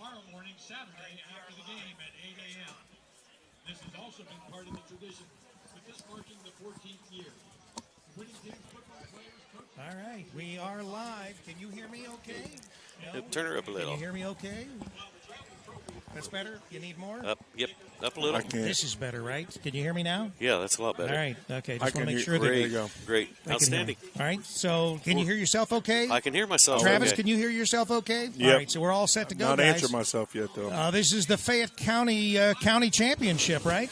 tomorrow morning, Saturday, after the game at 8 a.m. This has also been part of the tradition, with this marking the 14th year. Winning teams, football players, coaches. All right, we are live. Can you hear me okay? No? Turn her up a little. Can you hear me okay? That's better? You need more? Up, yep, up a little. This is better, right? Can you hear me now? Yeah, that's a lot better. All right, okay. Just want to make sure that Great, there you go. Great, outstanding. All right, so can you hear yourself okay? I can hear myself. Travis, okay. can you hear yourself okay? Yep. All right, so we're all set to go, Not guys. answer myself yet, though. This is the Fayette County Championship, right?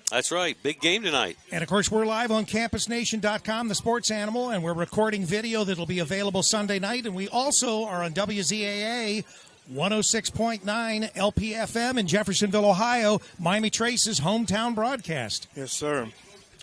That's right. Big game tonight. And, of course, we're live on CampusNation.com, the sports animal, and we're recording video that will be available Sunday night. And we also are on WZAA 106.9 LPFM in Jeffersonville, Ohio, Miami Trace's hometown broadcast. Yes, sir.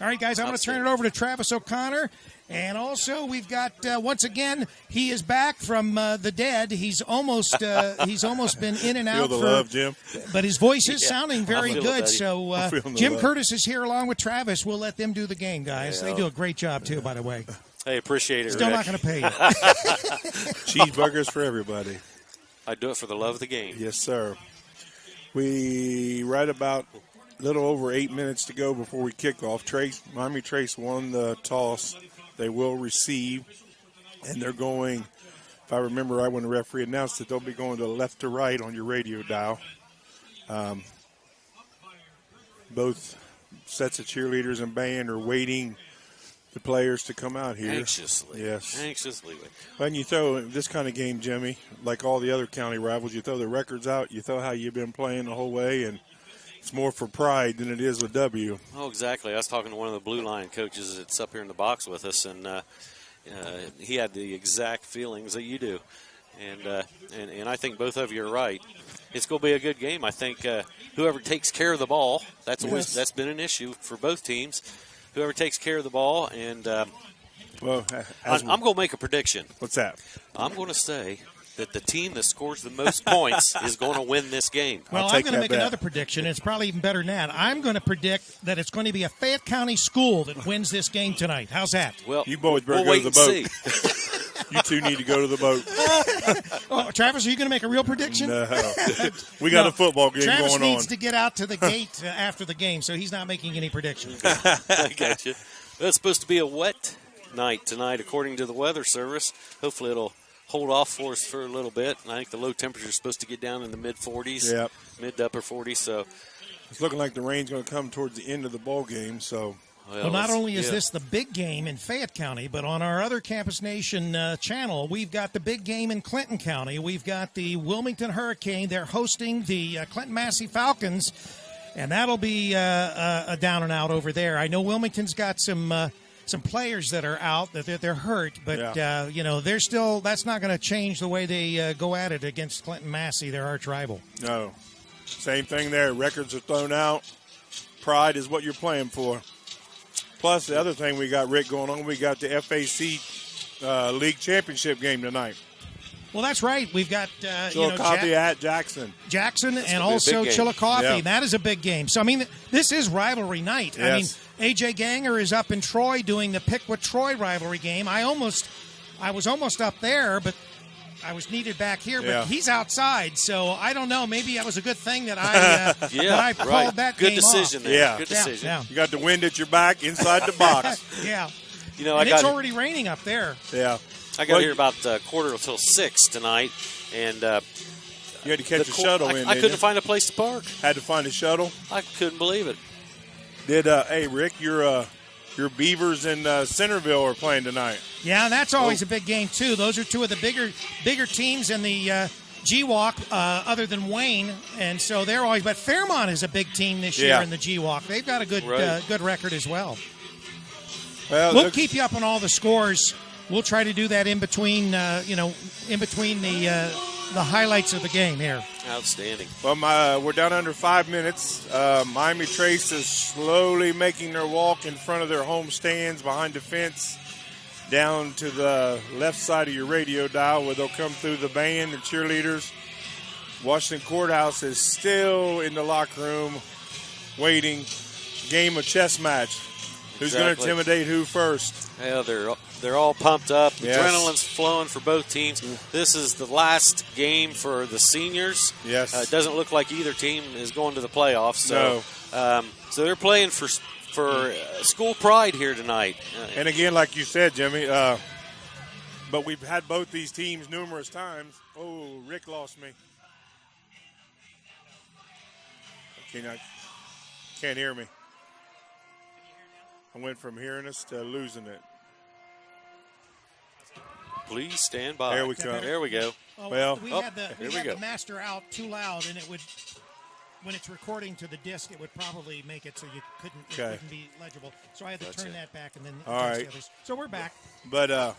All right, guys, I'm going to turn it over to Travis O'Connor. And also, we've got, once again, he is back from the dead. He's almost been in and out. Feel the love, Jim. But his voice is sounding very good. it, So Jim Curtis is here along with Travis. We'll let them do the game, guys. Yeah. They do a great job, too, by the way. Hey, appreciate it, Still Rick. not going to pay you. Cheeseburgers for everybody. I do it for the love of the game. Yes, sir. We right about a little over 8 minutes to go before we kick off. Miami Trace won the toss. They will receive, and they're going, if I remember right when the referee announced it, they'll be going to left to right on your radio dial. Both sets of cheerleaders and band are waiting the players to come out here. Anxiously. Yes. Anxiously. When you throw this kind of game, Jimmy, like all the other county rivals, you throw the records out, you throw how you've been playing the whole way, and it's more for pride than it is a W. Oh, exactly. I was talking to one of the Blue Line coaches that's up here in the box with us, and he had the exact feelings that you do. And I think both of you are right. It's going to be a good game. I think whoever takes care of the ball, that's been an issue for both teams. Whoever takes care of the ball, and I'm going to make a prediction. What's that? I'm going to say that the team that scores the most points is going to win this game. Well, I'm going to make another prediction. It's probably even better than that. I'm going to predict that it's going to be a Fayette County school that wins this game tonight. How's that? Well, you boys better go to the boat. You two need to go to the boat. Travis, are you going to make a real prediction? No. We got a football game Travis going on. needs to get out to the gate after the game, so he's not making any predictions. I got you. Well, it's supposed to be a wet night tonight, according to the weather service. Hopefully it'll hold off for us for a little bit. And I think the low temperature is supposed to get down in the mid-40s, mid to upper 40s. So it's looking like the rain's going to come towards the end of the ball game. So. Well, not only is this the big game in Fayette County, but on our other Campus Nation channel, we've got the big game in Clinton County. We've got the Wilmington Hurricane. They're hosting the Clinton Massey Falcons, and that'll be a down and out over there. I know Wilmington's got some players that are out, that they're hurt, but they're still. That's not going to change the way they go at it against Clinton Massey. They're arch rival. No, same thing there. Records are thrown out. Pride is what you're playing for. Plus, the other thing we got, Rick, going on, we got the FAC League Championship game tonight. Well, that's right. We've got Chillicothe at Jackson. And also Chillicothe. Yeah. That is a big game. So, I mean, this is rivalry night. Yes. I mean, A.J. Ganger is up in Troy doing the Pickwood-Troy rivalry game. I was almost up there, but I was needed back here. But he's outside, so I don't know. Maybe that was a good thing that I called that good game decision off. there. Yeah. Good decision. Yeah. You got the wind at your back inside the box. Yeah. And it's already raining up there. Yeah. I got here about quarter till 6 tonight, and you had to catch a shuttle in. I couldn't find a place to park. Had to find a shuttle. I couldn't believe it. Hey Rick, your Beavers in Centerville are playing tonight. Yeah, and that's always a big game too. Those are two of the bigger teams in the GWalk, other than Wayne, and so they're always. But Fairmont is a big team this year in the GWalk. They've got a good record as well. Well, we'll keep you up on all the scores. We'll try to do that in between, in between the highlights of the game here. Outstanding. Well, we're down under 5 minutes. Miami Trace is slowly making their walk in front of their home stands behind the fence down to the left side of your radio dial where they'll come through the band and cheerleaders. Washington Courthouse is still in the locker room waiting. Game of chess match. Who's going to intimidate who first? Yeah, They're all pumped up. The Yes. adrenaline's flowing for both teams. This is the last game for the seniors. Yes. It doesn't look like either team is going to the playoffs. So, so they're playing for school pride here tonight. And again, like you said, Jimmy, but we've had both these teams numerous times. Oh, Rick lost me. Can't hear me. I went from hearing us to losing it. Please stand by. There we go. There we go. Well, we oh, had the here we we had go. the master out too loud, and it would, when it's recording to the disc, it would probably make it so you couldn't it Okay. wouldn't be legible. So I had to turn that back and then All adjust right. the others. So we're back. But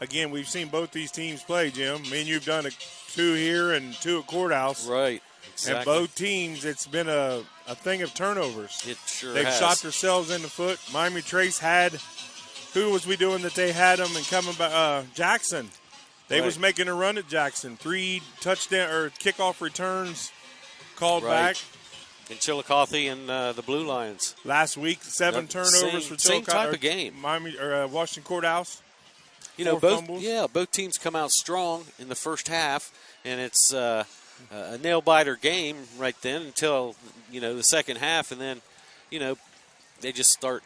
again, we've seen both these teams play, Jim. Me and you've done two here and two at Courthouse. Right. Exactly. And both teams, it's been a thing of turnovers. It sure They've has. shot themselves in the foot. Miami Trace had, who was we doing that they had them and coming back? Jackson. They Right. was making a run at Jackson. 3 touchdown or kickoff returns called Right. back. In Chillicothe and the Blue Lions. Last week, 7 Yep, turnovers for same Chillicothe. type of game. Miami or Washington Courthouse. You know, 4 both fumbles. both teams come out strong in the first half, and it's a nail biter game right then until the second half, and then they just start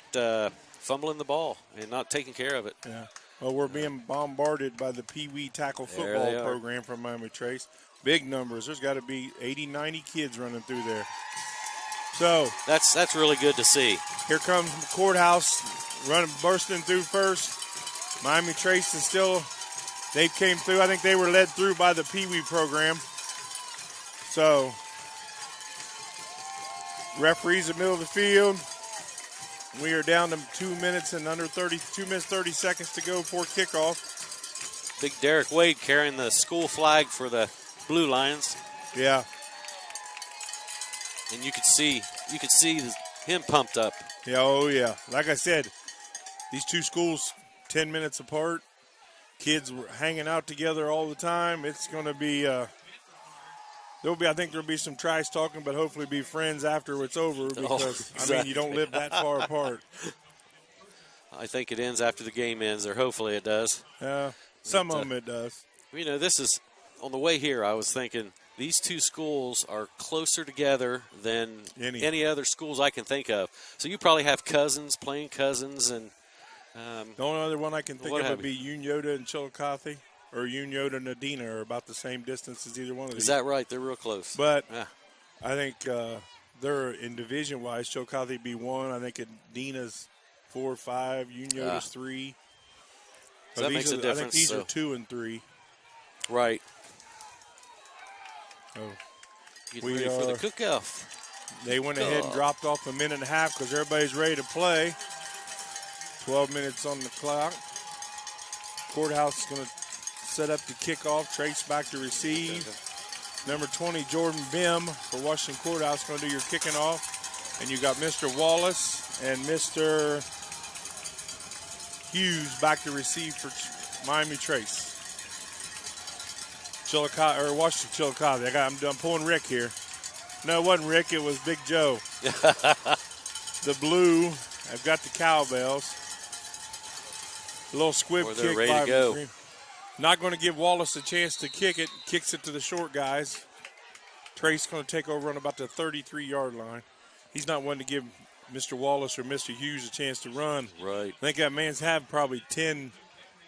fumbling the ball and not taking care of it. Yeah. Well, we're being bombarded by the Pee Wee tackle There football they are. program from Miami Trace. Big numbers. There's got to be 80, 90 kids running through there. So That's really good to see. here comes Courthouse bursting through first. Miami Trace is still, they came through. I think they were led through by the Pee Wee program. So referees in the middle of the field. We are down to 2 minutes and 2 minutes, 30 seconds to go before kickoff. Big Derek Wade carrying the school flag for the Blue Lions, Yeah. and you could see him pumped up. Yeah, oh yeah. Like I said, these two schools 10 minutes apart. Kids were hanging out together all the time. It's going to be I think there'll be some trash talking, but hopefully be friends after it's over because exactly. you don't live that far apart. I think it ends after the game ends, or hopefully it does. Some of them it does. This is on the way here. I was thinking these two schools are closer together than any other schools I can think of. So you probably have cousins playing cousins, and The only other one I can think What of have would be Unyoda and Chillicothe, or Unyoda and Adina are about the same distance as either one of these. is that right? They're real close. But Yeah. I think they're in division-wise. Chillicothe be 1. I think Adina's 4 or 5. Unyoda's 3. So that makes a I think difference. these So- are 2 and 3. Right. Oh. Getting We ready for the are- cook-off. They went ahead and dropped off a minute and a half because everybody's ready to play. 12 minutes on the clock. Courthouse is going to set up the kickoff. Trace back to receive. Number 20, Jordan Bim for Washington Courthouse, going to do your kicking off. And you got Mr. Wallace and Mr. Hughes back to receive for Miami Trace. Washington Chillicothe. I'm pulling Rick here. No, it wasn't Rick. It was Big Joe. The blue. I've got the cowbells. A little squib Or they're kick ready by to go. Green. Not going to give Wallace a chance to kick it. Kicks it to the short guys. Trace going to take over on about the 33-yard line. He's not one to give Mr. Wallace or Mr. Hughes a chance to run. Right. I think that man's had probably 10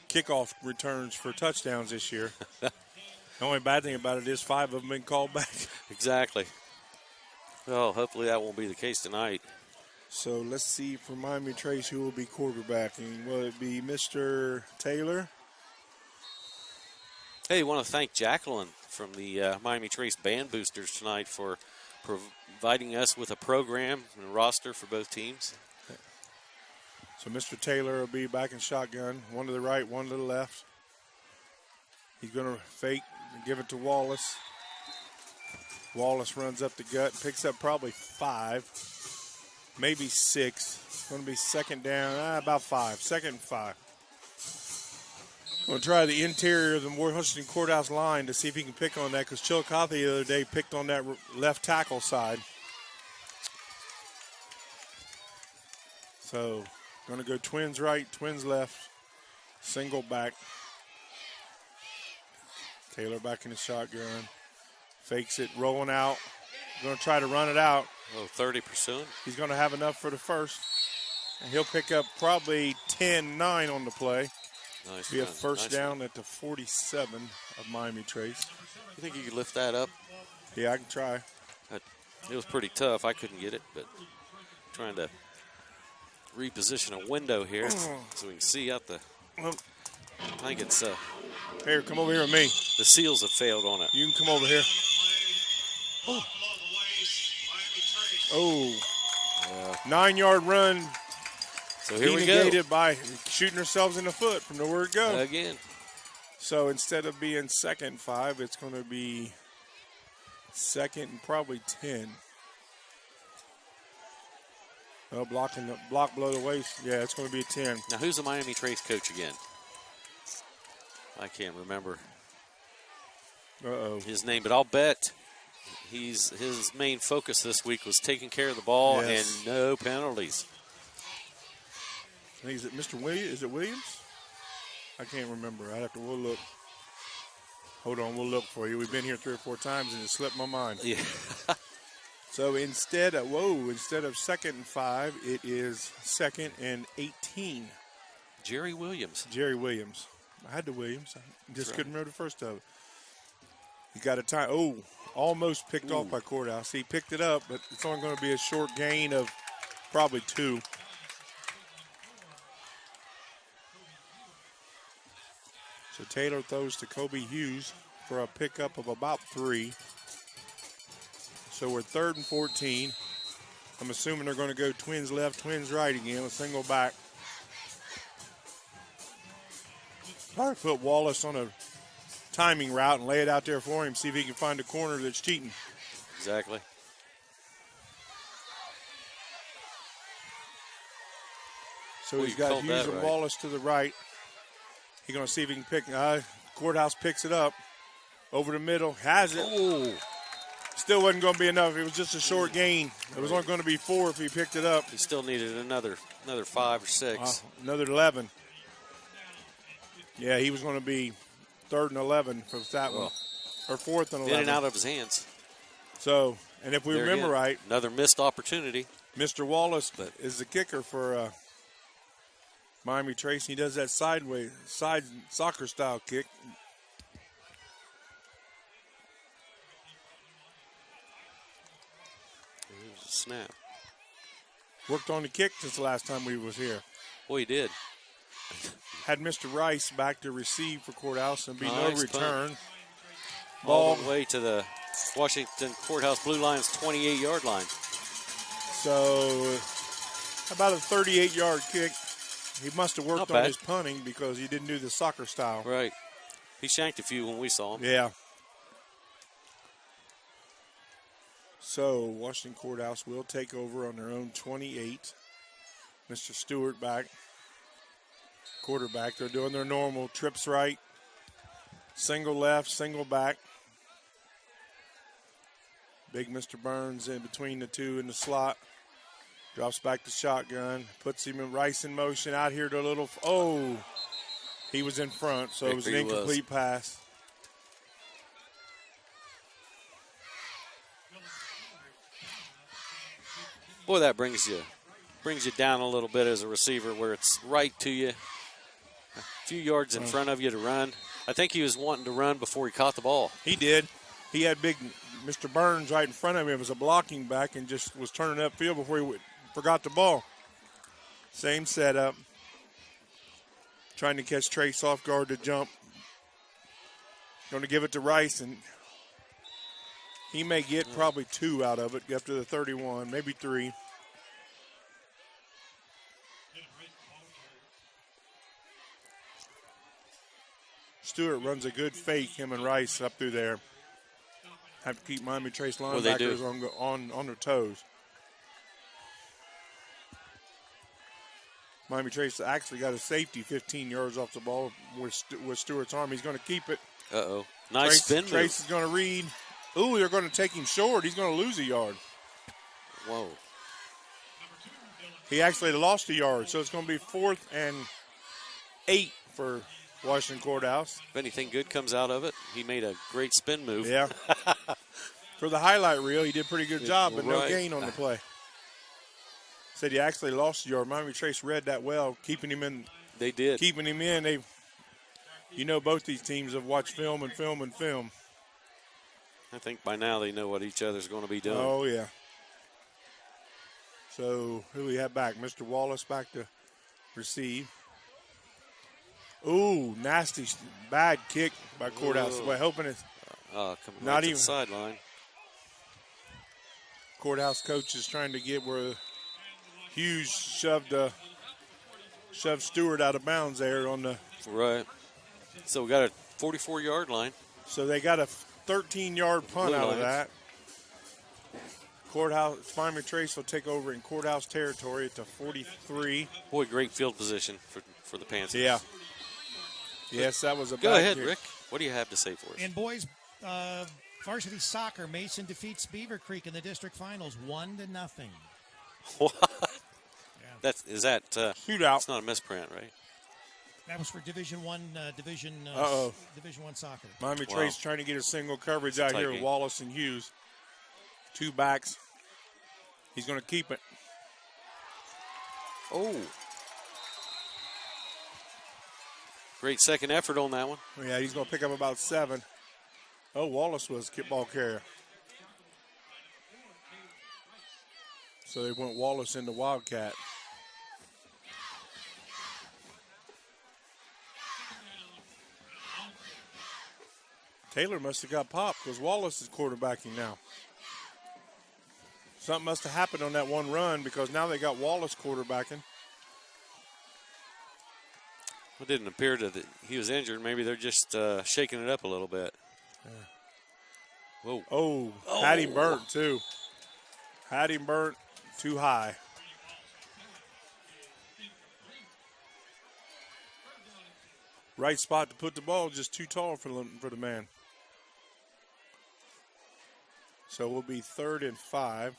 kickoff returns for touchdowns this year. The only bad thing about it is 5 of them been called back. Exactly. Well, hopefully that won't be the case tonight. So let's see for Miami Trace who will be quarterbacking. Will it be Mr. Taylor? Hey, I want to thank Jacqueline from the Miami Trace Band Boosters tonight for providing us with a program and a roster for both teams. So Mr. Taylor will be back in shotgun. One to the right, one to the left. He's going to fake and give it to Wallace. Wallace runs up the gut, picks up probably 5, maybe 6. Going to be second down, about 5, second and 5. Going to try the interior of the Washington Courthouse line to see if he can pick on that because Chillicothe the other day picked on that left tackle side. So going to go twins right, twins left. Single back. Taylor back in the shotgun. Fakes it, rolling out. Going to try to run it out. Oh, 30%. He's going to have enough for the first. And he'll pick up probably 10-9 on the play. Nice. Be a run. first Nice down run. at the 47 of Miami Trace. You think you could lift that up? Yeah, I can try. It was pretty tough. I couldn't get it, but trying to reposition a window here so we can see out the. I think it's Here, come over here with me. the seals have failed on it. You can come over here. Oh. 9-yard run. So here we go Negated by shooting ourselves in the foot from the word go. again. So instead of being 2nd and 5, it's going to be 2nd and probably 10. Oh, block below the waist. Yeah, it's going to be a 10. Now, who's the Miami Trace coach again? I can't remember Uh-oh. his name, but I'll bet his main focus this week was taking care of the ball Yes. and no penalties. I think, is it Mr. Williams? Is it Williams? I can't remember. We'll look. Hold on, we'll look for you. We've been here 3 or 4 times and it slipped my mind. Yeah. So instead of 2nd and 5, it is 2nd and 18. Jerry Williams. Jerry Williams. I had the Williams. I just right. couldn't remember the first of it. He got a time. Oh, almost picked off by Courthouse. He picked it up, but it's only going to be a short gain of probably 2. So Taylor throws to Kobe Hughes for a pickup of about 3. So we're 3rd and 14. I'm assuming they're going to go twins left, twins right again, a single back. Probably put Wallace on a timing route and lay it out there for him, see if he can find a corner that's cheating. Exactly. So Well, he's you got called Hughes that and right. Wallace to the right. He's going to see if he can pick. Courthouse picks it up. Over the middle. Has it. Oh, Still wasn't going to be enough. It was just a short gain. It was only going to be 4 if he picked it up. he still needed another 5 or 6. Another 11. Yeah, he was going to be 3rd and 11 for that one. Or 4th and 11. In and out of his hands. So, and if we There remember again, right, another missed opportunity. Mr. Wallace is the kicker for Miami Trace. He does that side soccer style kick. Here's a snap. Worked on the kick since the last time we was here. Boy, he did. Had Mr. Rice back to receive for Courthouse and be Nice no return. All Ball. the way to the Washington Courthouse Blue Lions 28-yard line. So about a 38-yard kick. He must have worked Not on bad. his punting because he didn't do the soccer style. Right. He shanked a few when we saw him. Yeah. So Washington Courthouse will take over on their own 28. Mr. Stewart back. Quarterback. They're doing their normal trips right. Single left, single back. Big Mr. Burns in between the two in the slot. Drops back the shotgun. Puts him in Rice in motion. Out here to a little. Oh, he was in front, so it was an Victor he was. incomplete pass. Boy, that brings you down a little bit as a receiver where it's right to you, a few yards in front of you to run. I think he was wanting to run before he caught the ball. He did. He had big Mr. Burns right in front of him. It was a blocking back and just was turning upfield before he forgot the ball. Same setup. Trying to catch Trace off guard to jump. Going to give it to Rice, and he may get probably 2 out of it up to the 31, maybe 3. Stewart runs a good fake, him and Rice up through there. Have to keep Miami Trace Well, they do. linebackers on their toes. Miami Trace actually got a safety 15 yards off the ball with Stewart's arm. He's going to keep it. Uh-oh. Nice spin move. Trace is going to read. Ooh, they're going to take him short. He's going to lose a yard. Whoa. He actually lost a yard, so it's going to be 4th and 8 for Washington Courthouse. If anything good comes out of it, he made a great spin move. Yeah. For the highlight reel, he did a pretty good job, but no Right. gain on the play. Said he actually lost a yard. Miami Trace read that well, keeping him in. They did. Keeping him in. They, both these teams have watched film and film and film. I think by now they know what each other's going to be doing. Oh, yeah. So, who we have back? Mr. Wallace back to receive. Ooh, nasty, bad kick by Courthouse. We're hoping it's Coming not right to even- the sideline. Courthouse coach is trying to get where Hughes shoved Stewart out of bounds there on the. Right. So we got a 44-yard line. So they got a 13-yard punt Blue out of Lions. that. Courthouse, Miami Trace will take over in Courthouse territory at the 43. Boy, great field position for the Panthers. Yeah. Yes, that was a Go bad ahead, kick. Rick. What do you have to say for us? In boys varsity soccer, Mason defeats Beaver Creek in the district finals 1-0. What? Is that Shootout. That's not a misprint, right? That was for Division One. Division One soccer. Miami Wow. Trace trying to get a single coverage out tight here. game. Wallace and Hughes. Two backs. He's going to keep it. Oh. Great second effort on that one. Yeah, he's going to pick up about 7. Oh, Wallace was kickball carrier. So they went Wallace into Wildcat. Taylor must have got popped because Wallace is quarterbacking now. Something must have happened on that one run because now they got Wallace quarterbacking. It didn't appear that he was injured. Maybe they're just shaking it up a little bit. Whoa. Oh, had him burnt too. Had him burnt too high. Right spot to put the ball, just too tall for the man. So we'll be 3rd and 5.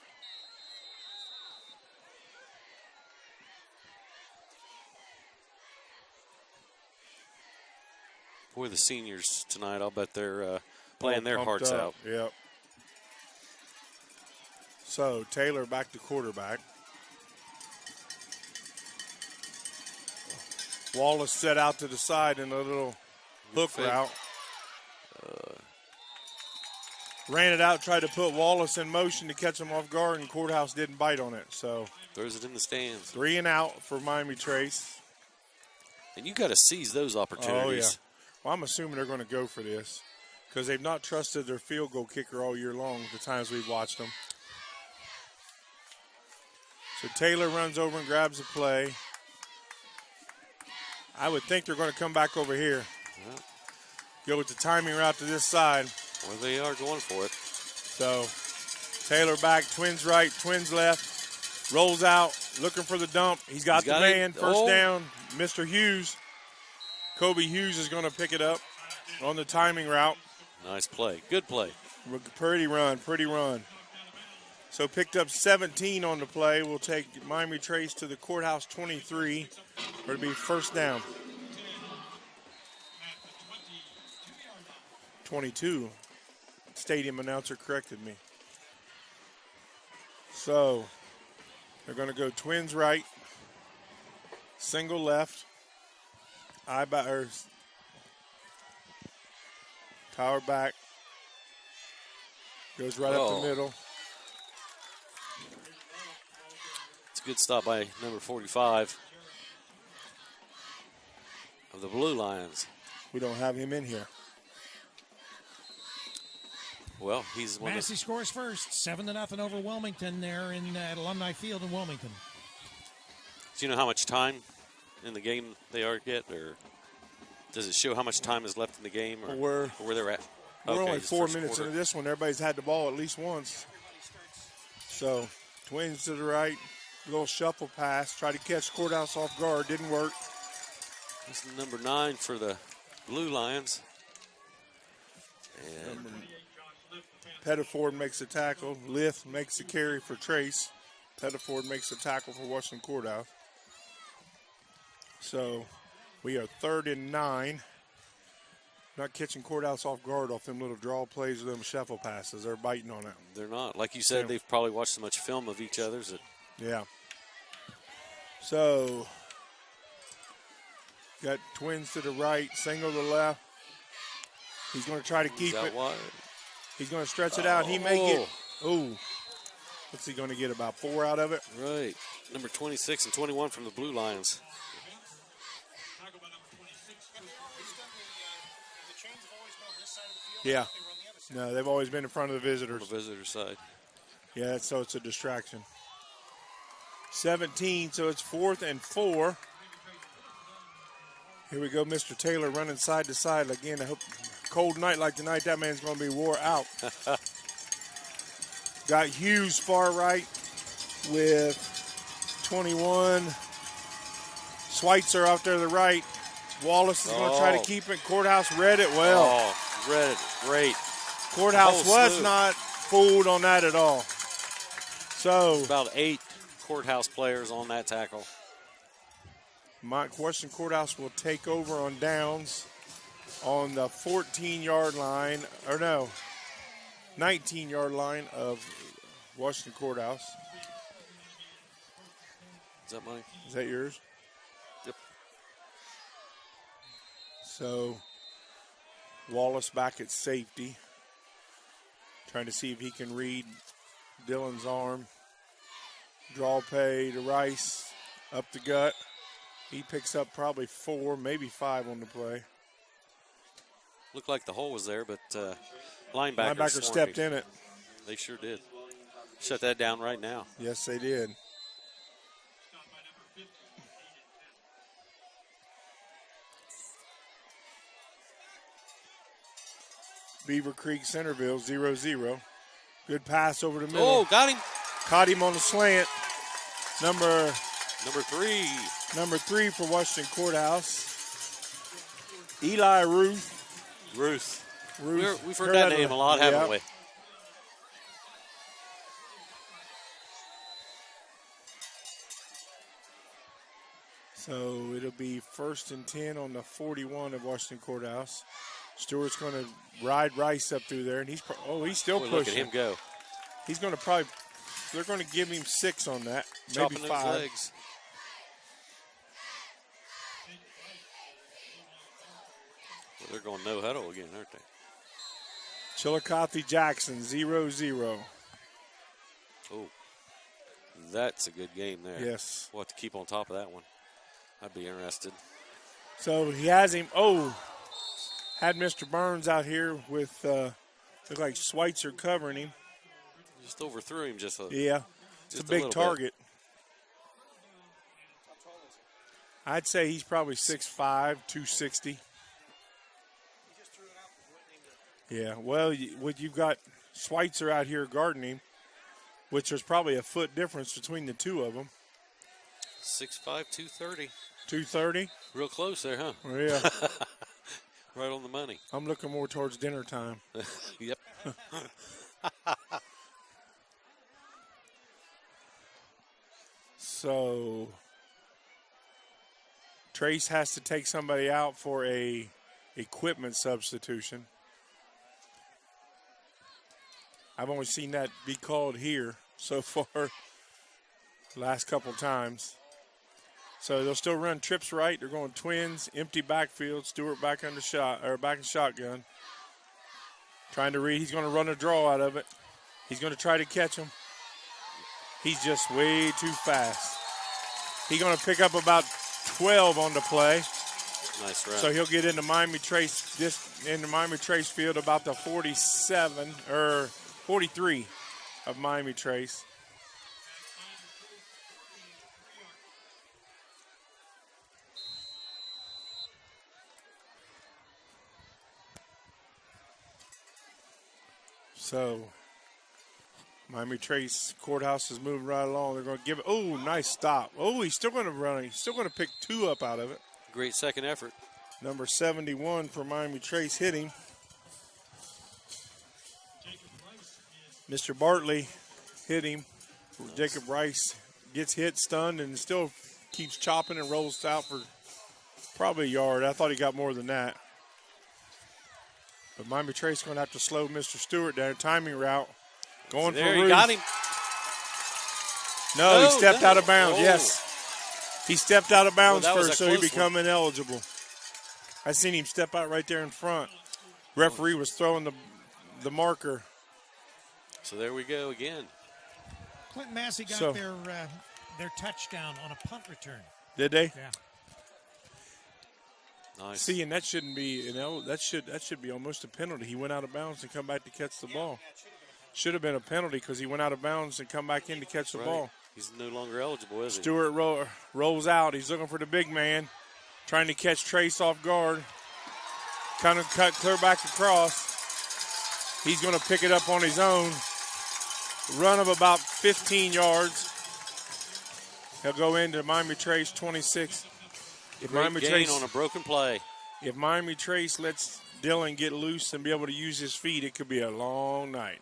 Boy, the seniors tonight, I'll bet they're playing their Pumped hearts up. out. Yep. So Taylor back to quarterback. Wallace set out to the side in a little hook fake. route. Ran it out, tried to put Wallace in motion to catch him off guard, and Courthouse didn't bite on it. So Throws it in the stands. 3 and out for Miami Trace. And you got to seize those opportunities. Well, I'm assuming they're going to go for this because they've not trusted their field goal kicker all year long, the times we've watched them. So Taylor runs over and grabs the play. I would think they're going to come back over here. Well, Go with the timing route to this side. well, they are going for it. So Taylor back, twins right, twins left. Rolls out, looking for the dump. He's got the it. man. First Oh. down, Mr. Hughes. Kobe Hughes is going to pick it up on the timing route. Nice play. Good play. Pretty run, pretty run. So picked up 17 on the play. We'll take Miami Trace to the Courthouse 23. It'll be first down. 22. Stadium announcer corrected me. So they're going to go twins right, single left, power back, goes right up Oh. the middle. It's a good stop by number 45 of the Blue Lions. We don't have him in here. Well, he's one Massey scores first, 7-0 over Wilmington there at Alumni Field in Wilmington. Do you know how much time in the game they are get, or does it show how much time is left in the game, or where they're at? We're Okay, only it's 4 first minutes quarter. into this one. Everybody's had the ball at least once. So twins to the right, little shuffle pass, try to catch Courthouse off guard, didn't work. This is number 9 for the Blue Lions. And Pettiford makes a tackle. Lith makes the carry for Trace. Pettiford makes a tackle for Washington Courthouse. So We are 3rd and 9. Not catching Courthouse off guard off them little draw plays or them shuffle passes. They're biting on it. They're not. Like you said, Yeah. they've probably watched so much film of each other's that Yeah. So, got Twins to the right, single to the left. He's going to try to keep out it. wide. He's going to stretch it out. He may get. Oh. What's he going to get? About 4 out of it? Right. Number 26 and 21 from the Blue Lions. Yeah. No, they've always been in front of the On visitors. the visitor side. Yeah, so it's a distraction. 17, so it's 4th and 4. Here we go, Mr. Taylor running side to side. Again, I hope cold night like tonight, that man's going to be wore out. Got Hughes far right with 21. Schweitzer out there to the right. Wallace is going to try to keep it. Courthouse read it well. Oh, read it. Great. Courthouse The whole was slew. not fooled on that at all. So, About 8 Courthouse players on that tackle. my question, Courthouse will take over on downs on the 14-yard line, or no, 19-yard line of Washington Courthouse. Is that mine? Is that yours? Yep. So, Wallace back at safety. Trying to see if he can read Dylan's arm. Draw pay to Rice. Up the gut. He picks up probably 4, maybe 5 on the play. Looked like the hole was there, but linebacker Linebacker stepped in it. They sure did. Shut that down right now. Yes, they did. Beaver Creek Centerville 0-0. Good pass over the middle. Oh, got him. Caught him on the slant. Number 3. for Washington Courthouse. Eli Ruth. Ruth. Ruth. We've heard that name a lot, haven't Yeah. we? So it'll be 1st and 10 on the 41 of Washington Courthouse. Stewart's going to ride Rice up through there, and he's still Boy, pushing. look at him go. He's going to they're going to give him 6 on that, Chopping maybe those 5. legs. Well, they're going no huddle again, aren't they? Chillicothe Jackson 0-0. Oh, that's a good game there. Yes. We'll have to keep on top of that one. I'd be interested. So he has him. Had Mr. Burns out here with look like Schweitzer covering him. Just overthrew him just a Yeah, it's Just a a big little target. I'd say he's probably 6'5", 260. Yeah, well, you've got Schweitzer out here guarding him, which there's probably a foot difference between the two of them. 6'5", 230. 230? Real close there, huh? Yeah, Right on the money. I'm looking more towards dinner time. Yep. So Trace has to take somebody out for a equipment substitution. I've only seen that be called here so far, last couple times. So they'll still run trips right. They're going twins, empty backfield. Stewart back under shot or back in shotgun. Trying to read. He's going to run a draw out of it. He's going to try to catch him. He's just way too fast. He's going to pick up about 12 on the play. Nice run. So he'll get into Miami Trace field about the 47 or 43 of Miami Trace. So Miami Trace Courthouse is moving right along. They're going to give it. Oh, nice stop. Oh, he's still going to run. He's still going to pick 2 up out of it. Great second effort. Number 71 for Miami Trace hit him. Mr. Bartley hit him. Nice. Jacob Rice gets hit, stunned, and still keeps chopping and rolls out for Probably a yard. I thought he got more than that. But Miami Trace going to have to slow Mr. Stewart down. Timing route. Going There, for he Ruth. got him. No, he stepped no. out of bounds. Oh. Yes. He stepped out of bounds Well, that was first, a so he close become ineligible. I seen him step out right there in front. Referee was throwing the marker. So there we go again. Clinton Massey got their touchdown on a punt return. Did they? Yeah. Nice. See, and that shouldn't be that should be almost a penalty. He went out of bounds and come back to catch the ball. Should have been a penalty because he went out of bounds and come back in to catch the ball. He's no longer eligible, is he? Stewart rolls out. He's looking for the big man, trying to catch Trace off guard. Kind of cut clear back across. He's going to pick it up on his own. Run of about 15 yards. He'll go into Miami Trace 26. If Great Miami gain Trace on a broken play. If Miami Trace lets Dylan get loose and be able to use his feet, it could be a long night.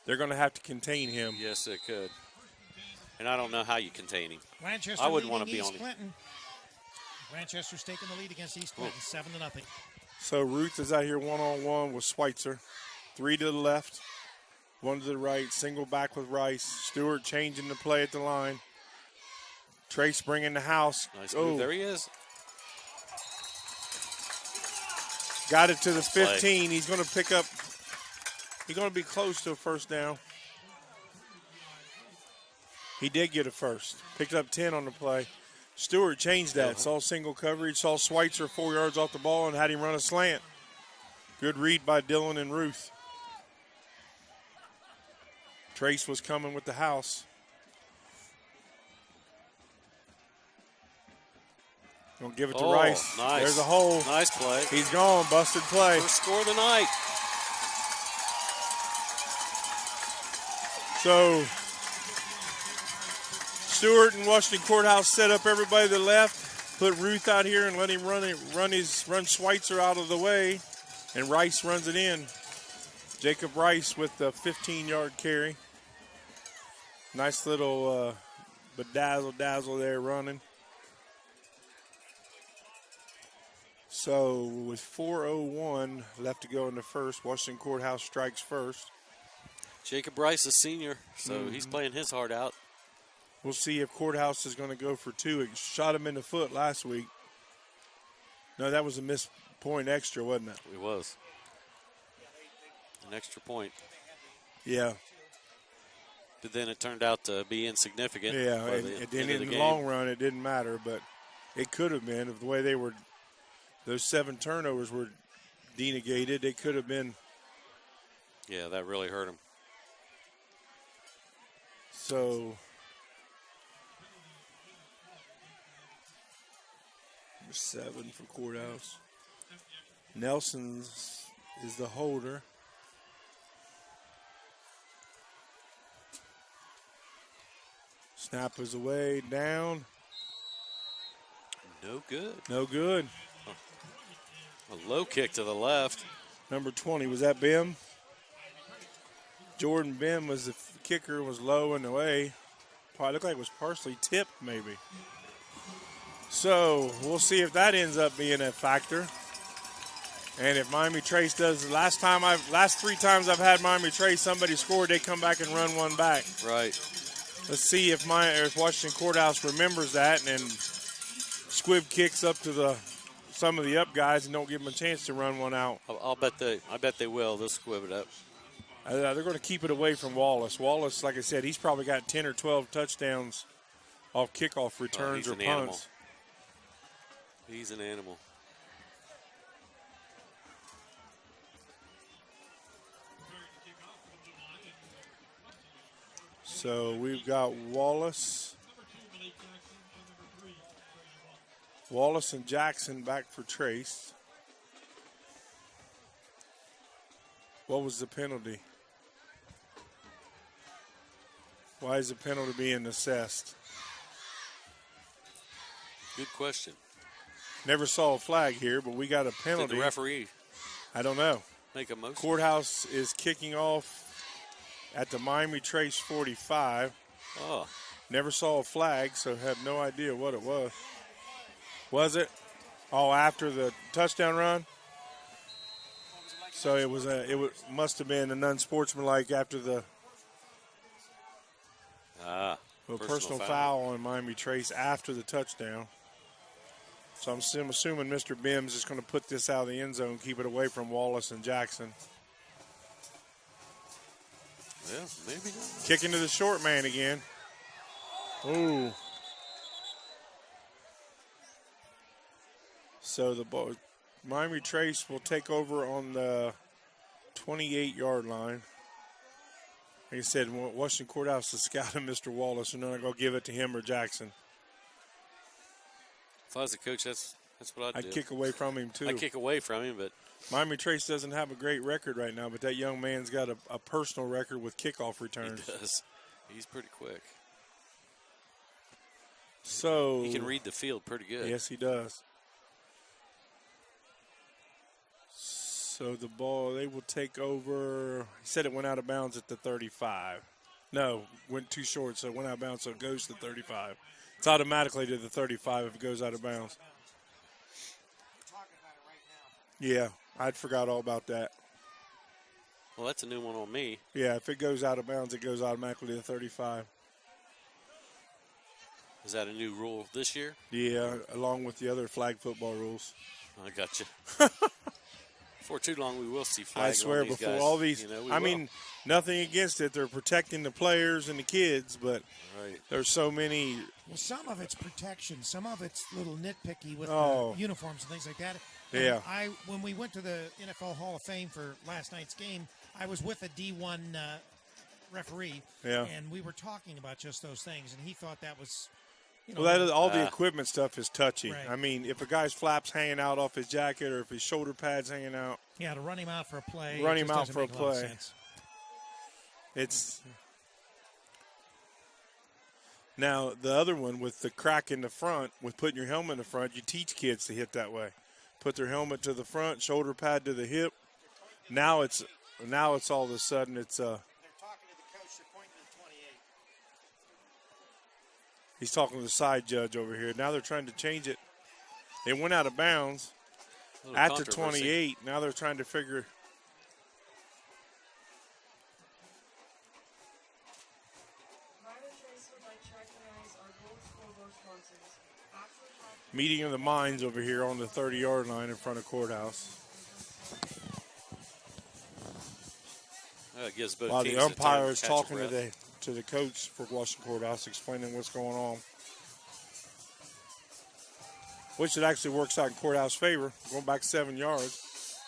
They're going to have to contain him. Yes, it could. And I don't know how you contain him. Lanchester I wouldn't want to leading be East on him. Clinton. Lanchester's taking the lead against East Clinton, 7-0. So Ruth is out here one-on-one with Schweitzer. 3 to the left, 1 to the right, single back with Rice. Stewart changing the play at the line. Trace bringing the house. Nice move. There he is. Got it to the 15. He's going to pick up. He's going to be close to a first down. He did get a first. Picked up 10 on the play. Stewart changed that. Saw single coverage. Saw Schweitzer 4 yards off the ball and had him run a slant. Good read by Dylan and Ruth. Trace was coming with the house. Gonna give it to Rice. Nice. There's a hole. Nice play. He's gone. Busted play. First score of the night. So Stewart and Washington Courthouse set up everybody to the left. Put Ruth out here and let him run Schweitzer out of the way, and Rice runs it in. Jacob Rice with the 15-yard carry. Nice little dazzle there running. So with 4:01 left to go in the first, Washington Courthouse strikes first. Jacob Rice is senior, so he's playing his heart out. We'll see if Courthouse is going to go for 2. It shot him in the foot last week. No, that was a missed point extra, wasn't it? It was. An extra point. Yeah. But then it turned out to be insignificant. Yeah, by the and end of in the game. long run, it didn't matter, but it could have been. If the way they were, those 7 turnovers were denegated, it could have been. Yeah, that really hurt him. So, number 7 for Courthouse. Nelson's is the holder. Snap is away, down. No good. No good. A low kick to the left. Number 20, was that Bim? Jordan Bim was the kicker, was low and away. Probably looked like it was partially tipped, maybe. So we'll see if that ends up being a factor. And if Miami Trace does, the last 3 times I've had Miami Trace, somebody scored, they come back and run one back. Right. Let's see if Washington Courthouse remembers that and squib kicks up to some of the up guys and don't give them a chance to run one out. I bet they will. They'll squib it up. They're going to keep it away from Wallace. Wallace, like I said, he's probably got 10 or 12 touchdowns off kickoff returns or punts. Animal. He's an animal. So we've got Wallace and Jackson back for Trace. What was the penalty? Why is the penalty being assessed? Good question. Never saw a flag here, but we got a penalty. Did the referee I don't know. make a motion? Courthouse is kicking off at the Miami Trace 45. Oh, Never saw a flag, so have no idea what it was. Was it? Oh, after the touchdown run. So it must have been an unsportsmanlike after the personal foul on Miami Trace after the touchdown. So I'm assuming Mr. Bims is going to put this out of the end zone, keep it away from Wallace and Jackson. Yeah, maybe not. Kicking to the short man again. Ooh. So the ball, Miami Trace will take over on the 28-yard line. Like I said, Washington Courthouse is scouting Mr. Wallace, and they're not going to give it to him or Jackson. If I was a coach, that's what I'd do. I'd kick away from him, too. I'd kick away from him, but Miami Trace doesn't have a great record right now, but that young man's got a personal record with kickoff returns. he does. He's pretty quick. So he can read the field pretty good. Yes, he does. So the ball, they will take over. He said it went out of bounds at the 35. No, went too short, so it went out of bounds, so it goes to 35. It's automatically to the 35 if it goes out of bounds. Yeah, I'd forgot all about that. Well, that's a new one on me. Yeah, if it goes out of bounds, it goes automatically to the 35. Is that a new rule this year? Yeah, along with the other flag football rules. I got you. For too long, we will see flags. I swear, on these before guys. all these, I mean, nothing against it. They're protecting the players and the kids, but there's so many. Well, some of it's protection. Some of it's little nitpicky with uniforms and things like that. Yeah. When we went to the NFL Hall of Fame for last night's game, I was with a D1 referee, and we were talking about just those things, and he thought that was. All the equipment stuff is touchy. Right. I mean, if a guy's flaps hanging out off his jacket or if his shoulder pads hanging out. Yeah, to run him out for a play. Run him out for a play. It's now the other one with the crack in the front, with putting your helmet in the front, you teach kids to hit that way. Put their helmet to the front, shoulder pad to the hip. Now it's all of a sudden it's They're talking to the coach. They're pointing to the 28. He's talking to the side judge over here. Now they're trying to change it. It went out of bounds at the 28. Now they're trying to figure. Meeting of the minds over here on the 30-yard line in front of Courthouse. Gives both While teams the umpire is catch talking a breath. to the coach for Washington Courthouse, explaining what's going on. Which it actually works out in Courthouse favor, going back 7 yards.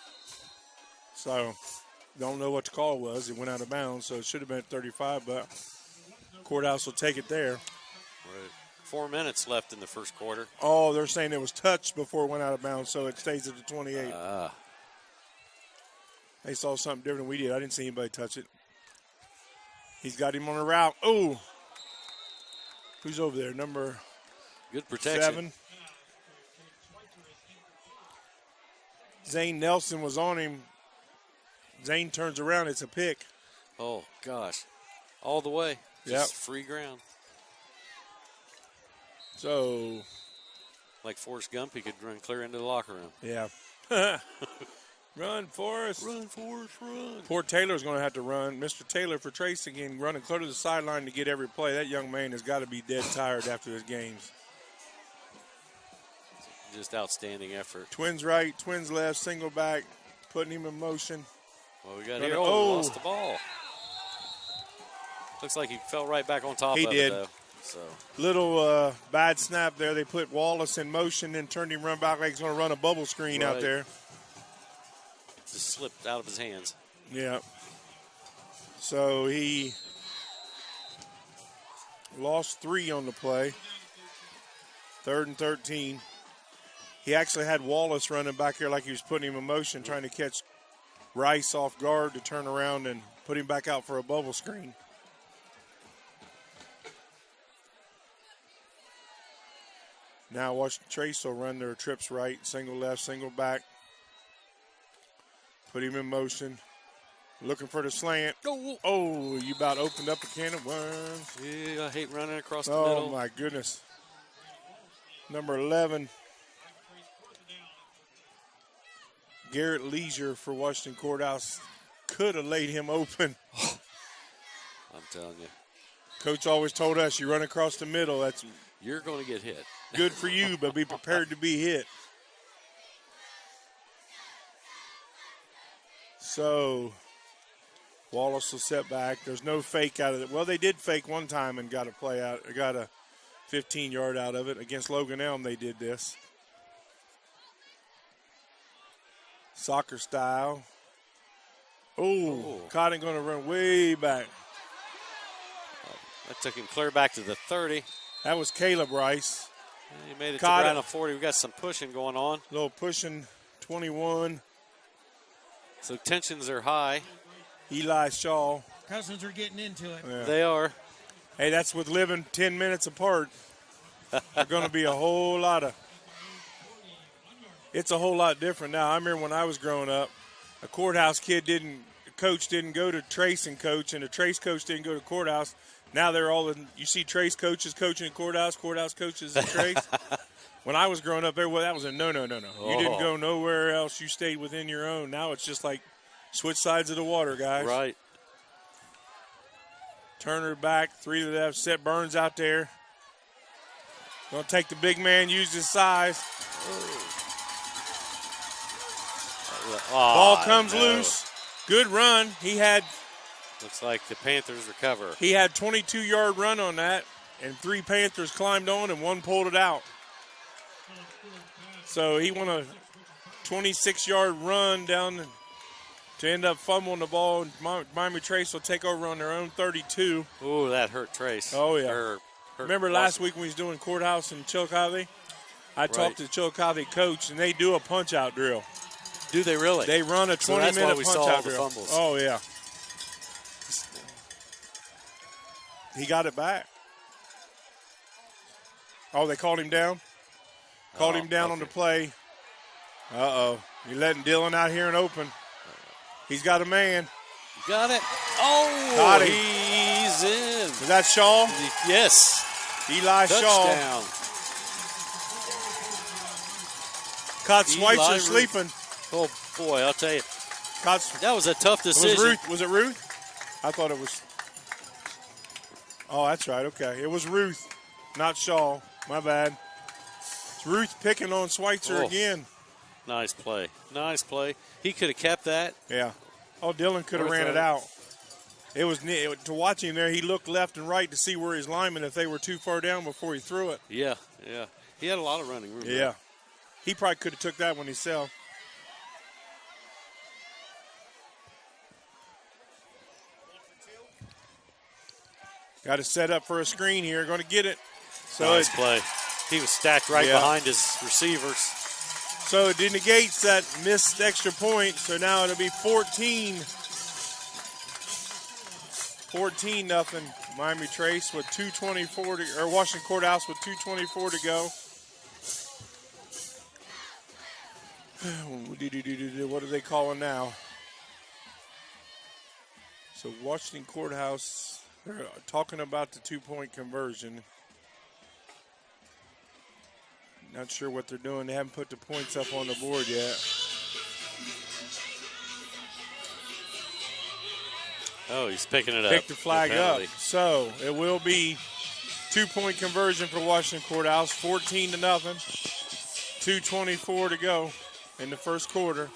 So, don't know what the call was. It went out of bounds, so it should have been at 35, but Courthouse will take it there. Right. 4 minutes left in the first quarter. Oh, they're saying it was touched before it went out of bounds, so it stays at the 28. They saw something different than we did. I didn't see anybody touch it. He's got him on a route. Oh! Who's over there? Number Good protection. 7. Zane Nelson was on him. Zane turns around. It's a pick. Oh, gosh. All the way. Just free ground. So. Like Forrest Gump, he could run clear into the locker room. Yeah. Run, Forrest. Run, Forrest, run. Poor Taylor's going to have to run. Mr. Taylor for Trace again, running clear to the sideline to get every play. That young man has got to be dead tired after his games. Just outstanding effort. Twins right, twins left, single back, putting him in motion. Well, we got here. Oh, lost the ball. Looks like he fell right back on top of it, though. So. Little bad snap there. They put Wallace in motion and turned him run back like he's going to run a bubble screen out there. Just slipped out of his hands. Yeah. So he lost 3 on the play. 3rd and 13. He actually had Wallace running back here like he was putting him in motion, trying to catch Rice off guard to turn around and put him back out for a bubble screen. Now watch Trace will run their trips right, single left, single back. Put him in motion. Looking for the slant. Oh, you about opened up a can of worms. Yeah, I hate running across the middle. Oh, my goodness. Number 11. Garrett Leisure for Washington Courthouse could have laid him open. I'm telling you. Coach always told us, you run across the middle, that's You're going to get hit. good for you, but be prepared to be hit. So Wallace will set back. There's no fake out of it. Well, they did fake one time and got a play out. Got a 15-yard out of it. Against Logan Elm, they did this. Soccer style. Oh, Cotton going to run way back. That took him clear back to the 30. That was Caleb Rice. He made it Caught to it. around the 40. We got some pushing going on. A little pushing, 21. So tensions are high. Eli Shaw. Cousins are getting into it. Yeah. They are. Hey, that's with living 10 minutes apart. There's going to be a whole lot of – it's a whole lot different now. I remember when I was growing up, a courthouse kid coach didn't go to Trace and coach, and the Trace coach didn't go to courthouse. Now they're all – you see Trace coaches coaching at courthouse coaches at Trace. When I was growing up, that was a no. You didn't go nowhere else. You stayed within your own. Now it's just like switch sides of the water, guys. Right. Turner back, 3 to the left. Set Burns out there. Going to take the big man, use his size. Ball comes loose. Good run. Looks like the Panthers recover. He had 22-yard run on that, and 3 Panthers climbed on, and 1 pulled it out. So he won a 26-yard run down to end up fumbling the ball. Miami Trace will take over on their own 32. Ooh, that hurt Trace. Oh, yeah. Hurt Remember last week when we was doing courthouse in Chillicothe? I talked to the Chillicothe coach, and they do a punch-out drill. Do they really? They run a 20-minute punch-out drill. Fumbles. Oh, yeah. He got it back. Oh, they called him down? Called him down on the play. Uh-oh. You're letting Dylan out here and open. He's got a man. Got it. Oh, Got him. He's in. Is that Shaw? Yes. Eli Touchdown. Shaw. Caught Schweitzer sleeping. Oh, boy, I'll tell you. Caught, that was a tough decision. Was it Ruth? I thought it was. Oh, that's right. Okay. It was Ruth, not Shaw. My bad. It's Ruth picking on Schweitzer again. Nice play. Nice play. He could have kept that. Yeah. Oh, Dylan could have ran it out. It was neat. To watch him there, he looked left and right to see where his linemen, if they were too far down before he threw it. Yeah. He had a lot of running room. Yeah. There. He probably could have took that one himself. Got to set up for a screen here. Going to get it. So nice play. He was stacked right behind his receivers. So it negates that missed extra point. So now it'll be 14-0. Miami Trace with 2:24 to, or Washington Courthouse with 2:24 to go. What are they calling now? So Washington Courthouse, they're talking about the 2-point conversion. Not sure what they're doing. They haven't put the points up on the board yet. Oh, he's picking it up. Pick the flag up. So it will be 2-point conversion for Washington Courthouse, 14-0. 2:24 to go in the first quarter.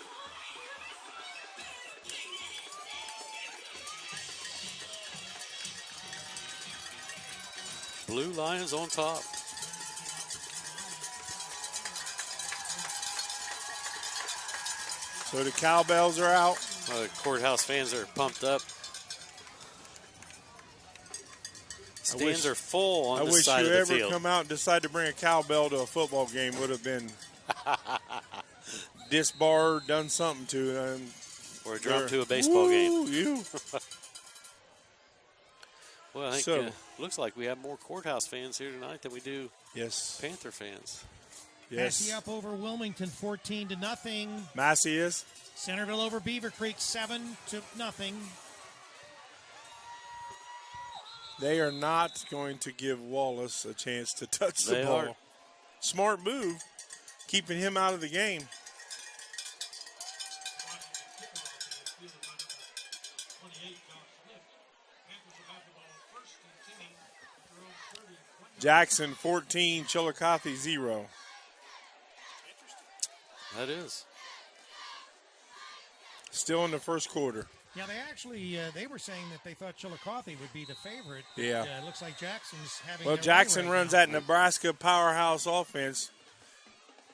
Blue Lions on top. So the cowbells are out. The Courthouse fans are pumped up. Stands are full on this side of the field. I wish you ever come out and decide to bring a cowbell to a football game. Would have been disbarred, done something to them. Or a drum to a baseball game. You. Well, I think looks like we have more Courthouse fans here tonight than we do Panther fans. Yes. Massey up over Wilmington 14-0. Massey is. Centerville over Beaver Creek 7-0. They are not going to give Wallace a chance to touch the ball. Are. Smart move, keeping him out of the game. Jackson 14, Chillicothe 0. That is. Still in the first quarter. Yeah, they actually they were saying that they thought Chillicothe would be the favorite. But, Yeah. it looks like Jackson's having. Well, their way Jackson right runs now. that Nebraska powerhouse offense.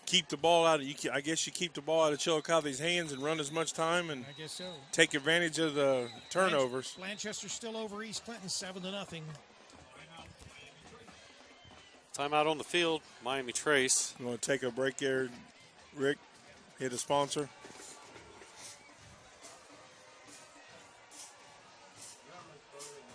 Keep the ball out. I guess you keep the ball out of Chillicothe's hands and run as much time and I guess so. take advantage of the turnovers. Blanchester's still over East Clinton 7-0. Timeout on the field. Miami Trace. You want to take a break there, Rick? Hit a sponsor.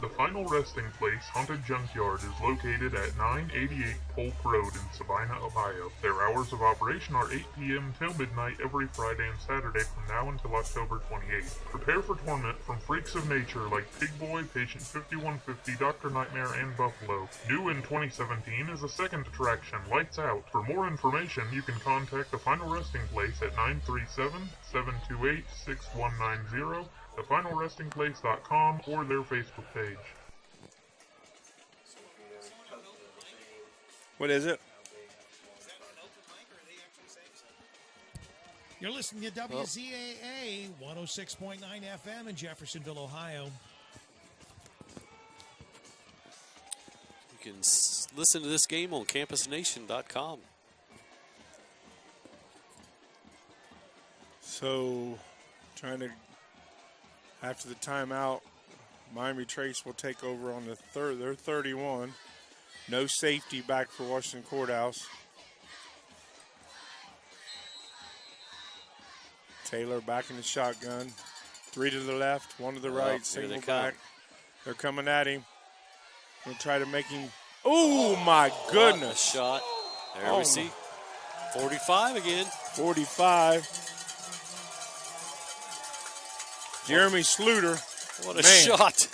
The final resting place, Haunted Junkyard, is located at 988 Polk Road in Sabina, Ohio. Their hours of operation are 8 p.m. till midnight every Friday and Saturday from now until October 28th. Prepare for torment from freaks of nature like Pig Boy, Patient 5150, Dr. Nightmare, and Buffalo. New in 2017 is a second attraction, Lights Out. For more information, you can contact the final resting place at 937-728-6190, thefinalrestingplace.com, or their Facebook page. What is it? You're listening to WZAA 106.9 FM in Jeffersonville, Ohio. You can listen to this game on campusnation.com. So, after the timeout, Miami Trace will take over on the third. They're 31. No safety back for Washington Courthouse. Taylor back in the shotgun. 3 to the left, 1 to the right, here single they come. back. They're coming at him. Gonna try to make him. Oh my goodness! Shot. There Oh, we see 45 again. 45. Jeremy Sluter. What a Man. shot.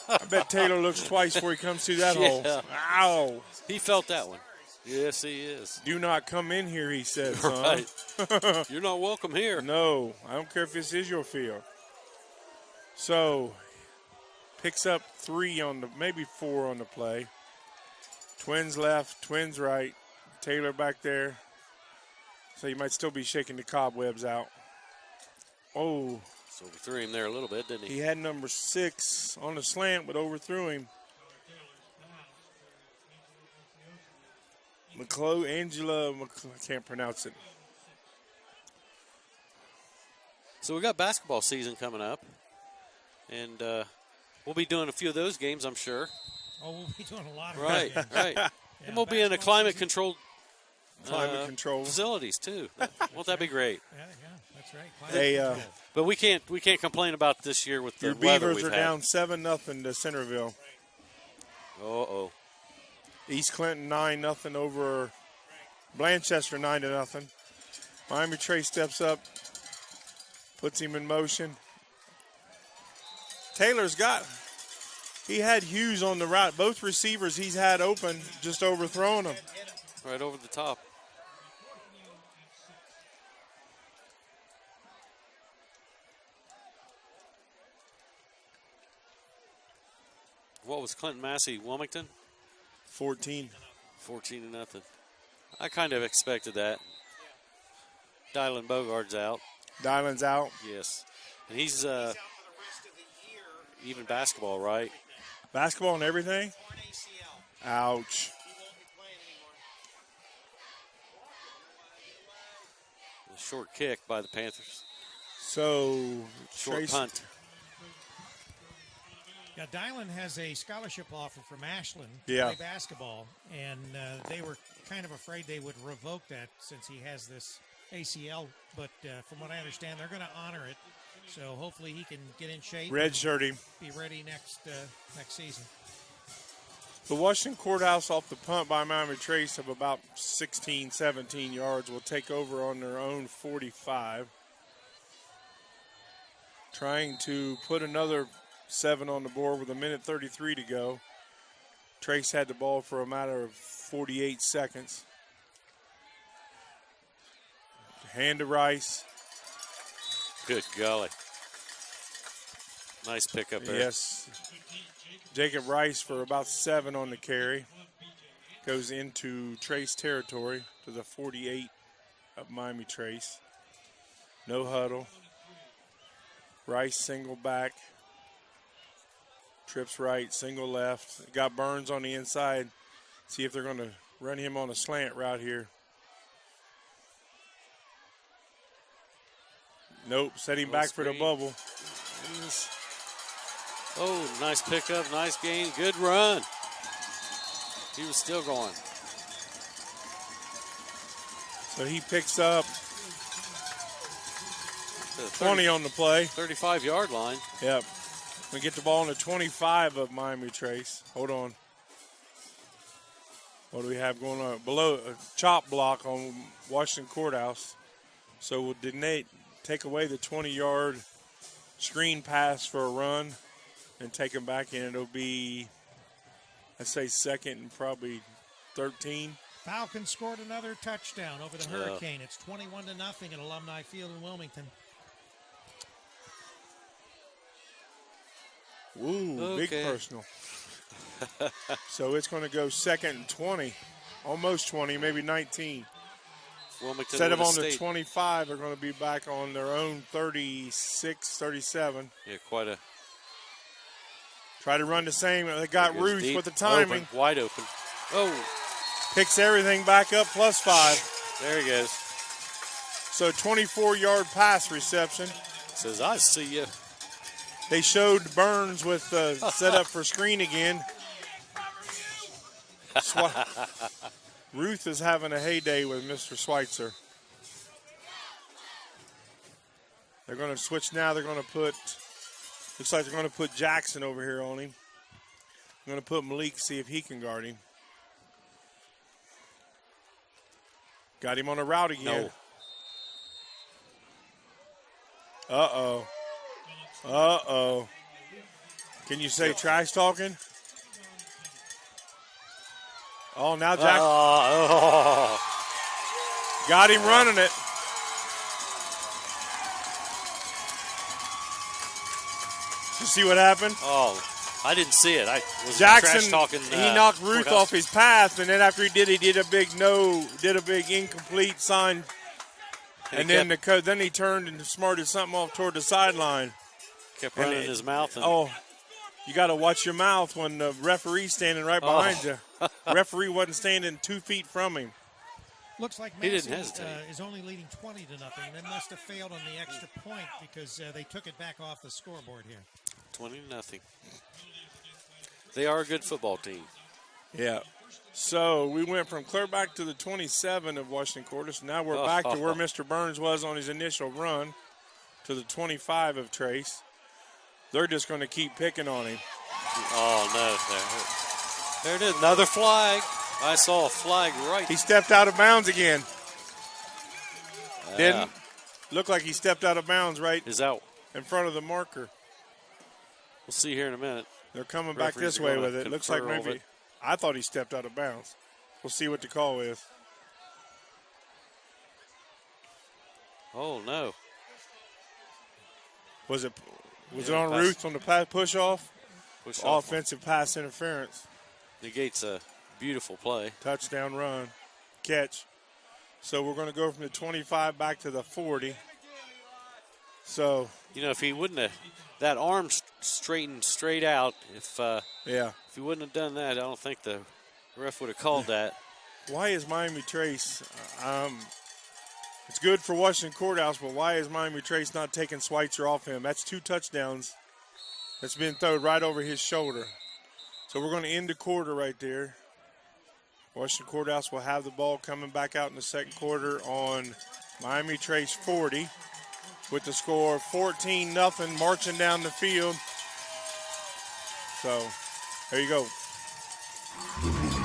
I bet Taylor looks twice before he comes through that hole. Yeah. Ow. He felt that one. Yes, he is. Do not come in here, he said, son. Right. You're not welcome here. No, I don't care if this is your field. So, picks up 3 on the, maybe 4 on the play. Twins left, twins right. Taylor back there. So you might still be shaking the cobwebs out. Oh, So we threw him there a little bit, didn't he? he had number 6 on the slant, but overthrew him. Angela, I can't pronounce it. So we got basketball season coming up, and we'll be doing a few of those games, I'm sure. Oh, we'll be doing a lot of Right, that. right. Yeah, And we'll be in a basketball climate-controlled Climate control. facilities too. Won't that be great? Yeah, that's right. They, Climate control. But we can't complain about this year with the Your weather Beavers we've are had. down 7-0 to Centerville. Uh-oh. East Clinton 9-0 over Blanchester 9-0. Miami Trace steps up, puts him in motion. He had Hughes on the right. Both receivers he's had open, just overthrowing them. Right over the top. What was Clinton Massey, Wilmington? 14. 14-0. I kind of expected that. Dylan Bogard's out. Dylan's out. Yes. And he's even basketball, right? Basketball and everything? Ouch. A short kick by the Panthers. So, Short Trace, punt. Yeah, Dylan has a scholarship offer from Ashland to Yeah. play basketball, and they were kind of afraid they would revoke that since he has this ACL. But from what I understand, they're going to honor it. So hopefully he can get in shape, redshirt him. be ready next season. The Washington Courthouse off the punt by Miami Trace of about 16, 17 yards will take over on their own 45. Trying to put another 7 on the board with 1:33 to go. Trace had the ball for a matter of 48 seconds. Hand to Rice. Good golly. Nice pickup there. Yes. Jacob Rice for about 7 on the carry. goes into Trace territory to the 48 of Miami Trace. No huddle. Rice single back. Trips right, single left. Got Burns on the inside. See if they're going to run him on a slant route here. Nope, set him back for the bubble. Oh, nice pickup, nice gain, good run. He was still going. So he picks up 20 on the play. 35-yard line. Yep. We get the ball on the 25 of Miami Trace. Hold on. What do we have going on? Below a chop block on Washington Courthouse. So we'll take away the 20-yard screen pass for a run and take him back in. It'll be, I'd say, second and probably 13. Falcons scored another touchdown over the Hurricane. It's 21-0 at Alumni Field in Wilmington. Ooh, Okay. big personal. So it's going to go second and 20, almost 20, maybe 19. Wilmington Instead of with a on the state. 25, they're going to be back on their own 36, 37. Yeah, quite a. Try to run the same. They got There goes Ruth deep, with the timing. open, wide open. Oh, Picks everything back up, +5. there he goes. So 24-yard pass reception. Says, I see you. They showed Burns with the setup for screen again. Ruth is having a heyday with Mr. Schweitzer. They're going to switch now. They're going to put, looks like they're going to put Jackson over here on him. I'm going to put Malik, see if he can guard him. Got him on a route again. No. Uh-oh. Uh-oh. Can you say trash talking? Oh, now Jackson got him running it. You see what happened? Oh, I didn't see it. I was Jackson, trash talking. he knocked Ruth off his path, and then after he did a big incomplete sign. And then then he turned and smarted something off toward the sideline. Kept running in his mouth. And Oh, you got to watch your mouth when the referee's standing right behind you. Referee wasn't standing 2 feet from him. Looks like He didn't Massey hesitate. is only leading 20-0. They must have failed on the extra point because they took it back off the scoreboard here. 20-0. They are a good football team. Yeah. So we went from clear back to the 27 of Washington Courthouse. Now we're back to where Mr. Burns was on his initial run to the 25 of Trace. They're just going to keep picking on him. Oh, no. There it is. Another flag. I saw a flag right. He stepped out of bounds again. Yeah. Didn't look like he stepped out of bounds right Is out. in front of the marker. We'll see here in a minute. They're coming back Referees this are way gonna with it. Looks like confer over maybe it. I thought he stepped out of bounds. We'll see what the call is. Oh, no. Was it Yeah, on pass. Ruth on the push off? Push off. Offensive pass interference. Negates a beautiful play. Touchdown run. Catch. So we're going to go from the 25 back to the 40. So, You know, if he wouldn't have, that arm straightened straight out, if yeah. he wouldn't have done that, I don't think the ref would have called that. Why is Miami Trace, it's good for Washington Courthouse, but why is Miami Trace not taking Schweitzer off him? That's 2 touchdowns that's been thrown right over his shoulder. So we're going to end the quarter right there. Washington Courthouse will have the ball coming back out in the second quarter on Miami Trace 40 with the score 14-0 marching down the field. So there you go. The Wilmington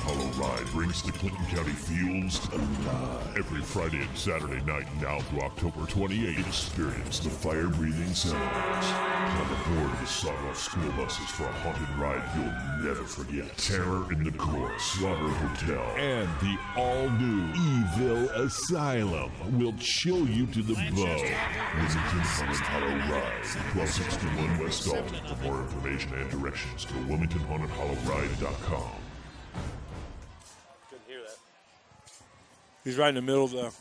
Hollow Ride brings the Clinton County Fields alive. Every Friday and Saturday night now through October 28th, experience the fire-breathing sounds. Climb aboard the sawed-off school buses for a haunted ride you'll never forget. Terror in the Court, Slaughter Hotel, and the all-new Evil Asylum will chill you to the bone. Wilmington Haunted Hollow Ride, 1261 West Dalton. For more information and directions, go to WilmingtonHauntedHollowRide.com. He's right in the middle of the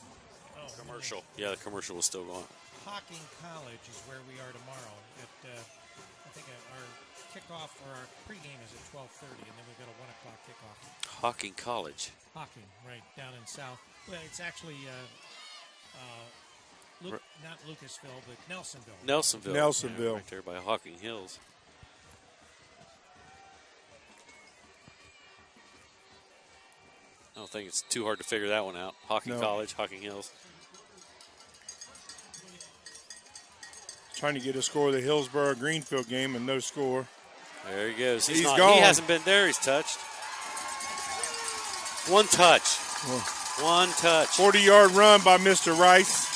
Commercial. Yeah, the commercial was still going. Hocking College is where we are tomorrow. I think our kickoff or our pregame is at 12:30, and then we've got a 1 o'clock kickoff. Hocking College. Hocking, right, down in South. Well, it's actually not Lucasville, but Nelsonville. Nelsonville. Yeah, right there by Hocking Hills. I don't think it's too hard to figure that one out. Hocking College, Hocking Hills. Trying to get a score of the Hillsborough-Greenfield game and no score. There he goes. He's gone. He hasn't been there. He's touched. One touch. One touch. 40-yard run by Mr. Rice.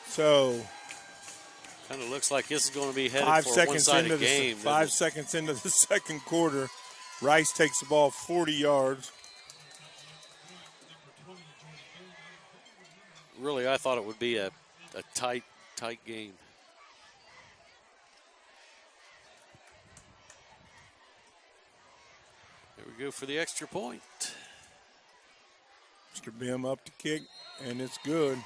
So kind of looks like this is going to be headed 5 for a seconds one-sided into game. 5 seconds into the second quarter, Rice takes the ball 40 yards. Really, I thought it would be a tight game. There we go for the extra point. Mr. Bim up to kick, and it's good.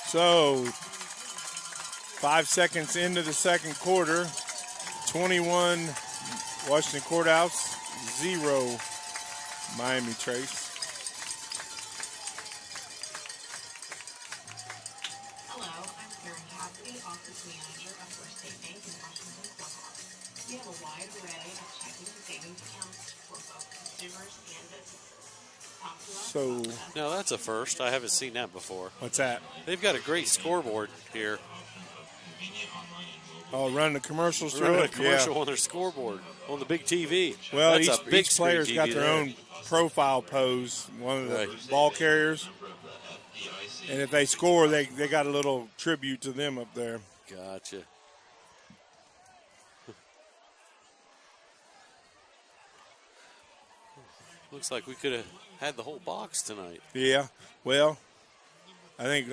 So 5 seconds into the second quarter, 21 Washington Courthouse, 0 Miami Trace. Hello, I'm Karen Cassidy, Office Manager of First State Bank in Washington Courthouse. We have a wide array of checking and savings accounts for both consumers and businesses. So Now that's a first. I haven't seen that before. what's that? They've got a great scoreboard here. Oh, run the commercials through Running a it? commercial Yeah. on their scoreboard on the big TV. Well, That's a big each player's screen got TV their there. own profile pose, one of the Right. ball carriers. And if they score, they got a little tribute to them up there. Gotcha. Looks like we could have had the whole box tonight. Yeah, well, I think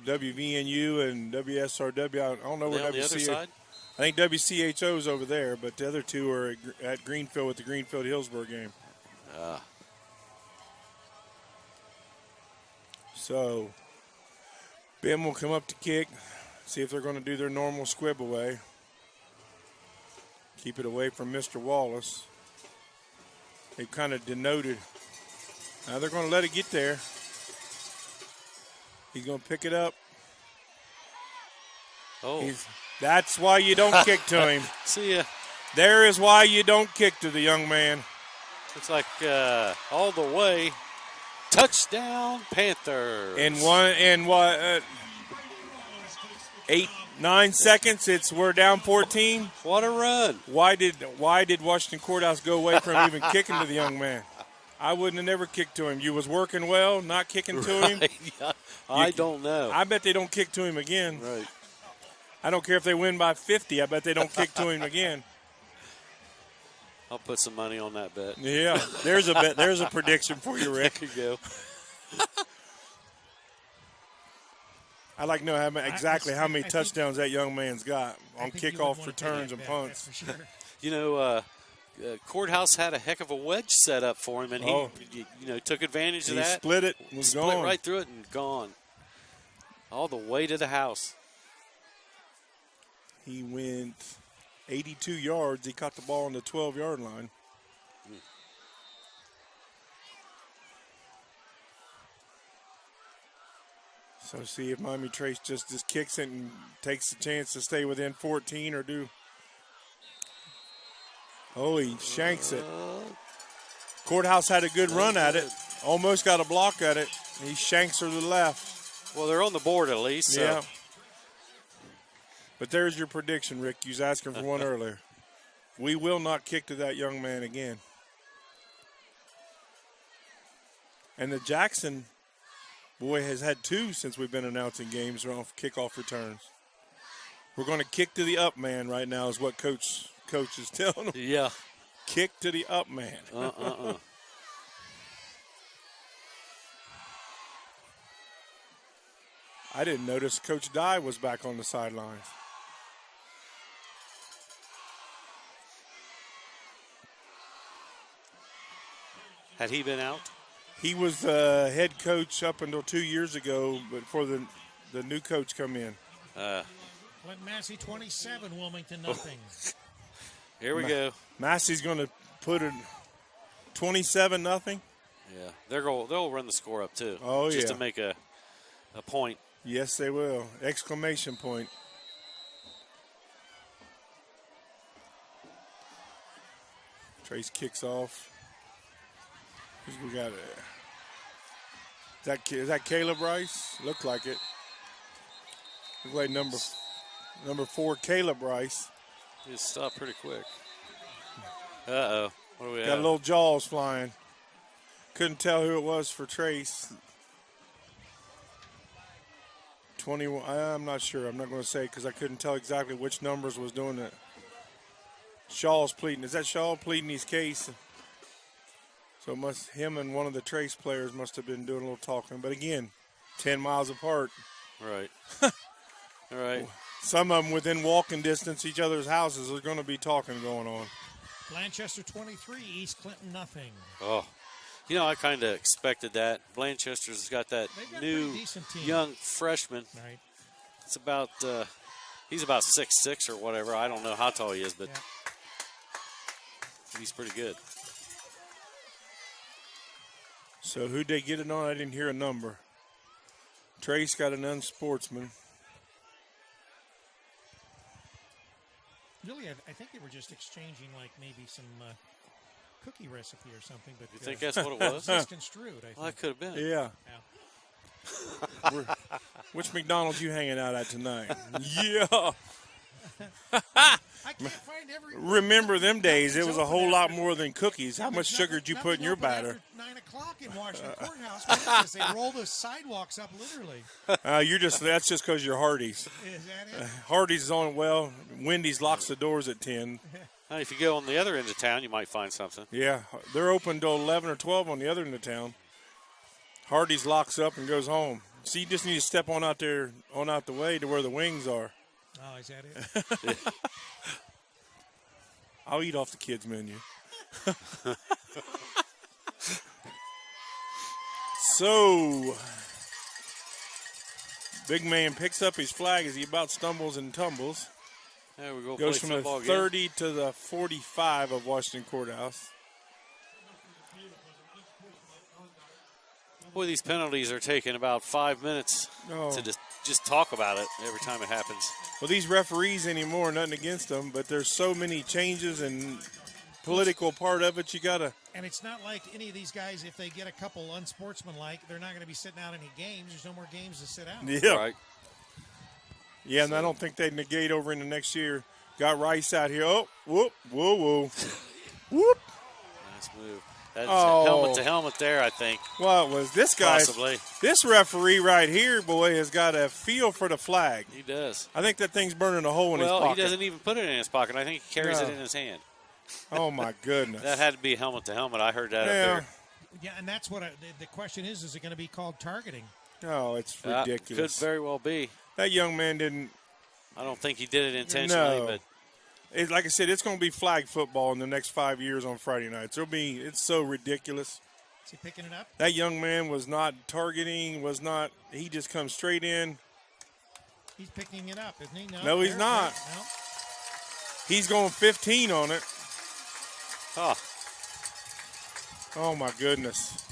WVNU and WSRW, I don't know They where on the other side? I think WCHO's over there, but the other two are at Greenfield with the Greenfield-Hillsborough game. So, Ben will come up to kick, see if they're going to do their normal squib away. Keep it away from Mr. Wallace. They've kind of denoted. Now they're going to let it get there. He's going to pick it up. Oh, That's why you don't kick to him. see ya. There is why you don't kick to the young man. Looks like all the way. Touchdown, Panthers. In 8-9 seconds, we're down 14. What a run. Why did Washington Courthouse go away from even kicking to the young man? I wouldn't have never kicked to him. You was working well, not kicking to him. Yeah, I don't know. I bet they don't kick to him again. Right. I don't care if they win by 50. I bet they don't kick to him again. I'll put some money on that bet. Yeah, there's a bet. There's a prediction for you, Rick. There you go. I'd like to know exactly how many touchdowns that young man's got on kickoff returns and punts. For sure. You know, Courthouse had a heck of a wedge set up for him, and he took advantage of He that. split it, was Split gone. right through it and gone. All the way to the house. He went 82 yards. He caught the ball on the 12-yard line. So see if Miami Trace just kicks it and takes the chance to stay within 14 or do. Oh, he shanks it. Courthouse had a good run at it. Almost got a block at it. He shanks her to the left. Well, they're on the board at least. So. Yeah. But there's your prediction, Rick. You was asking for one earlier. We will not kick to that young man again. And the Jackson boy has had 2 since we've been announcing games off kickoff returns. We're going to kick to the up man right now is what coach is telling them. Yeah. Kick to the up man. I didn't notice Coach Dye was back on the sidelines. Had he been out? He was the head coach up until 2 years ago, but before the new coach come in. Clinton Massey 27, Wilmington nothing. Here we go. Massey's going to put it 27-0. Yeah, they'll run the score up too. Oh, just yeah. to make a point. Yes, they will. Exclamation point. Trace kicks off. Who's we got it? Is that Caleb Rice? Looks like it. Looks like number 4, Caleb Rice. He stopped pretty quick. Uh-oh. What do we Got have? a little jaws flying. Couldn't tell who it was for Trace. 21. I'm not sure. I'm not going to say because I couldn't tell exactly which numbers was doing it. Shaw's pleading. Is that Shaw pleading his case? So him and one of the Trace players must have been doing a little talking. But again, 10 miles apart. Right. All right. Some of them within walking distance, each other's houses, are going to be talking going on. Blanchester 23, East Clinton nothing. Oh, I kind of expected that. Blanchester's got that They've got a new pretty decent team. young freshman. Right. It's about he's about 6'6" or whatever. I don't know how tall he is, but he's pretty good. So who'd they get it on? I didn't hear a number. Trace got an unsportsman. Really, I think they were just exchanging like maybe some cookie recipe or something. But You think that's what it was? misconstrued, I think. Well, that could have been. Yeah. Which McDonald's you hanging out at tonight? Yeah. I can't find every. Remember them days? It was a whole lot After- more than cookies. How much sugar did you put in your Nothing batter? open after 9 o'clock in Washington Courthouse. Because they roll the sidewalks up literally. That's just because you're Hardee's. Is that it? Hardee's is on. Well, Wendy's locks the doors at 10. Now, if you go on the other end of town, you might find something. Yeah, they're open till 11 or 12 on the other end of town. Hardee's locks up and goes home. So you just need to step on out there, on out the way to where the wings are. Oh, is that it? I'll eat off the kids' menu. So, big man picks up his flag as he about stumbles and tumbles. There we go. Goes play from the football again. 30 to the 45 of Washington Courthouse. Boy, these penalties are taking about 5 minutes Oh. to just talk about it every time it happens. Well, these referees anymore, nothing against them, but there's so many changes and political part of it. You gotta. And it's not like any of these guys, if they get a couple unsportsmanlike, they're not going to be sitting out any games. There's no more games to sit out. Yeah. Right. Yeah, and I don't think they negate over in the next year. Got Rice out here. Oh, whoop, whoa, whoa. Whoop. Nice move. That's Oh. helmet to helmet there, I think. Well, it was this guy. Possibly. This referee right here, boy, has got a feel for the flag. He does. I think that thing's burning a hole in his Well, pocket. he doesn't even put it in his pocket. I think he carries No. it in his hand. Oh, my goodness. That had to be helmet to helmet. I heard that up Yeah. there. Yeah, and that's what the question is it going to be called targeting? Oh, it's Could ridiculous. very well be. That young man didn't. I don't think he did it intentionally, No. but Like I said, it's going to be flag football in the next 5 years on Friday nights. It's so ridiculous. Is he picking it up? That young man was not targeting, he just comes straight in. He's picking it up, isn't he? No, he's there, not. No. He's going 15 on it. Oh, my goodness.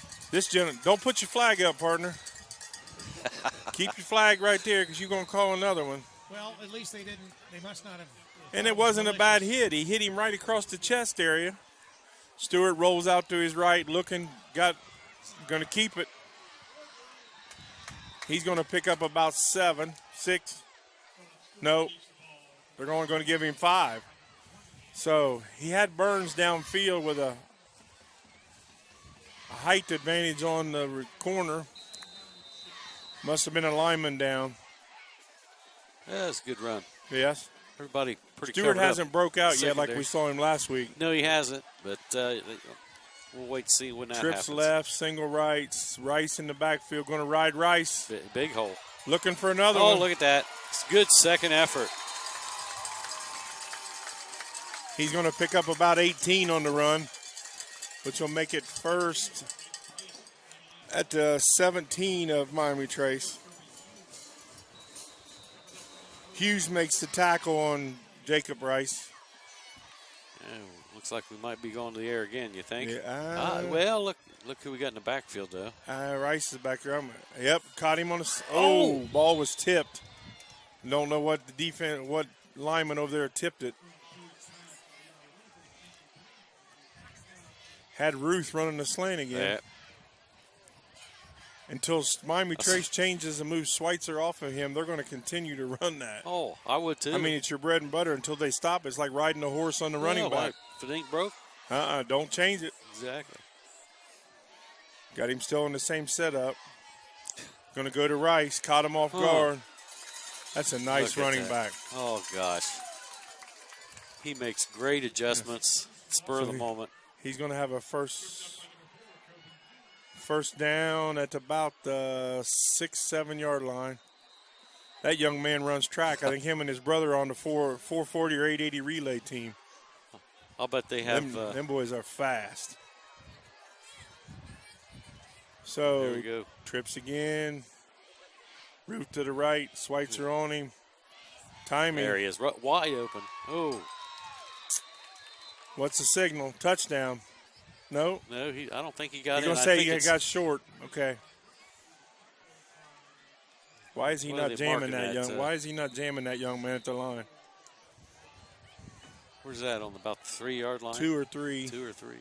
Don't put your flag up, partner. Keep your flag right there because you're going to call another one. Well, at least they must not have. And it wasn't a bad hit. He hit him right across the chest area. Stewart rolls out to his right, going to keep it. He's going to pick up about 7, 6. No, they're only going to give him 5. So he had Burns downfield with a height advantage on the corner. Must have been a lineman down. yeah, it's a good run. Yes. Everybody pretty Stewart covered up. hasn't broke out yet like Secondary. we saw him last week. No, he hasn't, but we'll wait to see when that Trips happens. left, single rights. Rice in the backfield, going to ride Rice. Big hole. Looking for another Oh, one. look at that. It's a good second effort. He's going to pick up about 18 on the run, which will make it first at the 17 of Miami Trace. Hughes makes the tackle on Jacob Rice. Yeah, looks like we might be going to the air again, you think? Yeah, well, look who we got in the backfield, though. Rice is back there. Yep, caught him on the. Oh, ball was tipped. Don't know what what lineman over there tipped it. Had Ruth running the slant again. Yeah. Until Miami Trace changes and moves Schweitzer off of him, they're going to continue to run that. Oh, I would too. I mean, it's your bread and butter. Until they stop, it's like riding a horse on the running back. If it ain't broke. Don't change it. Exactly. Got him still in the same setup. Going to go to Rice. Caught him off guard. That's a nice running back. Oh, gosh. He makes great adjustments. Spur of the moment. He's going to have a first down at about the 6-7 yard line. That young man runs track. I think him and his brother are on the 440 or 880 relay team. I'll bet they have. Them boys are fast. So there we go. Trips again. Root to the right. Schweitzer on him. Timing. There he is. Wide open. Oh. What's the signal? Touchdown. No. No, I don't think he got it. You're going to say he got short. Okay. Why is he not jamming that young? Why is he not jamming that young man at the line? Where's that, on about the 3 yard line? 2 or 3. 2 or 3.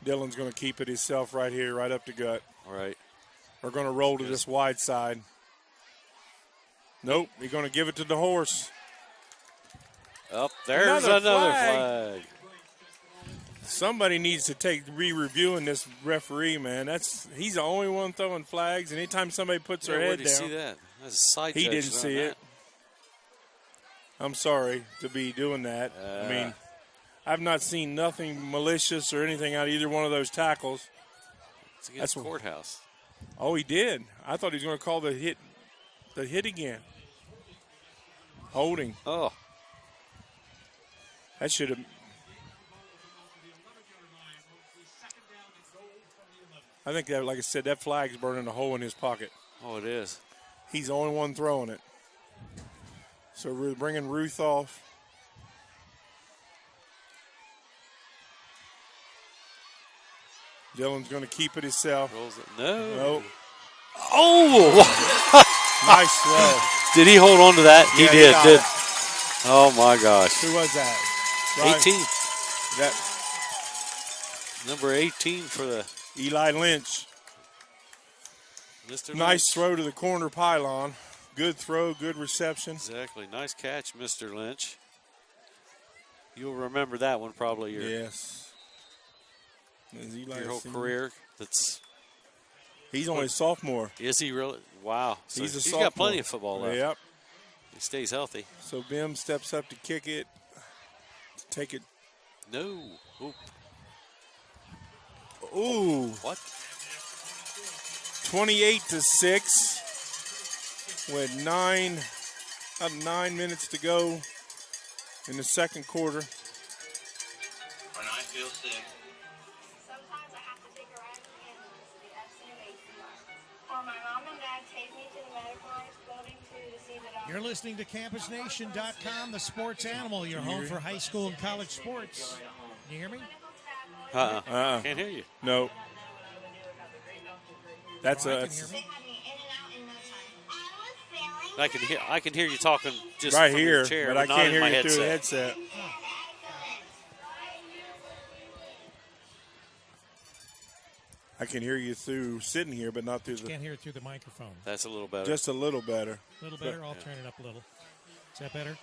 Dylan's going to keep it himself right here, right up the gut. All right. We're going to roll to this wide side. Nope. He's going to give it to the horse. Up there's another flag. Somebody needs to be reviewing this referee, man. He's the only one throwing flags, and anytime somebody puts their head where did down. You see that? That's a side he didn't see it. I'm sorry to be doing that. I mean, I've not seen nothing malicious or anything out of either one of those tackles. It's against the courthouse. Oh, he did. I thought he was going to call the hit again. Holding. Oh. That should have. I think that, like I said, that flag's burning a hole in his pocket. Oh, it is. He's the only one throwing it. So we're bringing Ruth off. Dylan's going to keep it himself. Rolls it. No. Nope. Oh! Nice throw. Did he hold on to that? Yeah, he did. Oh, my gosh. Who was that? 18. That Number 18 for the Eli Lynch. Mr. Nice Lynch. throw to the corner pylon. Good throw, good reception. Exactly. Nice catch, Mr. Lynch. You'll remember that one probably Yes. your whole career. He's only a sophomore. Is he really? Wow. So He's he's sophomore. got plenty of football left. Yep. He stays healthy. So Bim steps up to kick it, to take it. No. Oop. Ooh. What? 28-6 with 9 minutes to go in the second quarter. When I feel sick. Sometimes I have to take a ride from ambulance to the FCMA or my mom and dad take me to the medical building to see the doctor. You're listening to CampusNation.com, the sports animal, your home for high school and college sports. Can you hear me? Can't hear you. No. That's Oh, a. I can hear you talking just right from here, your chair, but I not can't in hear my you headset. through the headset. I can hear you through sitting here, but not through the. Can't hear it through the microphone. That's a little better. Just a little better. A little better? I'll turn it up a little. Is that better?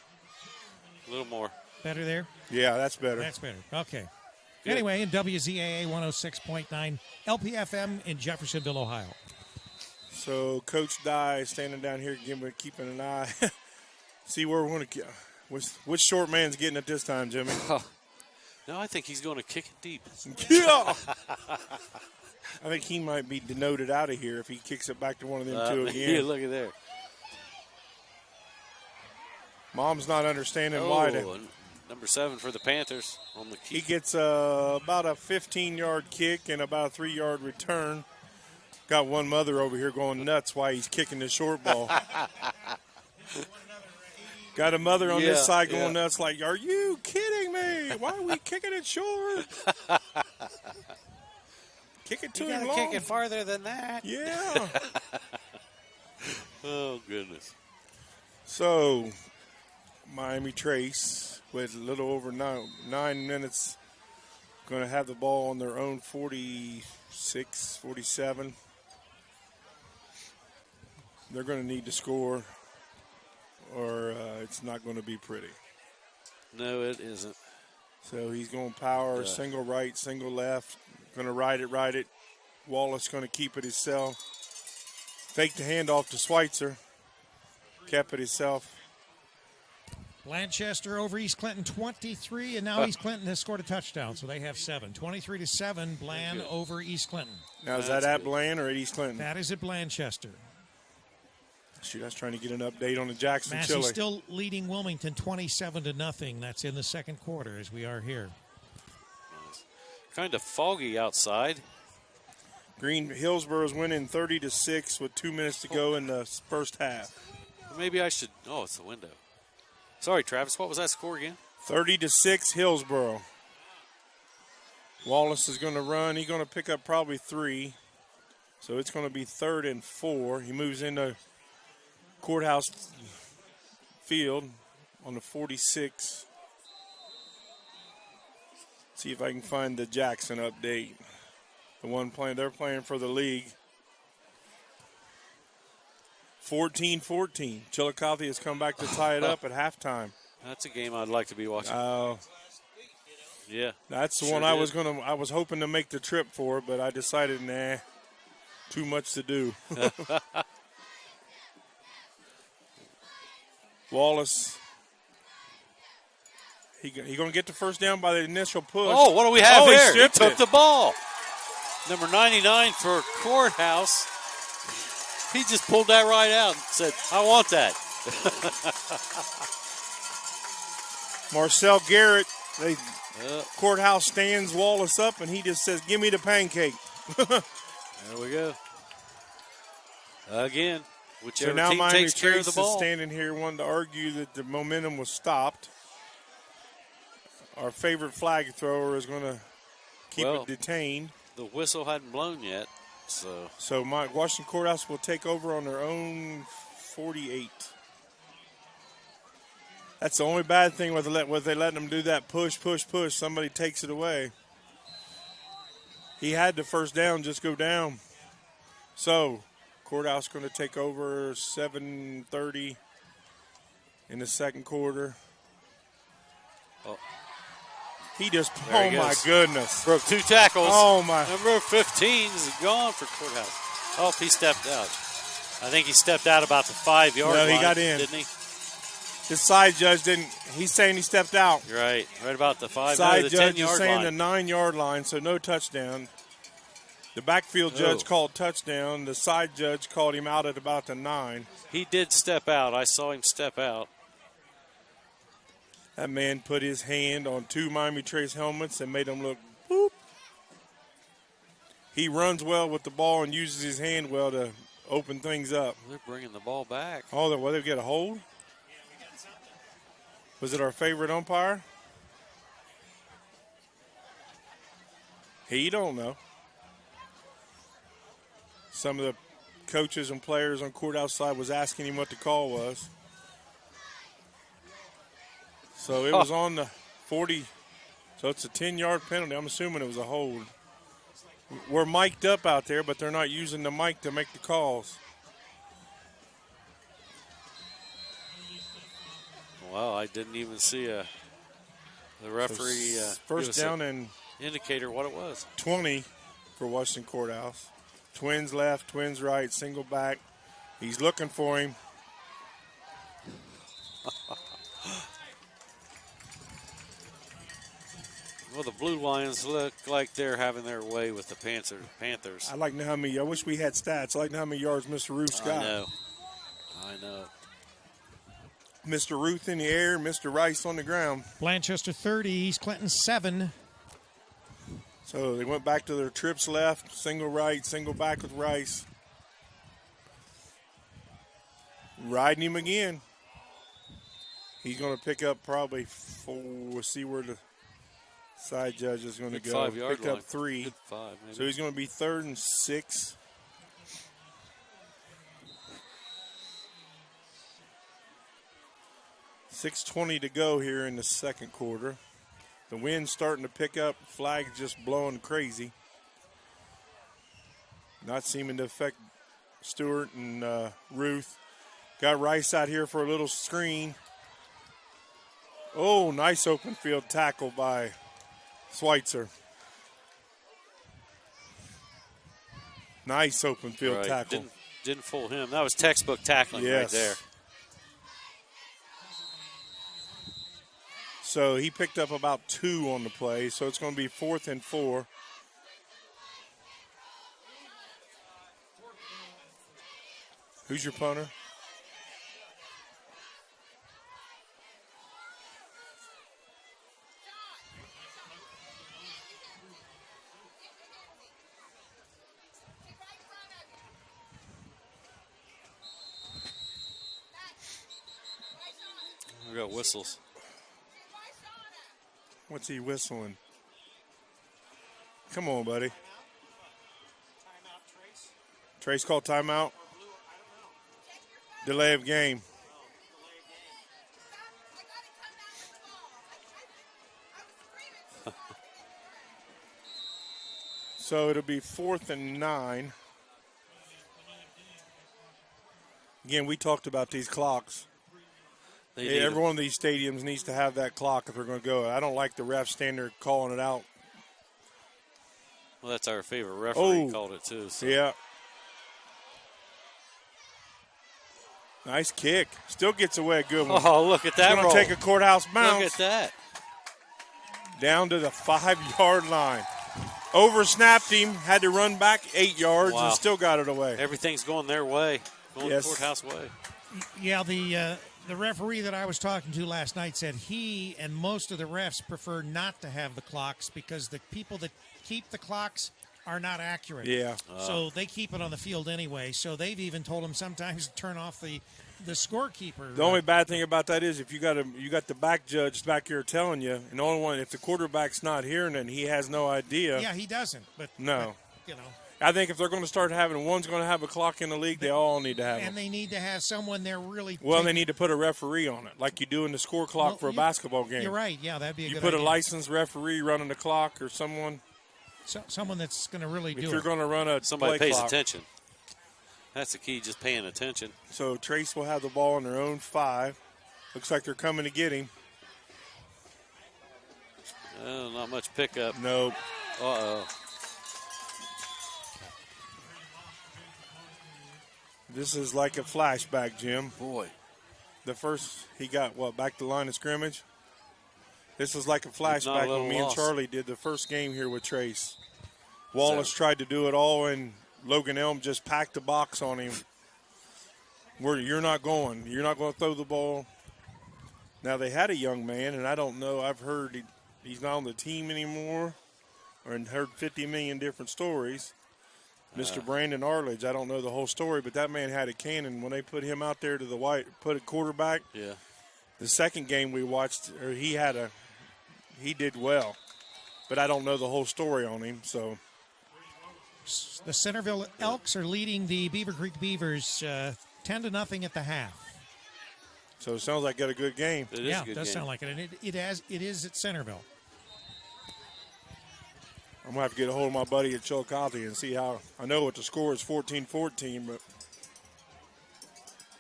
A little more. Better there? Yeah, that's better. That's better. Okay. Good. Anyway, in WZAA 106.9 LPFM in Jeffersonville, Ohio. So Coach Dye standing down here, keeping an eye. See where we're going to get. Which short man's getting it this time, Jimmy? No, I think he's going to kick it deep. Yeah. I think he might be denoted out of here if he kicks it back to one of them two again. Yeah, look at there. Mom's not understanding why. Number 7 for the Panthers on the key. He gets about a 15-yard kick and about a 3-yard return. Got one mother over here going nuts while he's kicking the short ball. Got a mother on this side going nuts like, are you kidding me? Why are we kicking it short? Kick it to him long. Kick it farther than that. Yeah. Oh, goodness. So, Miami Trace with a little over 9 minutes going to have the ball on their own 46, 47. They're going to need to score or it's not going to be pretty. No, it isn't. So he's going power, single right, single left. Going to ride it. Wallace going to keep it himself. Fake the handoff to Schweitzer. Kept it himself. Blanchester over East Clinton 23, and now East Clinton has scored a touchdown, so they have 7. 23-7, Bland over East Clinton. Now, is that at Bland or at East Clinton? That is at Blanchester. Shoot, I was trying to get an update on the Jackson Massey Chili. still leading Wilmington 27-0. That's in the second quarter as we are here. Kind of foggy outside. Hillsboro's winning 30-6 with 2 minutes to go in the first half. Maybe I should. Oh, it's the window. Sorry, Travis. What was that score again? 30-6 Hillsboro. Wallace is going to run. He's going to pick up probably 3. So it's going to be 3rd and 4. He moves into Courthouse Field on the 46. See if I can find the Jackson update. The one they're playing for the league. 14-14. Chillicothe has come back to tie it up at halftime. That's a game I'd like to be watching. Yeah. That's the one I was hoping to make the trip for, but I decided, nah, too much to do. Wallace. He going to get the first down by the initial push. Oh, what do we have here? He took it. the ball. Number 99 for Courthouse. He just pulled that right out and said, I want that. Marcel Garrett, Courthouse stands Wallace up, and he just says, give me the pancake. There we go. Again, whichever so now team Miami takes care of the Trace ball. is standing here wanting to argue that the momentum was stopped. Our favorite flag thrower is going to keep it detained. The whistle hadn't blown yet, So Washington Courthouse will take over on their own 48. That's the only bad thing with they letting them do that push. Somebody takes it away. He had the first down, just go down. So Courthouse going to take over 7:30 in the second quarter. Oh. He just, There he my goes. goodness. Broke 2 tackles. Oh, my. Number 15 is gone for Courthouse. Oh, he stepped out. I think he stepped out about the 5-yard line. No, he got in. Didn't he? The side judge didn't. He's saying he stepped out. You're right. Right about the 5, Side the judge 10-yard is saying line. the 9-yard line, so no touchdown. The backfield judge called touchdown. The side judge called him out at about the 9. He did step out. I saw him step out. That man put his hand on 2 Miami Trace helmets and made them look boop. He runs well with the ball and uses his hand well to open things up. They're bringing the ball back. Oh, they get a hold? Was it our favorite umpire? He don't know. Some of the coaches and players on Courthouse side was asking him what the call was. So it was on the 40. So it's a 10-yard penalty. I'm assuming it was a hold. We're mic'd up out there, but they're not using the mic to make the calls. Wow, I didn't even see the referee First down and indicator what it was. 20 for Washington Courthouse. Twins left, twins right, single back. He's looking for him. Well, the Blue Lions look like they're having their way with the Panthers. I like to know how many. I wish we had stats. I like to know how many yards Mr. Ruth's got. I know. Mr. Ruth in the air, Mr. Rice on the ground. Blanchester 30, East Clinton 7. So they went back to their trips left, single right, single back with Rice. Riding him again. He's going to pick up probably 4. We'll see where the side judge is going to go. 5 yard Picked line. up 3. Good 5, maybe. So he's going to be 3rd and 6. $6:20 to go here in the second quarter. The wind's starting to pick up. Flag's just blowing crazy. Not seeming to affect Stewart and Ruth. Got Rice out here for a little screen. Oh, nice open field tackle by Schweitzer. Nice open field tackle. Didn't fool him. That was textbook tackling right there. So he picked up about 2 on the play, so it's going to be 4th and 4. Who's your punter? We got whistles. What's he whistling? Come on, buddy. Trace called timeout. Delay of game. So it'll be 4th and 9. Again, we talked about these clocks. Every one of these stadiums needs to have that clock if they're going to go. I don't like the refs standing there calling it out. Well, that's our favorite referee called it too. So. Yeah. Nice kick. Still gets away a good one. Oh, look at that Going to take a courthouse bounce. Look at that. Down to the 5-yard line. Oversnapped him, had to run back 8 yards and still got it away. Everything's going their way, going the courthouse way. Yeah, the referee that I was talking to last night said he and most of the refs prefer not to have the clocks because the people that keep the clocks are not accurate. Yeah. So they keep it on the field anyway. So they've even told them sometimes to turn off the scorekeeper. The only bad thing about that is if you got the back judge back here telling you, and the only one, if the quarterback's not hearing it, he has no idea. Yeah, he doesn't. But no. But, I think if they're going to start having one's going to have a clock in the league, they all need to have and they need to have someone there really. Well, they need to put a referee on it, like you do in the score clock for a basketball game. You're right. Yeah, that'd be a good idea. You put a licensed referee running the clock or someone. Someone that's going to really do it. If you're going to run somebody play pays clock. attention. That's the key, just paying attention. So Trace will have the ball on their own 5. Looks like they're coming to get him. Not much pickup. Nope. Uh-oh. This is like a flashback, Jim. Boy. The first, he got, back to the line of scrimmage? This is like a flashback when me and Charlie did the first game here with Trace. Wallace tried to do it all, and Logan Elm just packed the box on him. You're not going. You're not going to throw the ball. Now, they had a young man, and I don't know. I've heard he's not on the team anymore or heard 50 million different stories. Mr. Brandon Arledge, I don't know the whole story, but that man had a cannon. When they put him out there to put a quarterback, the second game we watched, he did well. But I don't know the whole story on him, so. The Centerville Elks are leading the Beaver Creek Beavers 10-0 at the half. So it sounds like got a good game. It does sound like it, and it is at Centerville. I'm going to have to get a hold of my buddy at Chillicothe and see how. I know what the score is 14-14, but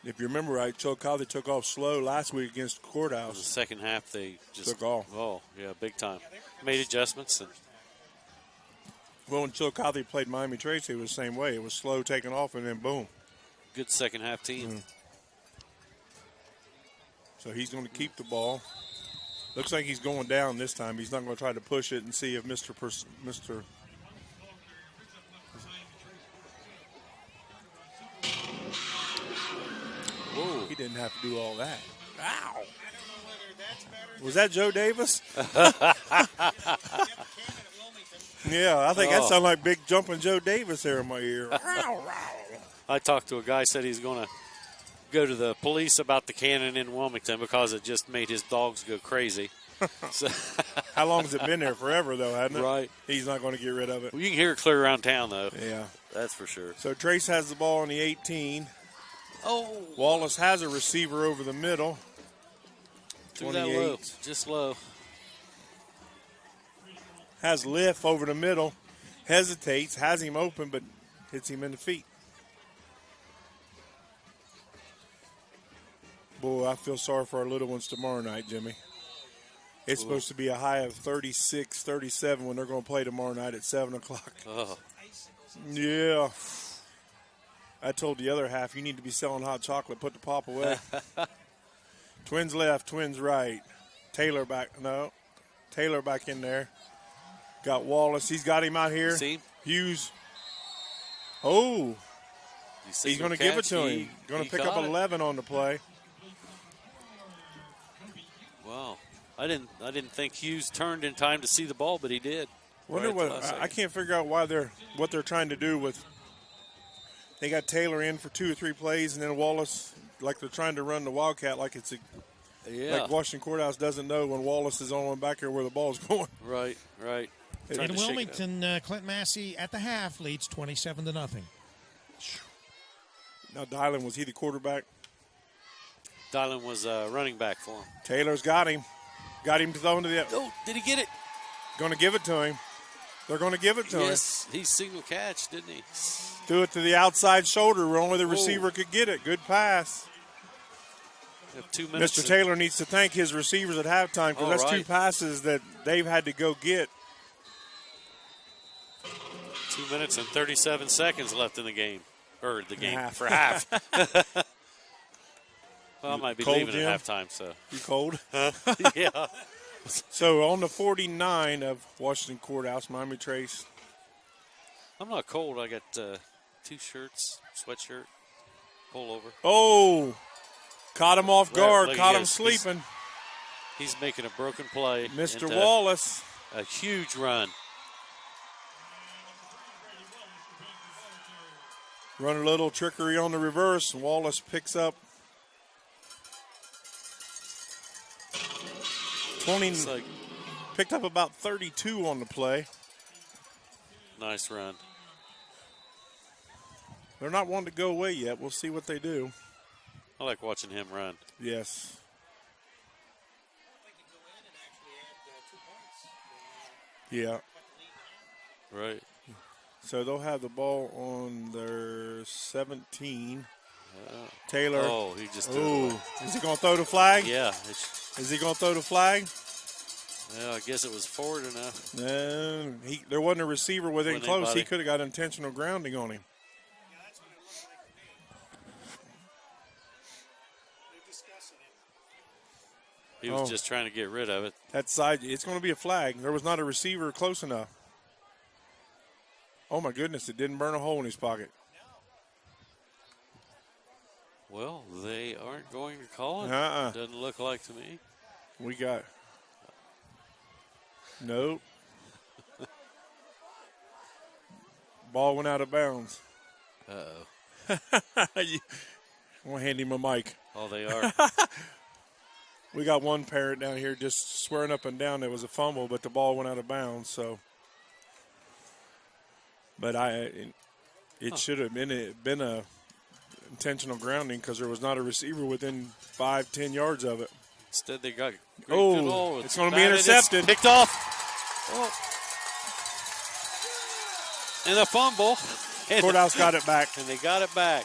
if you remember right, Chillicothe took off slow last week against Courthouse. The second half, they just took off. Oh, yeah, big time. Made adjustments. Well, when Chillicothe played Miami Tracy, it was the same way. It was slow taking off, and then boom. Good second half team. So he's going to keep the ball. Looks like he's going down this time. He's not going to try to push it and see if Mr. Whoa. He didn't have to do all that. Ow. Was that Joe Davis? Yeah, I think that sounded like big jumping Joe Davis there in my ear. I talked to a guy, said he's going to go to the police about the cannon in Wilmington because it just made his dogs go crazy. So, how long has it been there? Forever, though, hasn't it? Right. He's not going to get rid of it. Well, you can hear it clear around town, though. Yeah. That's for sure. So Trace has the ball on the 18. Oh. Wallace has a receiver over the middle. Threw that low. Just low. Has lift over the middle. Hesitates. Has him open, but hits him in the feet. Boy, I feel sorry for our little ones tomorrow night, Jimmy. It's supposed to be a high of 36, 37 when they're going to play tomorrow night at 7 o'clock. Oh. Yeah. I told the other half, you need to be selling hot chocolate. Put the pop away. Twins left, twins right. Taylor back. No. Taylor back in there. Got Wallace. He's got him out here. See? Hughes. Oh. He's going to give it to him. Going to pick up 11 on the play. Wow. I didn't think Hughes turned in time to see the ball, but he did. Wonder what I can't figure out what they're trying to do with. They got Taylor in for 2 or 3 plays, and then Wallace, like they're trying to run the Wildcat like it's like Washington Courthouse doesn't know when Wallace is on back here where the ball's going. Right. In Wilmington, Clint Massey at the half leads 27-0. Now Dylan, was he the quarterback? Dylan was running back for him. Taylor's got him. Got him to throw into the. Oh, did he get it? Going to give it to him. They're going to give it to him. Yes, he single catch, didn't he? Threw it to the outside shoulder where only the receiver could get it. Good pass. We have 2 minutes. Mr. Taylor needs to thank his receivers at halftime because that's 2 passes that they've had to go get. 2 minutes and 37 seconds left in the game. Or the game Half. for half. Well, I might be cold, leaving Jim? at halftime, so. You cold? Yeah. So on the 49 of Washington Courthouse, Miami Trace. I'm not cold. I got 2 shirts, sweatshirt, pullover. Oh, caught him off guard, Look, caught him sleeping. He's making a broken play. Mr. Wallace. A huge run. Run a little trickery on the reverse, and Wallace picks up 20. Picked up about 32 on the play. Nice run. They're not wanting to go away yet. We'll see what they do. I like watching him run. Yes. Yeah. Right. So they'll have the ball on their 17. Taylor. Oh, he just threw it away. Is he going to throw the flag? Yeah. Is he going to throw the flag? Well, I guess it was forward enough. No, there wasn't a receiver within Wasn't close. anybody. He could have got intentional grounding on him. He was just trying to get rid of it. That side, it's going to be a flag. There was not a receiver close enough. Oh, my goodness, it didn't burn a hole in his pocket. Well, they aren't going to call it. Doesn't look like to me. We got. Nope. Ball went out of bounds. Uh-oh. I'm going to hand him a mic. Oh, they are. We got one parent down here just swearing up and down there was a fumble, but the ball went out of bounds. So, but it should have been a intentional grounding because there was not a receiver within 5-10 yards of it. Instead, they got great goal. It's going to be intercepted. Picked off. Oh. And a fumble. Courthouse got it back. And they got it back.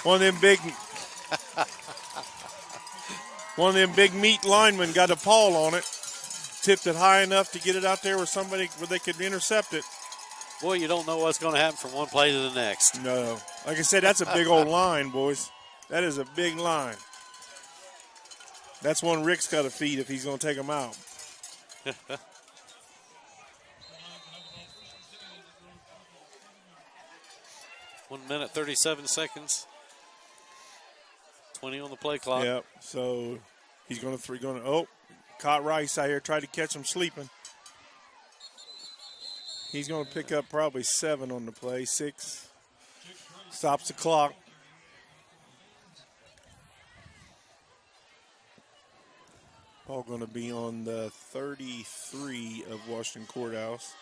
One of them big meat linemen got a paw on it, tipped it high enough to get it out there where they could intercept it. Boy, you don't know what's going to happen from one play to the next. No. Like I said, that's a big old line, boys. That is a big line. That's one Rick's got to feed if he's going to take him out. 1 minute, 37 seconds. 20 on the play clock. Yep. So he's going to caught Rice out here, tried to catch him sleeping. He's going to pick up probably 7 on the play, 6. Stops the clock. Ball going to be on the 33 of Washington Courthouse.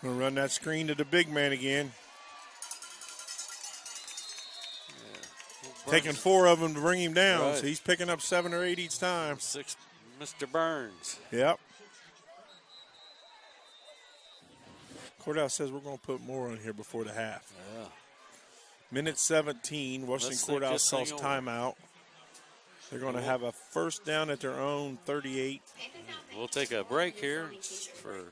Going to run that screen to the big man again. Taking 4 of them to bring him down, Right. so he's picking up 7 or 8 each time. 6, Mr. Burns. Yep. Courthouse says we're going to put more on here before the half. Yeah. Minute 17, Washington Let's think Courthouse this calls thing timeout. They're going to have a first down at their own 38. We'll take a break here for an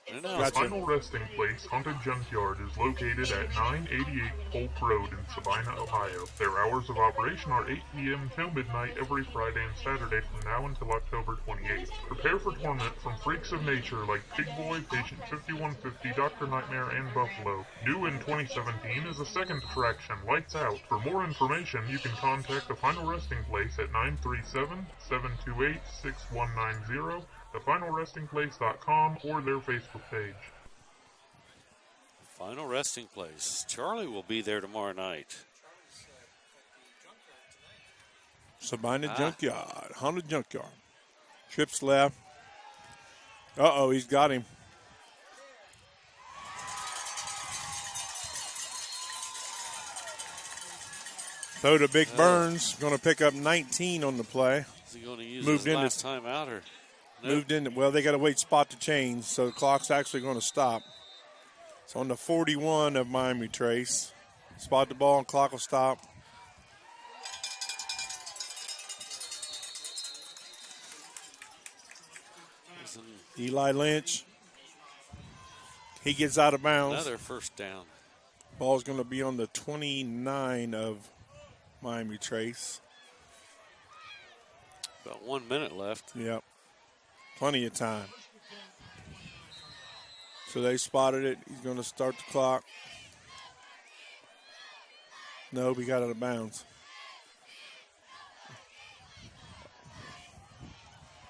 The announcement. final resting place, Haunted Junkyard, is located at 988 Polk Road in Sabina, Ohio. Their hours of operation are 8 p.m. till midnight every Friday and Saturday from now until October 28th. Prepare for torment from freaks of nature like Pig Boy, Patient 5150, Dr. Nightmare, and Buffalo. New in 2017 is a second attraction, Lights Out. For more information, you can contact the final resting place at 937-728-6190. thefinalrestingplace.com or their Facebook page. Final resting place. Charlie will be there tomorrow night. Sabina Junkyard, Haunted Junkyard. Trips left. Uh-oh, he's got him. Throw to Big Burns, going to pick up 19 on the play. Is he going to use Moved his into- last time out or? Moved in. Well, they got to wait spot to change, so the clock's actually going to stop. It's on the 41 of Miami Trace. Spot the ball and clock will stop. Eli Lynch. He gets out of bounds. Another first down. Ball's going to be on the 29 of Miami Trace. About 1 minute left. Yep. Plenty of time. So they spotted it. He's going to start the clock. No, we got out of bounds.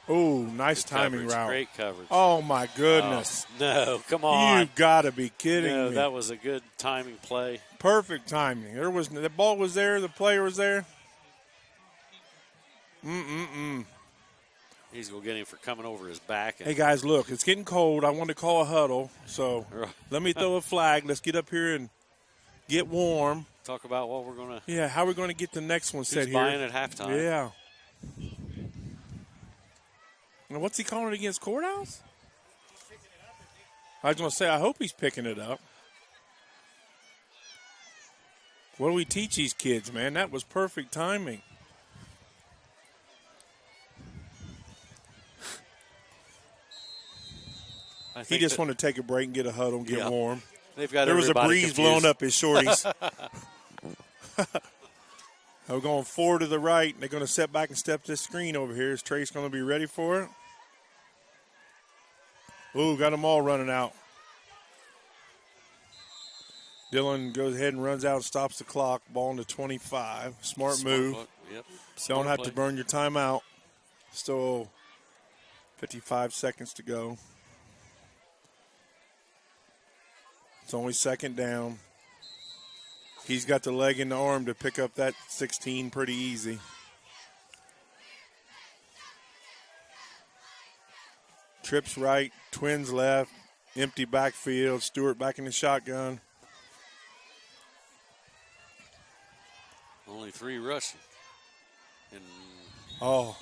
Oh, nice Good timing coverage, route. Great coverage. Oh, my goodness. No, come on. You've got to be kidding No, me. that was a good timing play. Perfect timing. The ball was there. The player was there. He's going to get him for coming over his back. And Hey, guys, look, it's getting cold. I want to call a huddle, so let me throw a flag. Let's get up here and get warm. talk about what we're going to. Yeah, how are we going to get the next one set Who's here? buying at halftime? Yeah. Now, what's he calling against Courthouse? I was going to say, I hope he's picking it up. What do we teach these kids, man? That was perfect timing. I He think just that wanted to take a break and get a huddle and get Yeah. warm. they've got There was a everybody breeze confused. blowing up his shorties. We're going 4 to the right. They're going to step back and step this screen over here. Is Trace going to be ready for it? Ooh, got them all running out. Dylan goes ahead and runs out and stops the clock. Ball into 25. Smart move. Yep. Don't Smart have play. to burn your timeout. Still 55 seconds to go. It's only second down. He's got the leg and the arm to pick up that 16 pretty easy. Trips right, Twins left, empty backfield. Stewart back in the shotgun. Only 3 rushing. And Oh,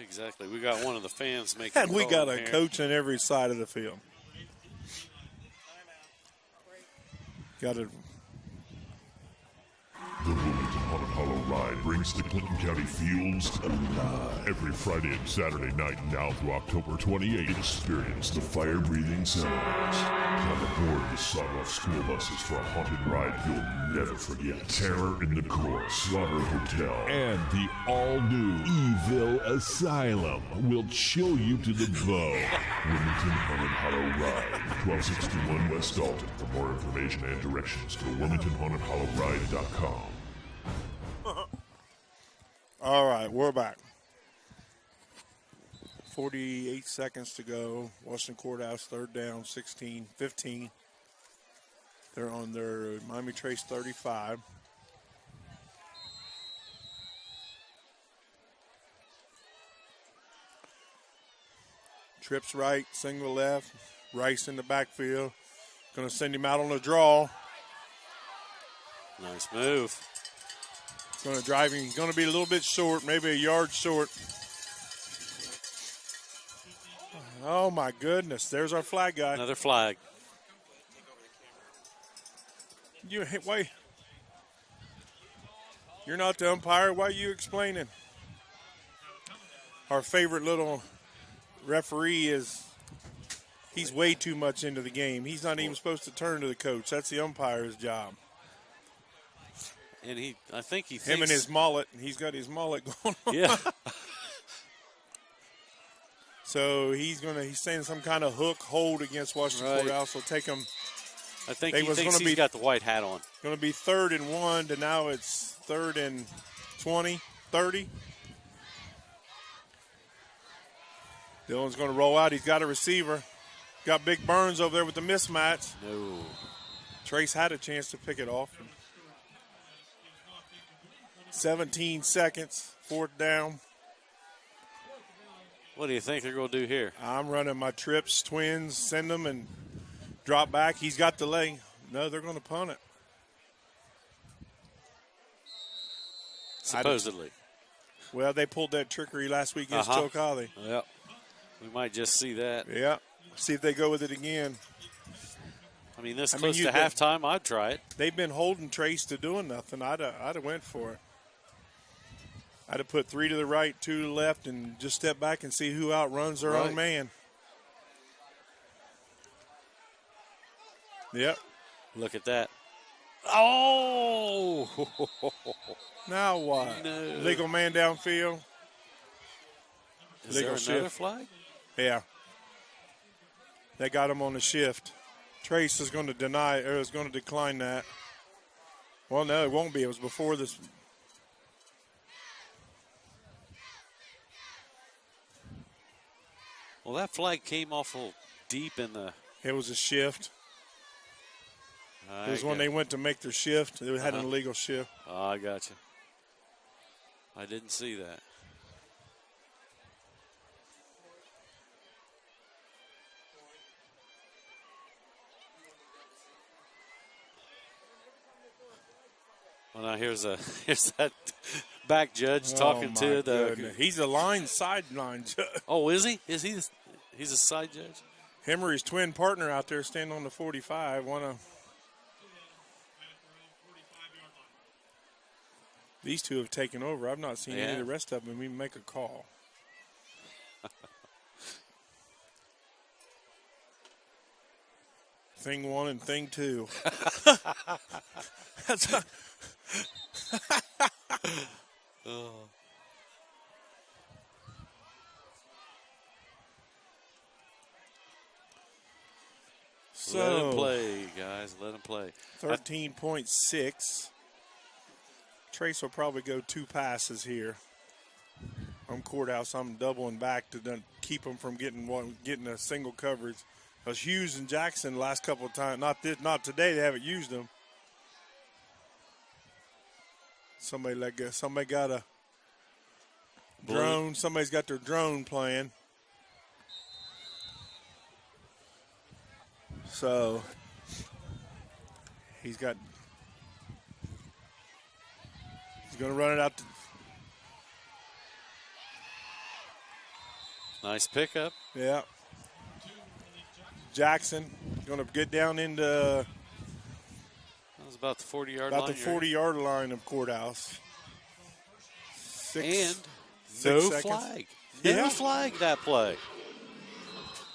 exactly. We got one of the fans making. and we call got a here. coach on every side of the field. Got to The Wilmington Haunted Hollow Ride brings the Clinton County Fields alive. Every Friday and Saturday night now through October 28th, experience the fire-breathing sounds. Come aboard the sawed-off school buses for a haunted ride you'll never forget. Terror in the Court, Slaughter Hotel, and the all-new Evil Asylum will chill you to the bone. Wilmington Haunted Hollow Ride, 1261 West Dalton. For more information and directions, go to WilmingtonHauntedHollowRide.com. All right, we're back. 48 seconds to go. Washington Courthouse, 3rd down, 16, 15. They're on their Miami Trace 35. Trips right, single left, Rice in the backfield. Going to send him out on a draw. Nice move. Going to drive him. He's going to be a little bit short, maybe a yard short. Oh, my goodness. There's our flag guy. Another flag. Wait. You're not the umpire. Why are you explaining? Our favorite little referee he's way too much into the game. He's not even supposed to turn to the coach. That's the umpire's job. And I think he thinks. Him and his mullet. He's got his mullet going on. Yeah. So he's saying some kind of hook hold against Washington Courthouse. Will take him. I think he thinks he's got the white hat on. Going to be 3rd and 1 to now it's 3rd and 20, 30. Dylan's going to roll out. He's got a receiver. Got Big Burns over there with the mismatch. No. Trace had a chance to pick it off. 17 seconds, 4th down. What do you think they're going to do here? I'm running my trips, twins, send them and drop back. He's got the leg. No, they're going to punt it. Supposedly. Well, they pulled that trickery last week against Chillicothe. Yep. We might just see that. Yeah. See if they go with it again. I mean, close to halftime, I'd try it. They've been holding Trace to doing nothing. I'd have went for it. I'd have put 3 to the right, 2 to the left, and just step back and see who outruns their own man. Yep. Look at that. Oh! Now what? No. Legal man downfield. Is there another flag? Yeah. They got him on the shift. Trace is going to decline that. Well, no, it won't be. It was before this. Well, that flag came awful deep in the. It was a shift. It was when they went to make their shift. They had an illegal shift. Oh, I got you. I didn't see that. Well, now here's that back judge talking to the. Goodness. He's a sideline judge. Oh, is he? He's a side judge? Him or his twin partner out there standing on the 45. These two have taken over. I've not seen any of the rest of them even make a call. Thing 1 and thing 2. So, let him play, guys. Let him play. 13.6. Trace will probably go 2 passes here. On Courthouse, I'm doubling back to keep them from getting a single coverage. Because Hughes and Jackson the last couple of times, not today, they haven't used them. Somebody got a drone. Somebody's got their drone playing. So he's going to run it out. Nice pickup. Yeah. Jackson going to get down into. That was about the 40-yard line. About the 40-yard line of Courthouse. And six no seconds. flag. Yeah. No flag that play.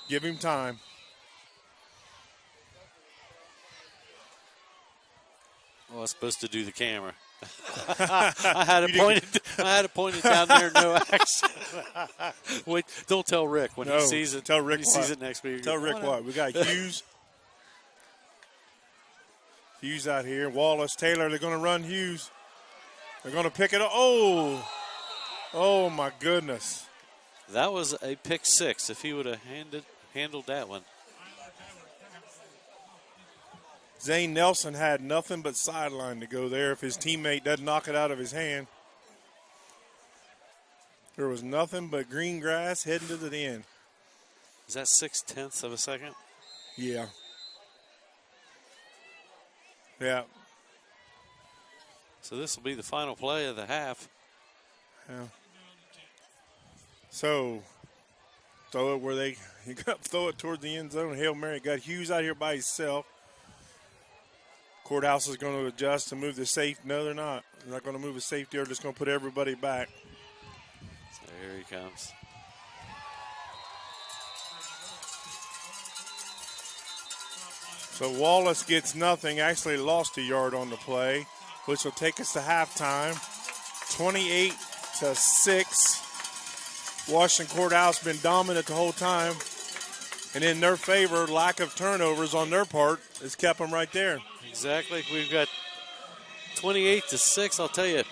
Give him time. Well, I was supposed to do the camera. I had it pointed down there. No action. Wait, don't tell Rick when he sees it. Tell Rick when he sees it next week. Tell Rick what. We got Hughes. Hughes out here. Wallace, Taylor. They're going to run Hughes. They're going to pick it up. Oh my goodness. That was a pick six. If he would have handled that one. Zane Nelson had nothing but sideline to go there if his teammate doesn't knock it out of his hand. There was nothing but green grass heading to the end. Is that 0.6 of a second? Yeah. Yeah. So this will be the final play of the half. Yeah. So throw it where you got to throw it toward the end zone. Hail Mary. Got Hughes out here by himself. Courthouse is going to adjust to move the safety. No, they're not. They're not going to move the safety. They're just going to put everybody back. There he comes. So Wallace gets nothing. Actually lost a yard on the play, which will take us to halftime. 28-6. Washington Courthouse been dominant the whole time. And in their favor, lack of turnovers on their part has kept them right there. Exactly. We've got 28-6. I'll tell you, you're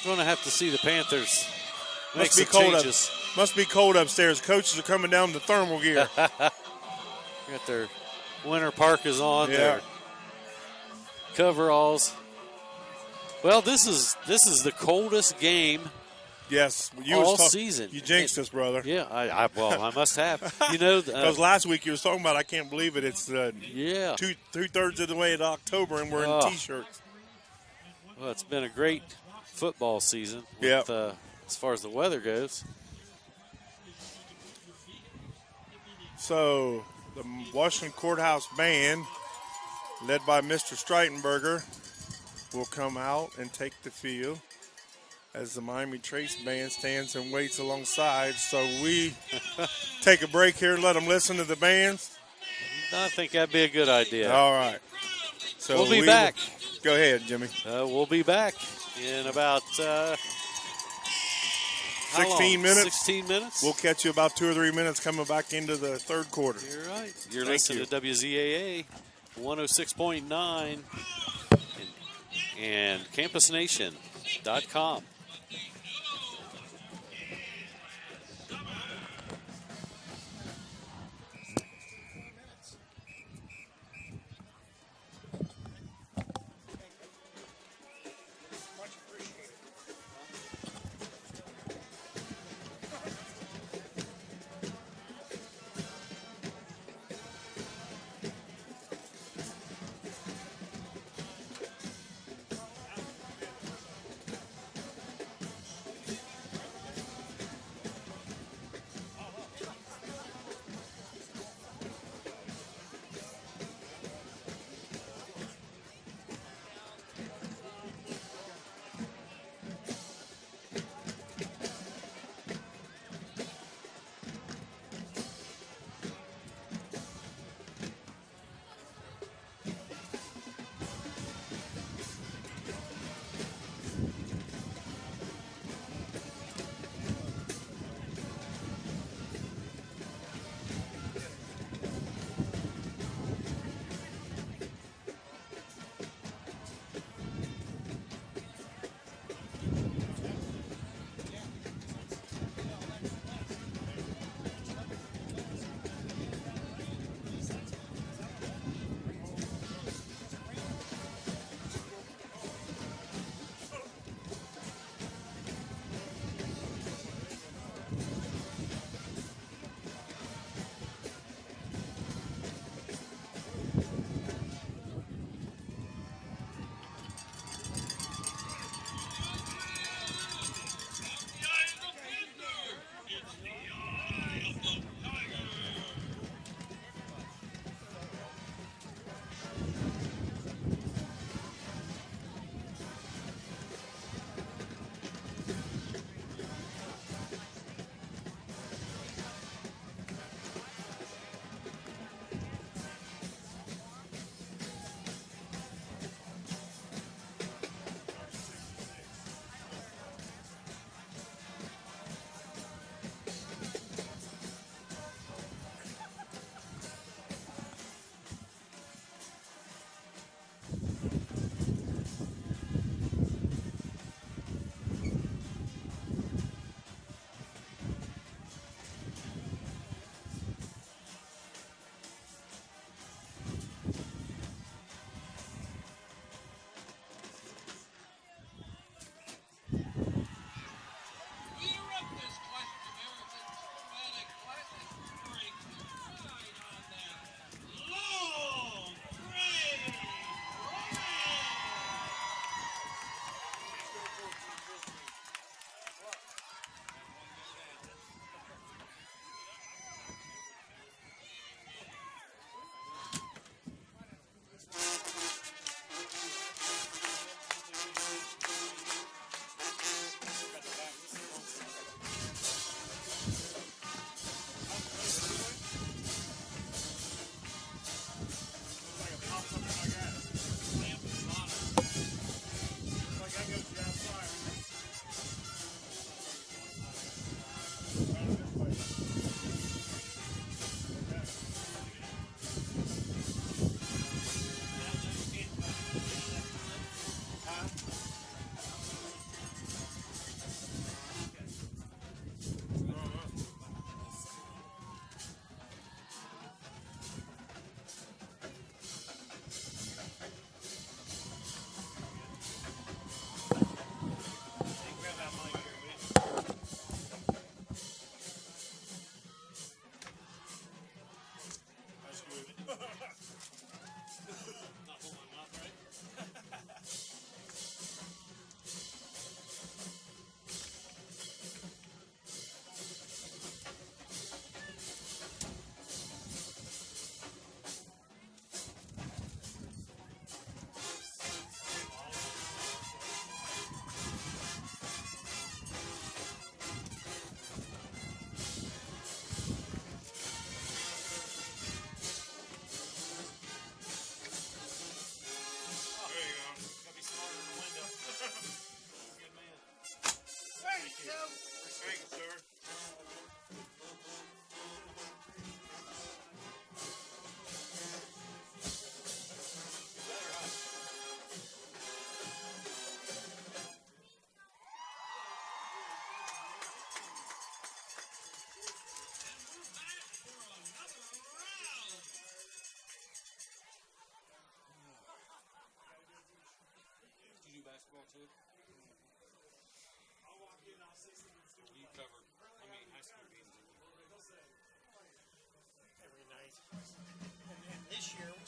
going to have to see the Panthers make some changes. Must be cold upstairs. Coaches are coming down to thermal gear. Got their winter parkas on, their coveralls. Well, this is the coldest game. Yes, all season. You jinxed us, brother. Yeah, I must have. You know, because last week you was talking about, I can't believe it. It's 2/3 of the way to October, and we're in T-shirts. Well, it's been a great football season. With, as far as the weather goes. So the Washington Courthouse band, led by Mr. Streitenberger, will come out and take the field as the Miami Trace band stands and waits alongside. So we take a break here and let them listen to the bands. I think that'd be a good idea. All right. So we'll be back. Go ahead, Jimmy. We'll be back in about 16 minutes. 16 minutes. We'll catch you about 2 or 3 minutes coming back into the third quarter. You're right. You're listening to WZAA 106.9 and campusnation.com.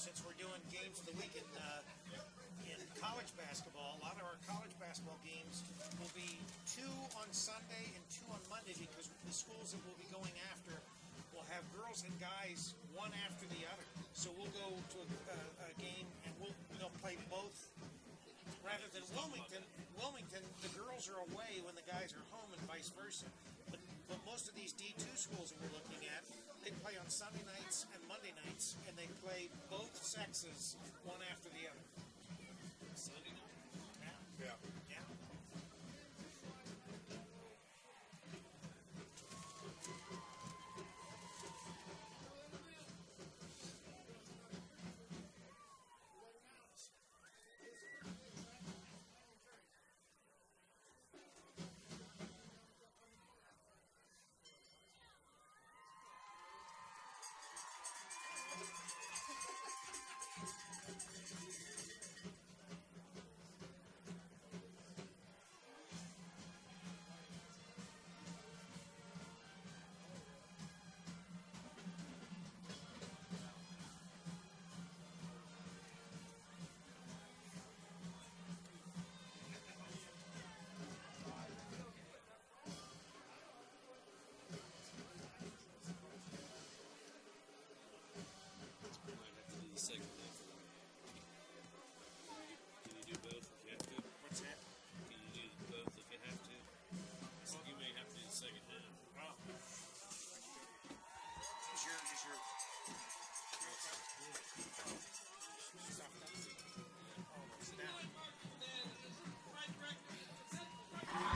since we're doing games of the week in college basketball, a lot of our college basketball games will be 2 on Sunday and 2 on Monday because the schools that we'll be going after will have girls and guys one after the other. So we'll go to a game and they'll play both. Rather than Wilmington, the girls are away when the guys are home and vice versa. But most of these D2 schools that we're looking at, they play on Sunday nights and Monday nights, and they play both sexes one after the other. Sunday night? Yeah. Yeah.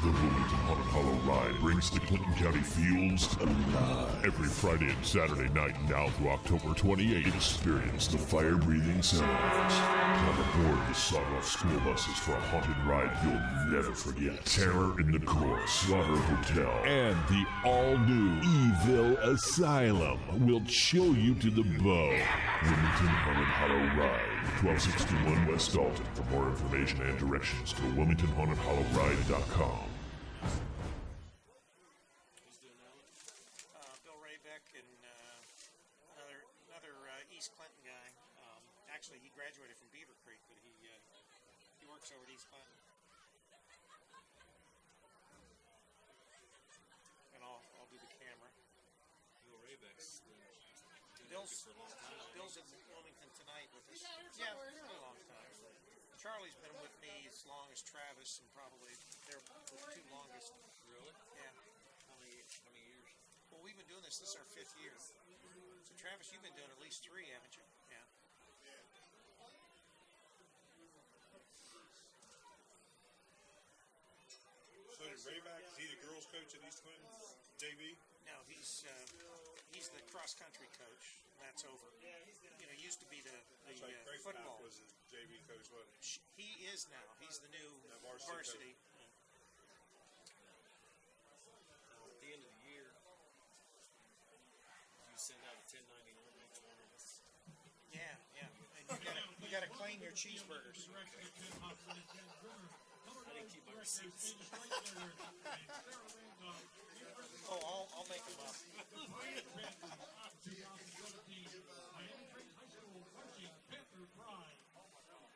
The Wilmington Haunted Hollow Ride brings the Clinton County Fields alive. Every Friday and Saturday night now through October 28th, experience the fire-breathing sounds. Come aboard the sawed-off school buses for a haunted ride you'll never forget. Terror in the Court, Slaughter Hotel, and the all-new Evil Asylum will chill you to the bone. Wilmington Haunted Hollow Ride, 1261 West Dalton. For more information and directions, go to WilmingtonHauntedHollowRide.com. Bill Raybeck and another East Clinton guy. Actually, he graduated from Beaver Creek, but he works over at East Clinton. And I'll do the camera. Bill Raybeck's Bill's in Wilmington tonight with us. Yeah, for a long time. Charlie's been with me as long as Travis, and probably they're the 2 longest. Really? Yeah. How many years? Well, we've been doing this. This is our 5th year. So, Travis, you've been doing at least 3, haven't you? Yeah. So did Rayback, is he the girls' coach at East Clinton? JV? No, he's the cross-country coach. That's over. You know, he used to be the football. Was the JV coach, wasn't he? He is now. He's the new varsity. At the end of the year, you send out a 1099 each one of us. Yeah. And you gotta claim your cheeseburgers. I didn't keep my receipts. I'll make them up.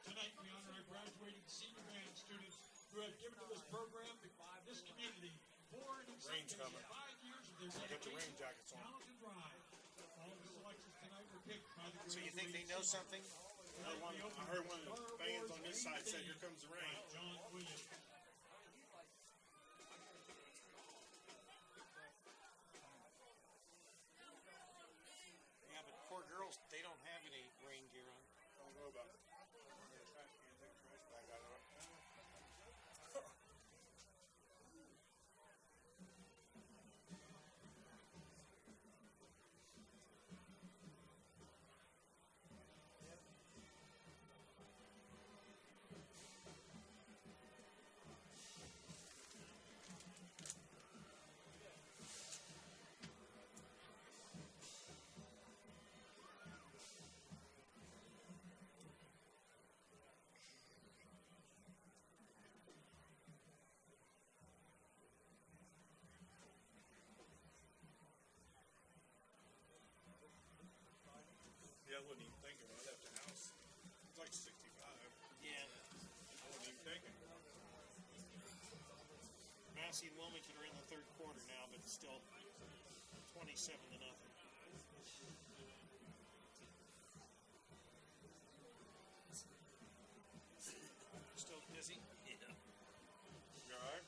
Tonight we honor our graduating senior band students who have given to this program, this community, 4 Rain's coming. 5 years of their I got the rain dedication, jackets on. talent, and drive. All the selections tonight were picked by the So you think they know something? I heard one of the fans on this side said, "Here comes the rain." John Williams. Yeah, but poor girls, they don't have any rain gear on. I don't know about it. Trash can, take the trash bag out of it. Massey and Wilmington are in the third quarter now, but it's still 27-0. Still dizzy? You all right?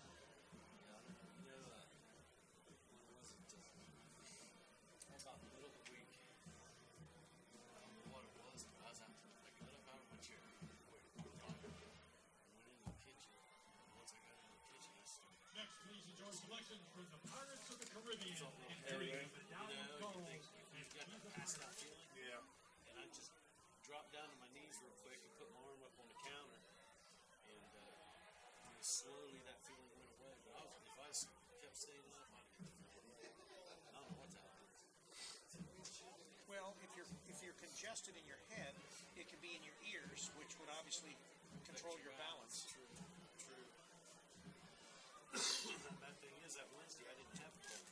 About the middle of the week. I don't know what it was, but I got up out of my chair. Went in the kitchen. Once I got in the kitchen, I started. Next, please enjoy selections from the Pirates of the Caribbean. Everything. You've got that passed out feeling. Yeah. And I just dropped down to my knees real quick and put my arm up on the counter. And slowly that feeling went away. But if I kept staying up, I don't know what the hell. Well, if you're congested in your head, it can be in your ears, which would obviously control your balance. True. Bad thing is that Wednesday I didn't have a cold.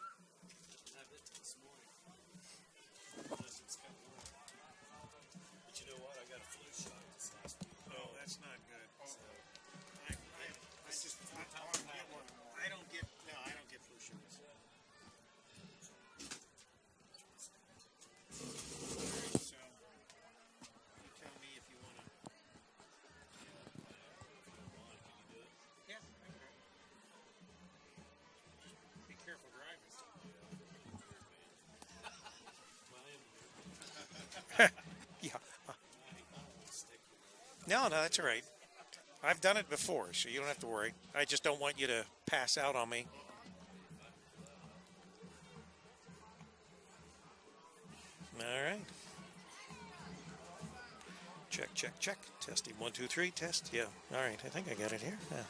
Didn't have it this morning. Unless it's kind of warm. But you know what? I got a flu shot this last week. Oh, that's not good. So, I want to get one. I don't get flu shots. So, you tell me if you want to. Yeah, I can do it. Be careful driving. Yeah. No, that's all right. I've done it before, so you don't have to worry. I just don't want you to pass out on me. All right. Check. Testing 1, 2, 3. Test. Yeah. All right. I think I got it here. Yeah.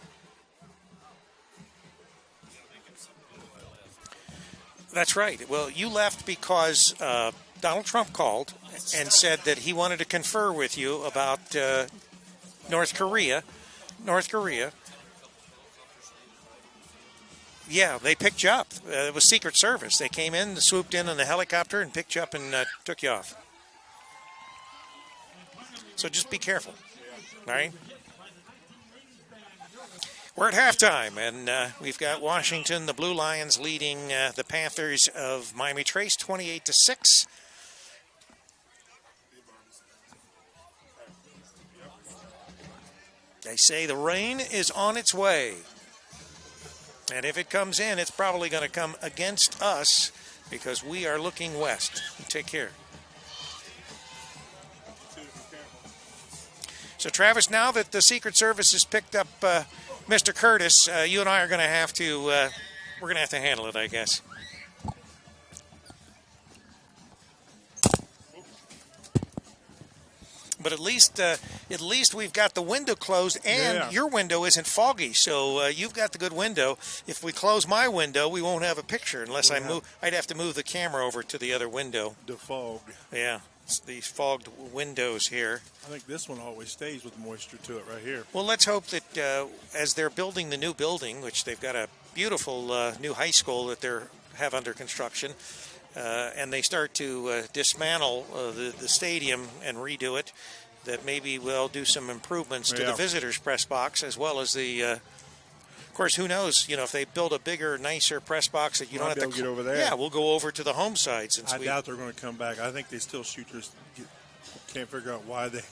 That's right. Well, you left because Donald Trump called and said that he wanted to confer with you about North Korea. Yeah, they picked you up. It was Secret Service. They came in, swooped in a helicopter, and picked you up and took you off. So just be careful. All right? We're at halftime, and we've got Washington, the Blue Lions, leading the Panthers of Miami Trace 28-6. They say the rain is on its way. And if it comes in, it's probably going to come against us because we are looking west. Take care. So, Travis, now that the Secret Service has picked up Mr. Curtis, you and I are going to have to, we're going to have to handle it, I guess. But at least we've got the window closed, and your window isn't foggy, so you've got the good window. If we close my window, we won't have a picture unless I move. I'd have to move the camera over to the other window. Defogged. Yeah, it's these fogged windows here. I think this one always stays with moisture to it right here. Well, let's hope that as they're building the new building, which they've got a beautiful new high school that they have under construction, and they start to dismantle the stadium and redo it, that maybe we'll do some improvements to the visitors' press box as well as the. Of course, who knows? You know, if they build a bigger, nicer press box that you don't have to get over there. Yeah, we'll go over to the home side. Since I doubt they're going to come back. I think they still shoot this. Can't figure out why they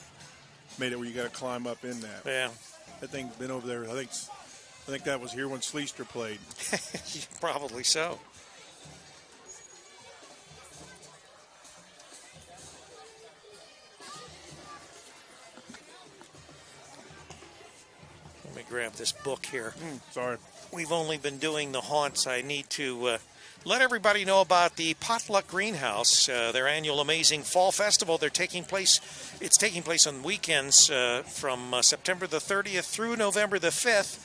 made it where you got to climb up in that. Yeah, that thing's been over there. I think that was here when Sleester played. Probably so. Let me grab this book here. Sorry. We've only been doing the haunts. I need to let everybody know about the Potluck Greenhouse, their annual amazing fall festival. It's taking place on weekends from September the 30th through November the 5th.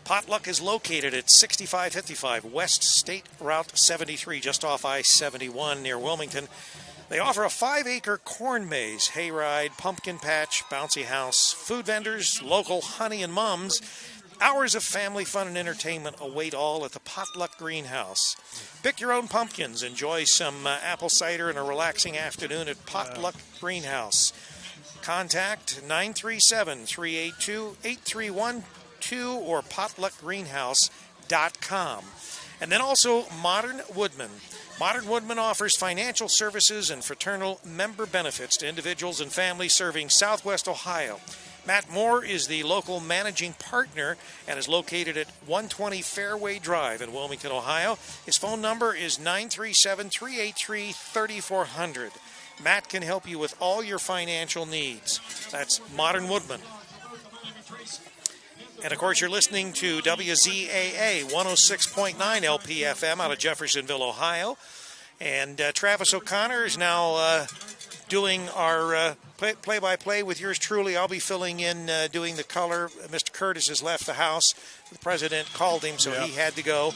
Potluck is located at 6555 West State Route 73, just off I-71 near Wilmington. They offer a 5-acre corn maze, hayride, pumpkin patch, bouncy house, food vendors, local honey and mums. Hours of family fun and entertainment await all at the Potluck Greenhouse. Pick your own pumpkins. Enjoy some apple cider and a relaxing afternoon at Potluck Greenhouse. Contact 937-382-8312 or potluckgreenhouse.com. campusnation.com. And then also Modern Woodman. Modern Woodman offers financial services and fraternal member benefits to individuals and families serving Southwest Ohio. Matt Moore is the local managing partner and is located at 120 Fairway Drive in Wilmington, Ohio. His phone number is 937-383-3400. Matt can help you with all your financial needs. That's Modern Woodman. And, of course, you're listening to WZAA 106.9 LPFM out of Jeffersonville, Ohio. And Travis O'Connor is now doing our play-by-play with yours truly. I'll be filling in, doing the color. Mr. Curtis has left the house. The president called him, so he had to go.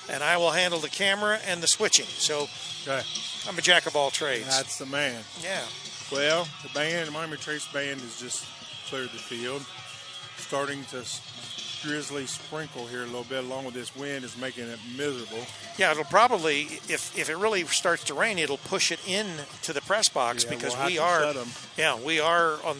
And I will handle the camera and the switching. So I'm a jack of all trades. That's the man. Yeah. Well, the band, the Miami Trace band, has just cleared the field. Starting to drizzly sprinkle here a little bit, along with this wind, is making it miserable. Yeah, it'll probably, if it really starts to rain, it'll push it in to the press box because we are on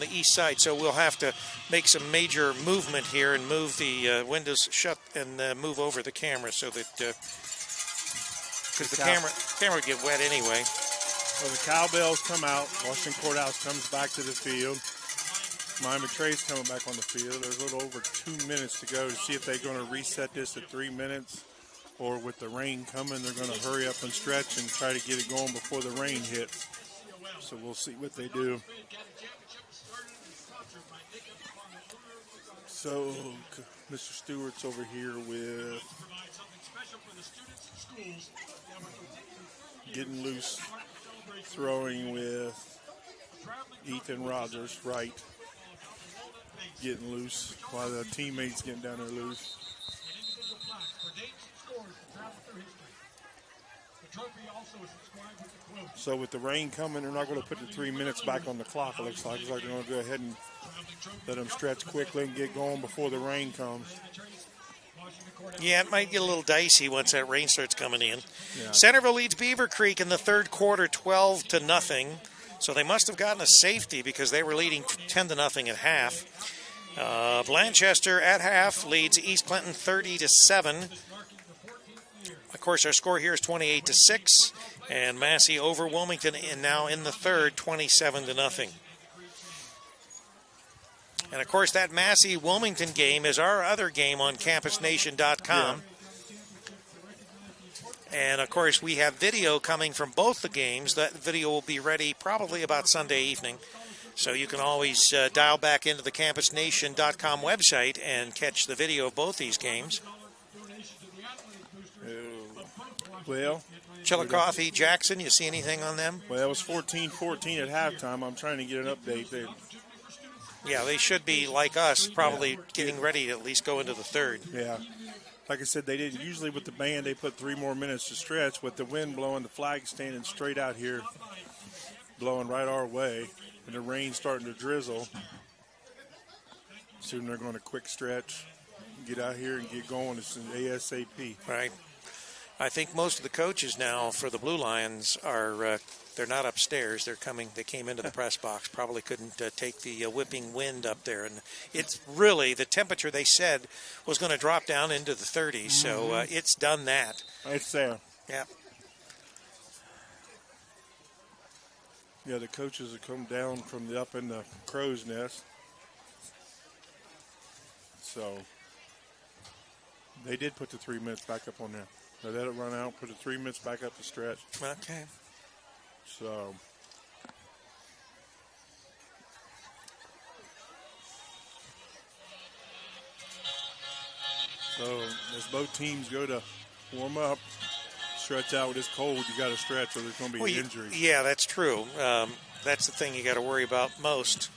the east side, so we'll have to make some major movement here and move the windows shut and move over the camera so that because the camera would get wet anyway. Well, the cowbells come out. Washington Courthouse comes back to the field. Miami Trace coming back on the field. There's a little over 2 minutes to go to see if they're going to reset this at 3 minutes, or with the rain coming, they're going to hurry up and stretch and try to get it going before the rain hits. So we'll see what they do. So Mr. Stewart's over here with getting loose, throwing with Ethan Rogers, right. Getting loose while the teammates getting down there loose. So with the rain coming, they're not going to put the 3 minutes back on the clock. It looks like they're going to go ahead and let them stretch quickly and get going before the rain comes. Yeah, it might get a little dicey once that rain starts coming in. Yeah. Centerville leads Beaver Creek in the third quarter 12-0. So they must have gotten a safety because they were leading 10-0 at half. Blanchester at half leads East Clinton 30-7. Of course, our score here is 28-6, and Massey over Wilmington now in the third, 27-0. And of course, that Massey-Wilmington game is our other game on campusnation.com. And of course, we have video coming from both the games. That video will be ready probably about Sunday evening. So you can always dial back into the campusnation.com website and catch the video of both these games. Well, Chillicothe, Jackson, you see anything on them? Well, that was 14-14 at halftime. I'm trying to get an update. They should be like us, probably getting ready to at least go into the third. Yeah. Like I said, they didn't. Usually with the band, they put 3 more minutes to stretch. With the wind blowing, the flag standing straight out here, blowing right our way, and the rain starting to drizzle. Soon they're going to quick stretch, get out here and get going. It's an ASAP. Right. I think most of the coaches now for the Blue Lions are they're not upstairs. They came into the press box. Probably couldn't take the whipping wind up there, and it's really the temperature they said was going to drop down into the 30s. So it's done that. It's there. Yeah. Yeah, the coaches have come down from up in the crow's nest. So they did put the 3 minutes back up on there. They let it run out, put the 3 minutes back up to stretch. Okay. So as both teams go to warm up, stretch out with this cold, you got to stretch or there's going to be injuries. Yeah, that's true. That's the thing you got to worry about most.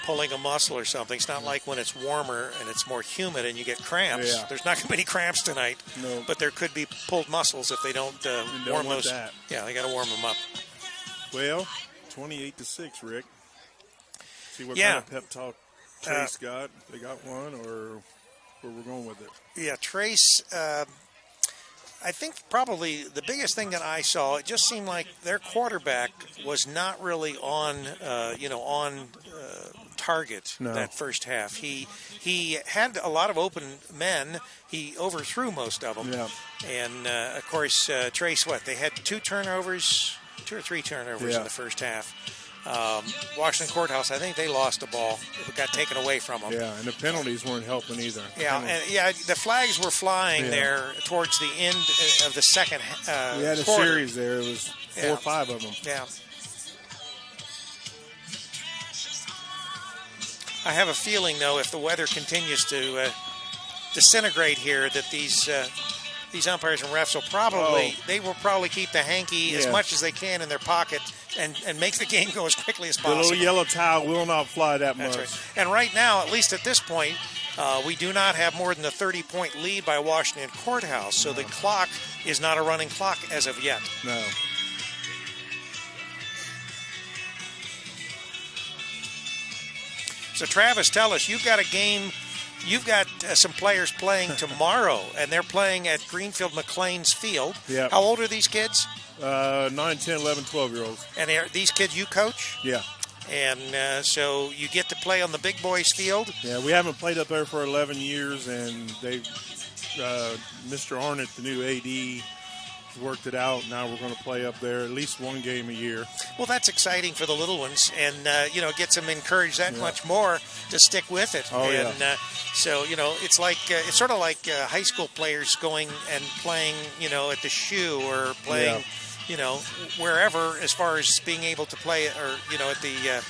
Pulling a muscle or something. It's not like when it's warmer and it's more humid and you get cramps. Yeah. There's not going to be any cramps tonight. No. But there could be pulled muscles if they don't warm those. That. Yeah, they got to warm them up. Well, 28-6, Rick. See what kind of pep talk Trace got. They got one, or where we're going with it. Yeah, Trace. I think probably the biggest thing that I saw, it just seemed like their quarterback was not really on target that first half. He had a lot of open men. He overthrew most of them. Yeah. And, of course, Trace, they had 2 or 3 turnovers in the first half. Washington Courthouse, I think they lost the ball. It got taken away from them. Yeah, and the penalties weren't helping either. Yeah, the flags were flying there towards the end of the second we had a quarter. series there. It was 4 or 5 of them. Yeah. I have a feeling, though, if the weather continues to disintegrate here, that these umpires and refs will probably keep the hanky as much as they can in their pocket and make the game go as quickly as possible. The little yellow towel will not fly that much. Right. And right now, at least at this point, we do not have more than a 30-point lead by Washington Courthouse, so the clock is not a running clock as of yet. No. So, Travis, tell us, you've got a game. You've got some players playing tomorrow, and they're playing at Greenfield McLean's Field. Yep. How old are these kids? 9, 10, 11, 12-year-olds. And these kids you coach? Yeah. And so you get to play on the big boys field? Yeah, we haven't played up there for 11 years, and Mr. Arnott, the new AD, worked it out. Now we're going to play up there at least 1 game a year. Well, that's exciting for the little ones, and gets them encouraged that much more to stick with it. Oh, and so it's like it's sort of like high school players going and playing, at the shoe or playing, wherever, as far as being able to play, or at the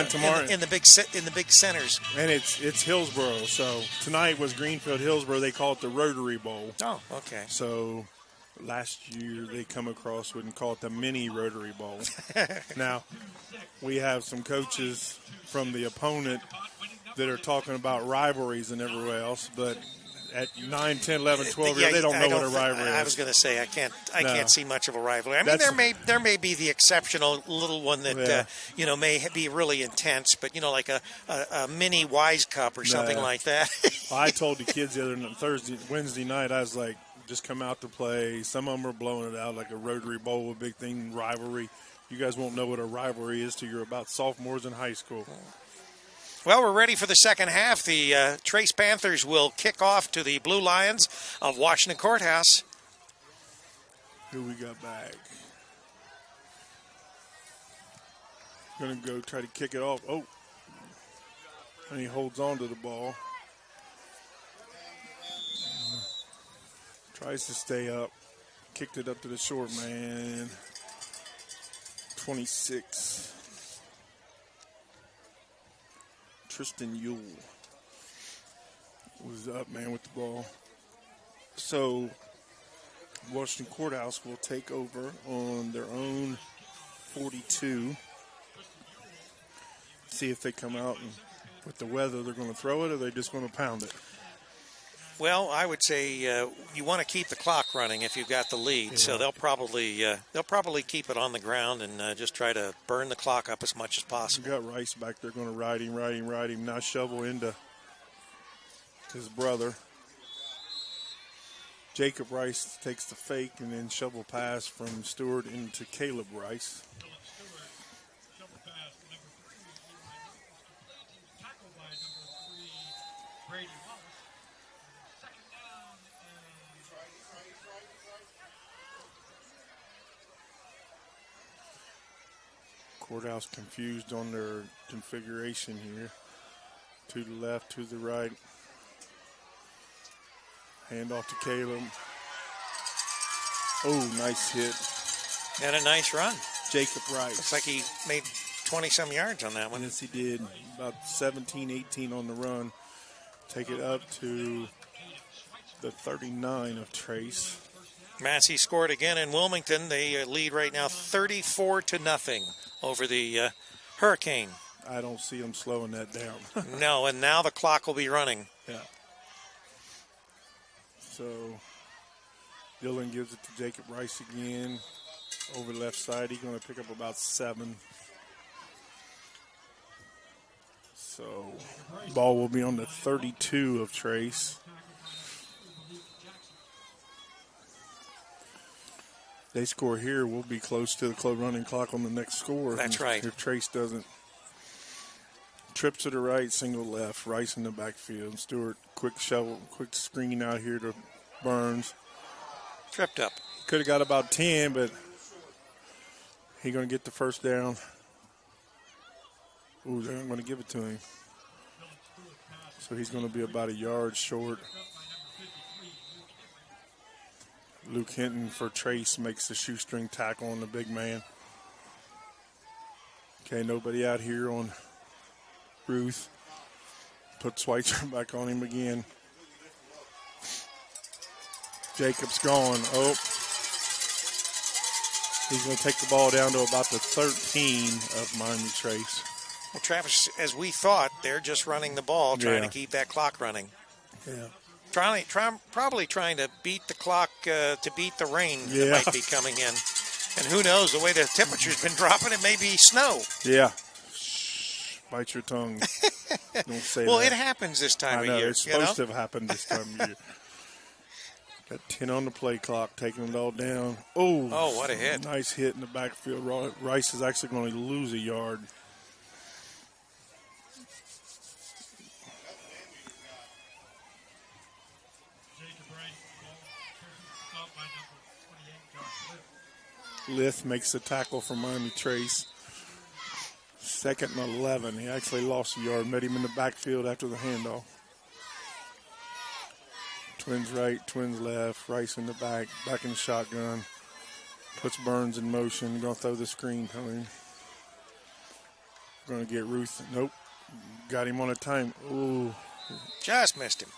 tomorrow in the big centers. And it's Hillsboro. So tonight was Greenfield Hillsboro. They call it the Rotary Bowl. Oh, okay. So last year they come across and call it the mini Rotary Bowl. Now we have some coaches from the opponent that are talking about rivalries and everywhere else, but at 9, 10, 11, 12 years, they don't know what a rivalry is. I was going to say I can't see much of a rivalry. I mean, there may be the exceptional little one that may be really intense, but like a mini Wise Cup or something like that. I told the kids the other Wednesday night, I was like, just come out to play. Some of them are blowing it out like a Rotary Bowl, a big thing, rivalry. You guys won't know what a rivalry is till you're about sophomores in high school. Well, we're ready for the second half. The Trace Panthers will kick off to the Blue Lions of Washington Courthouse. Who we got back? Going to go try to kick it off. Oh, and he holds on to the ball. Tries to stay up. Kicked it up to the short man. 26. Tristan Yule was up, man, with the ball. So Washington Courthouse will take over on their own 42. See if they come out and with the weather, they're going to throw it or they're just going to pound it. Well, I would say you want to keep the clock running if you've got the lead. Yeah. So they'll probably keep it on the ground and just try to burn the clock up as much as possible. You got Rice back there going to ride him. Now shovel into his brother. Jacob Rice takes the fake and then shovel pass from Stewart into Caleb Rice. Courthouse confused on their configuration here. To the left, to the right. Hand off to Caleb. Oh, nice hit. And a nice run. Jacob Rice. Looks like he made 20-some yards on that one. Yes, he did. About 17, 18 on the run. Take it up to the 39 of Trace. Massey scored again in Wilmington. They lead right now 34-0 over the Hurricane. I don't see them slowing that down. No, and now the clock will be running. Yeah. So Dylan gives it to Jacob Rice again. Over left side, he's going to pick up about 7. So ball will be on the 32 of Trace. they score here, we'll be close to the club running clock on the next score. That's right. If Trace doesn't. Trip to the right, single left, Rice in the backfield. Stewart, quick shovel, quick screen out here to Burns. Tripped up. Could have got about 10, but he's going to get the first down. Ooh, they're not going to give it to him. So he's going to be about a yard short. Luke Hinton for Trace makes the shoestring tackle on the big man. Okay, nobody out here on Ruth. Put Schweitzer back on him again. Jacobs gone. Oh. He's going to take the ball down to about the 13 of Miami Trace. Well, Travis, as we thought, they're just running the ball, trying to keep that clock running. Yeah. Probably trying to beat the clock, to beat the rain that Yeah. might be coming in. And who knows, the way the temperature's been dropping, it may be snow. Yeah. Shh. Bite your tongue. Don't say Well, that. it happens this time I know. of year. It's supposed to have happened this time of year. Got 10 on the play clock, taking it all down. Oh, what a hit. Nice hit in the backfield. Rice is actually going to lose a yard. Lith makes the tackle for Miami Trace. 2nd and 11. He actually lost a yard, met him in the backfield after the handoff. Twins right, twins left, Rice in the back in the shotgun. Puts Burns in motion, going to throw the screen coming. Going to get Ruth. Nope. Got him on a time. Ooh. Just missed him.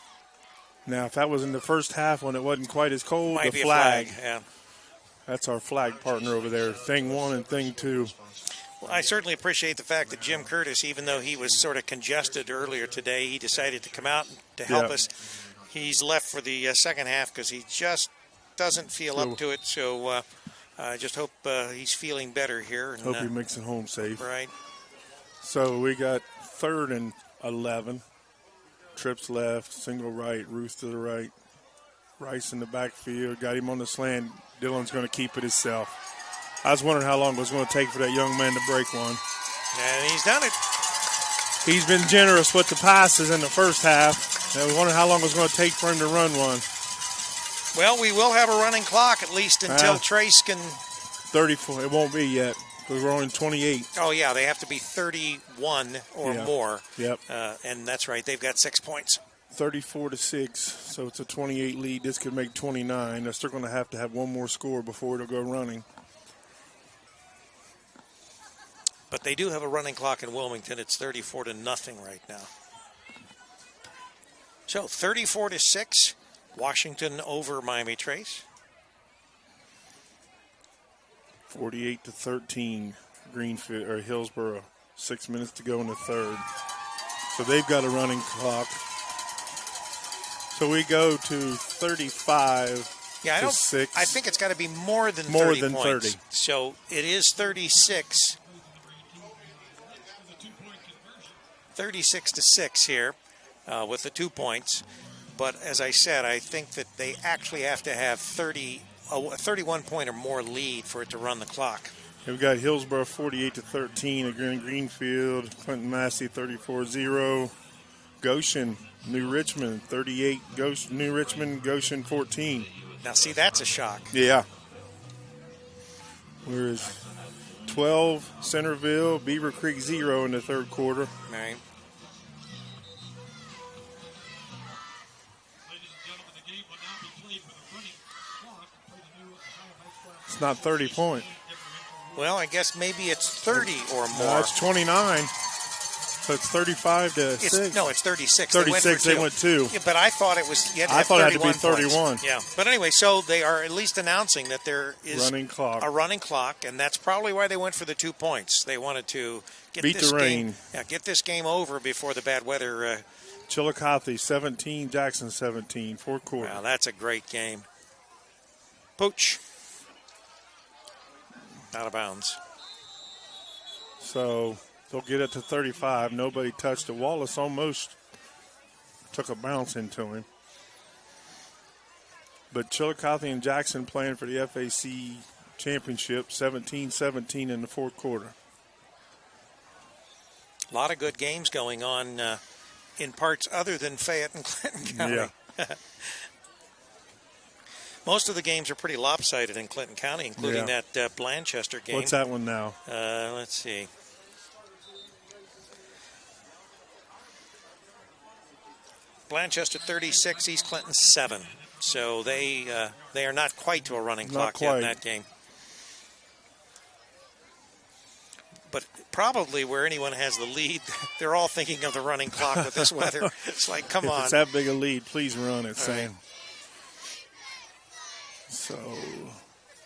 Now, if that was in the first half when it wasn't quite as cold, Might the be flag. a flag, yeah. That's our flag partner over there. Thing 1 and thing 2. Well, I certainly appreciate the fact that Jim Curtis, even though he was sort of congested earlier today, he decided to come out to help us. He's left for the second half because he just doesn't feel up to it. So I just hope he's feeling better here. And, hope he makes it home safe. Right. So we got 3rd and 11. Trips left, single right, Ruth to the right. Rice in the backfield, got him on the slant. Dillon's going to keep it himself. I was wondering how long it was going to take for that young man to break one. And he's done it. He's been generous with the passes in the first half. And I was wondering how long it was going to take for him to run one. Well, we will have a running clock at least until Trace can. 34. It won't be yet because we're only 28. Oh, yeah, they have to be 31 or more. Yep. And that's right. They've got 6 points. 34-6, so it's a 28 lead. This could make 29. They're still going to have one more score before it'll go running. But they do have a running clock in Wilmington. It's 34-0 right now. So 34-6, Washington over Miami Trace. 48-13, Greenfield or Hillsborough. 6 minutes to go in the third. So they've got a running clock. So we go to 35 to 6. I think it's got to be more than 30 More than points. 30. So it is 36. 36-6 here with the 2 points. But as I said, I think that they actually have to have a 31 point or more lead for it to run the clock. We've got Hillsborough 48-13 against Greenfield. Clinton Massey 34-0. Goshen, New Richmond 38. New Richmond, Goshen 14. Now see, that's a shock. Yeah. Whereas 12 Centerville, Beaver Creek 0 in the third quarter. Right. It's not 30 points. Well, I guess maybe it's 30 or more. No, it's 29. So it's 35-6. No, it's 36. 36, they went 2. Yeah, but I thought it was. I thought it had to be 31. Points. Yeah, but anyway, so they are at least announcing that there is a running clock, and that's probably why they went for the 2 points. They wanted to beat the rain. Get this game over before the bad weather. Chillicothe 17, Jackson 17, fourth quarter. Wow, that's a great game. Pooch. Out of bounds. So they'll get it to 35. Nobody touched it. Wallace almost took a bounce into him. But Chillicothe and Jackson playing for the FAC championship, 17-17 in the fourth quarter. A lot of good games going on in parts other than Fayette and Clinton County. Yeah. Most of the games are pretty lopsided in Clinton County, including that Blanchester game. What's that one now? Let's see. Blanchester 36, East Clinton 7. So they are not quite to a running clock yet in that game. But probably where anyone has the lead, they're all thinking of the running clock with this weather. It's like, come on. If it's that big a lead, please run it, Sam. Right. So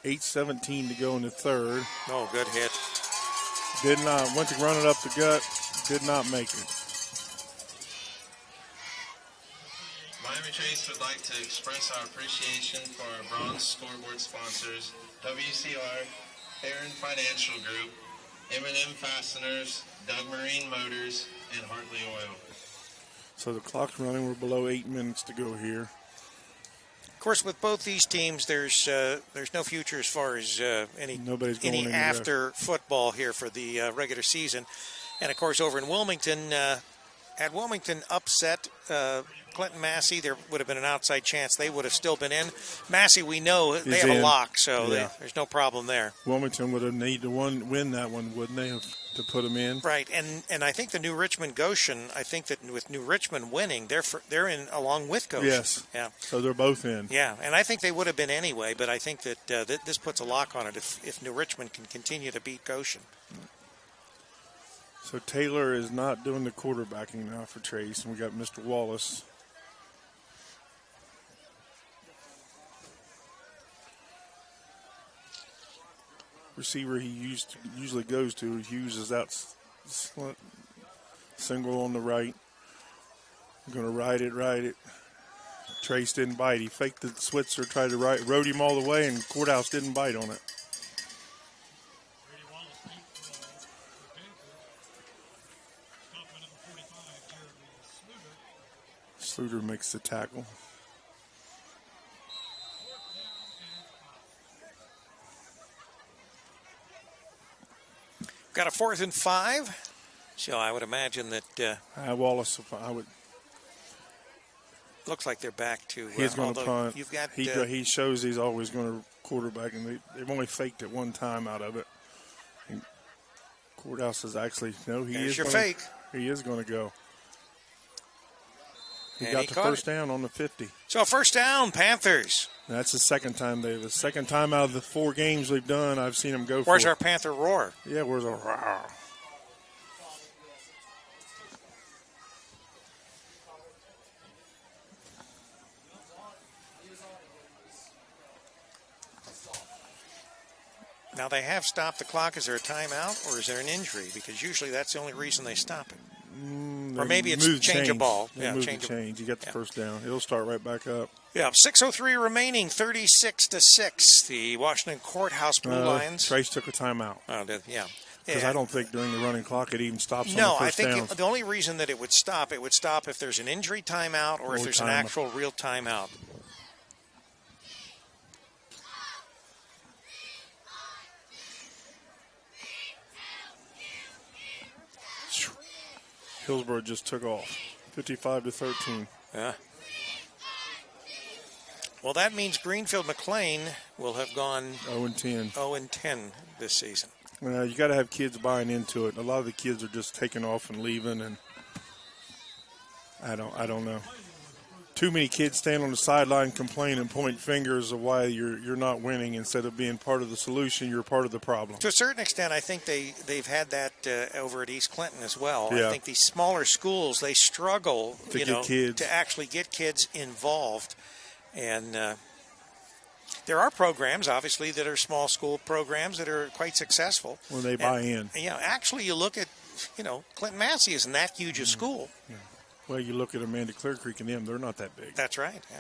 8:17 to go in the third. Oh, good hit. Went to run it up the gut, did not make it. Miami Trace would like to express our appreciation for our bronze scoreboard sponsors, WCR, Aaron Financial Group, M&M Fasteners, Doug Marine Motors, and Hartley Oil. So the clock's running. We're below 8 minutes to go here. Of course, with both these teams, there's no future as far as any after football here for the regular season. And, of course, over in Wilmington, had Wilmington upset Clinton Massey, there would have been an outside chance they would have still been in. Massey, we know they have a lock, so there's no problem there. Wilmington would have needed to win that one, wouldn't they, to put them in? Right, and I think the New Richmond Goshen, I think that with New Richmond winning, they're in along with Goshen. Yes. Yeah. So they're both in. Yeah, and I think they would have been anyway, but I think that this puts a lock on it if New Richmond can continue to beat Goshen. So Taylor is not doing the quarterbacking now for Trace, and we got Mr. Wallace. Receiver he usually goes to, Hughes is out single on the right. Going to ride it. Trace didn't bite. He faked the Switzer, tried to rode him all the way, and Courthouse didn't bite on it. Sluter makes the tackle. Got a 4th and 5, so I would imagine that Wallace, I would. Looks like they're back to. He's going to punt. You've got, he shows he's always going to quarterback, and they've only faked it one time out of it. And Courthouse is actually he is your fake. He is going to go. He and got he the first down on the 50. So first down, Panthers. That's the second time out of the 4 games we've done, I've seen them go. Where's our Panther roar? Yeah, where's our roar? Now they have stopped the clock. Is there a timeout or is there an injury? Because usually that's the only reason they stop it. Or maybe it's change a ball. Change. You got the first down. It'll start right back up. Yeah, 6:03 remaining, 36-6. The Washington Courthouse Blue Lions. Trace took a timeout. Oh, yeah. Because I don't think during the running clock it even stops on the No, first I think down. the only reason that it would stop if there's an injury timeout or if there's an actual real timeout. Hillsborough just took off, 55-13. Yeah. Well, that means Greenfield McLean will have gone 0-10. 0-10 this season. Well, you got to have kids buying into it. A lot of the kids are just taking off and leaving, and I don't know. Too many kids stand on the sideline, complain, and point fingers of why you're not winning. Instead of being part of the solution, you're part of the problem. To a certain extent, I think they've had that over at East Clinton as well. Yeah. I think these smaller schools, they struggle to actually get kids involved. And there are programs, obviously, that are small school programs that are quite successful. When they buy in. Yeah, actually, you look at, Clinton Massey isn't that huge a school. Yeah. Well, you look at Amanda Clear Creek and them; they're not that big. That's right. Yeah.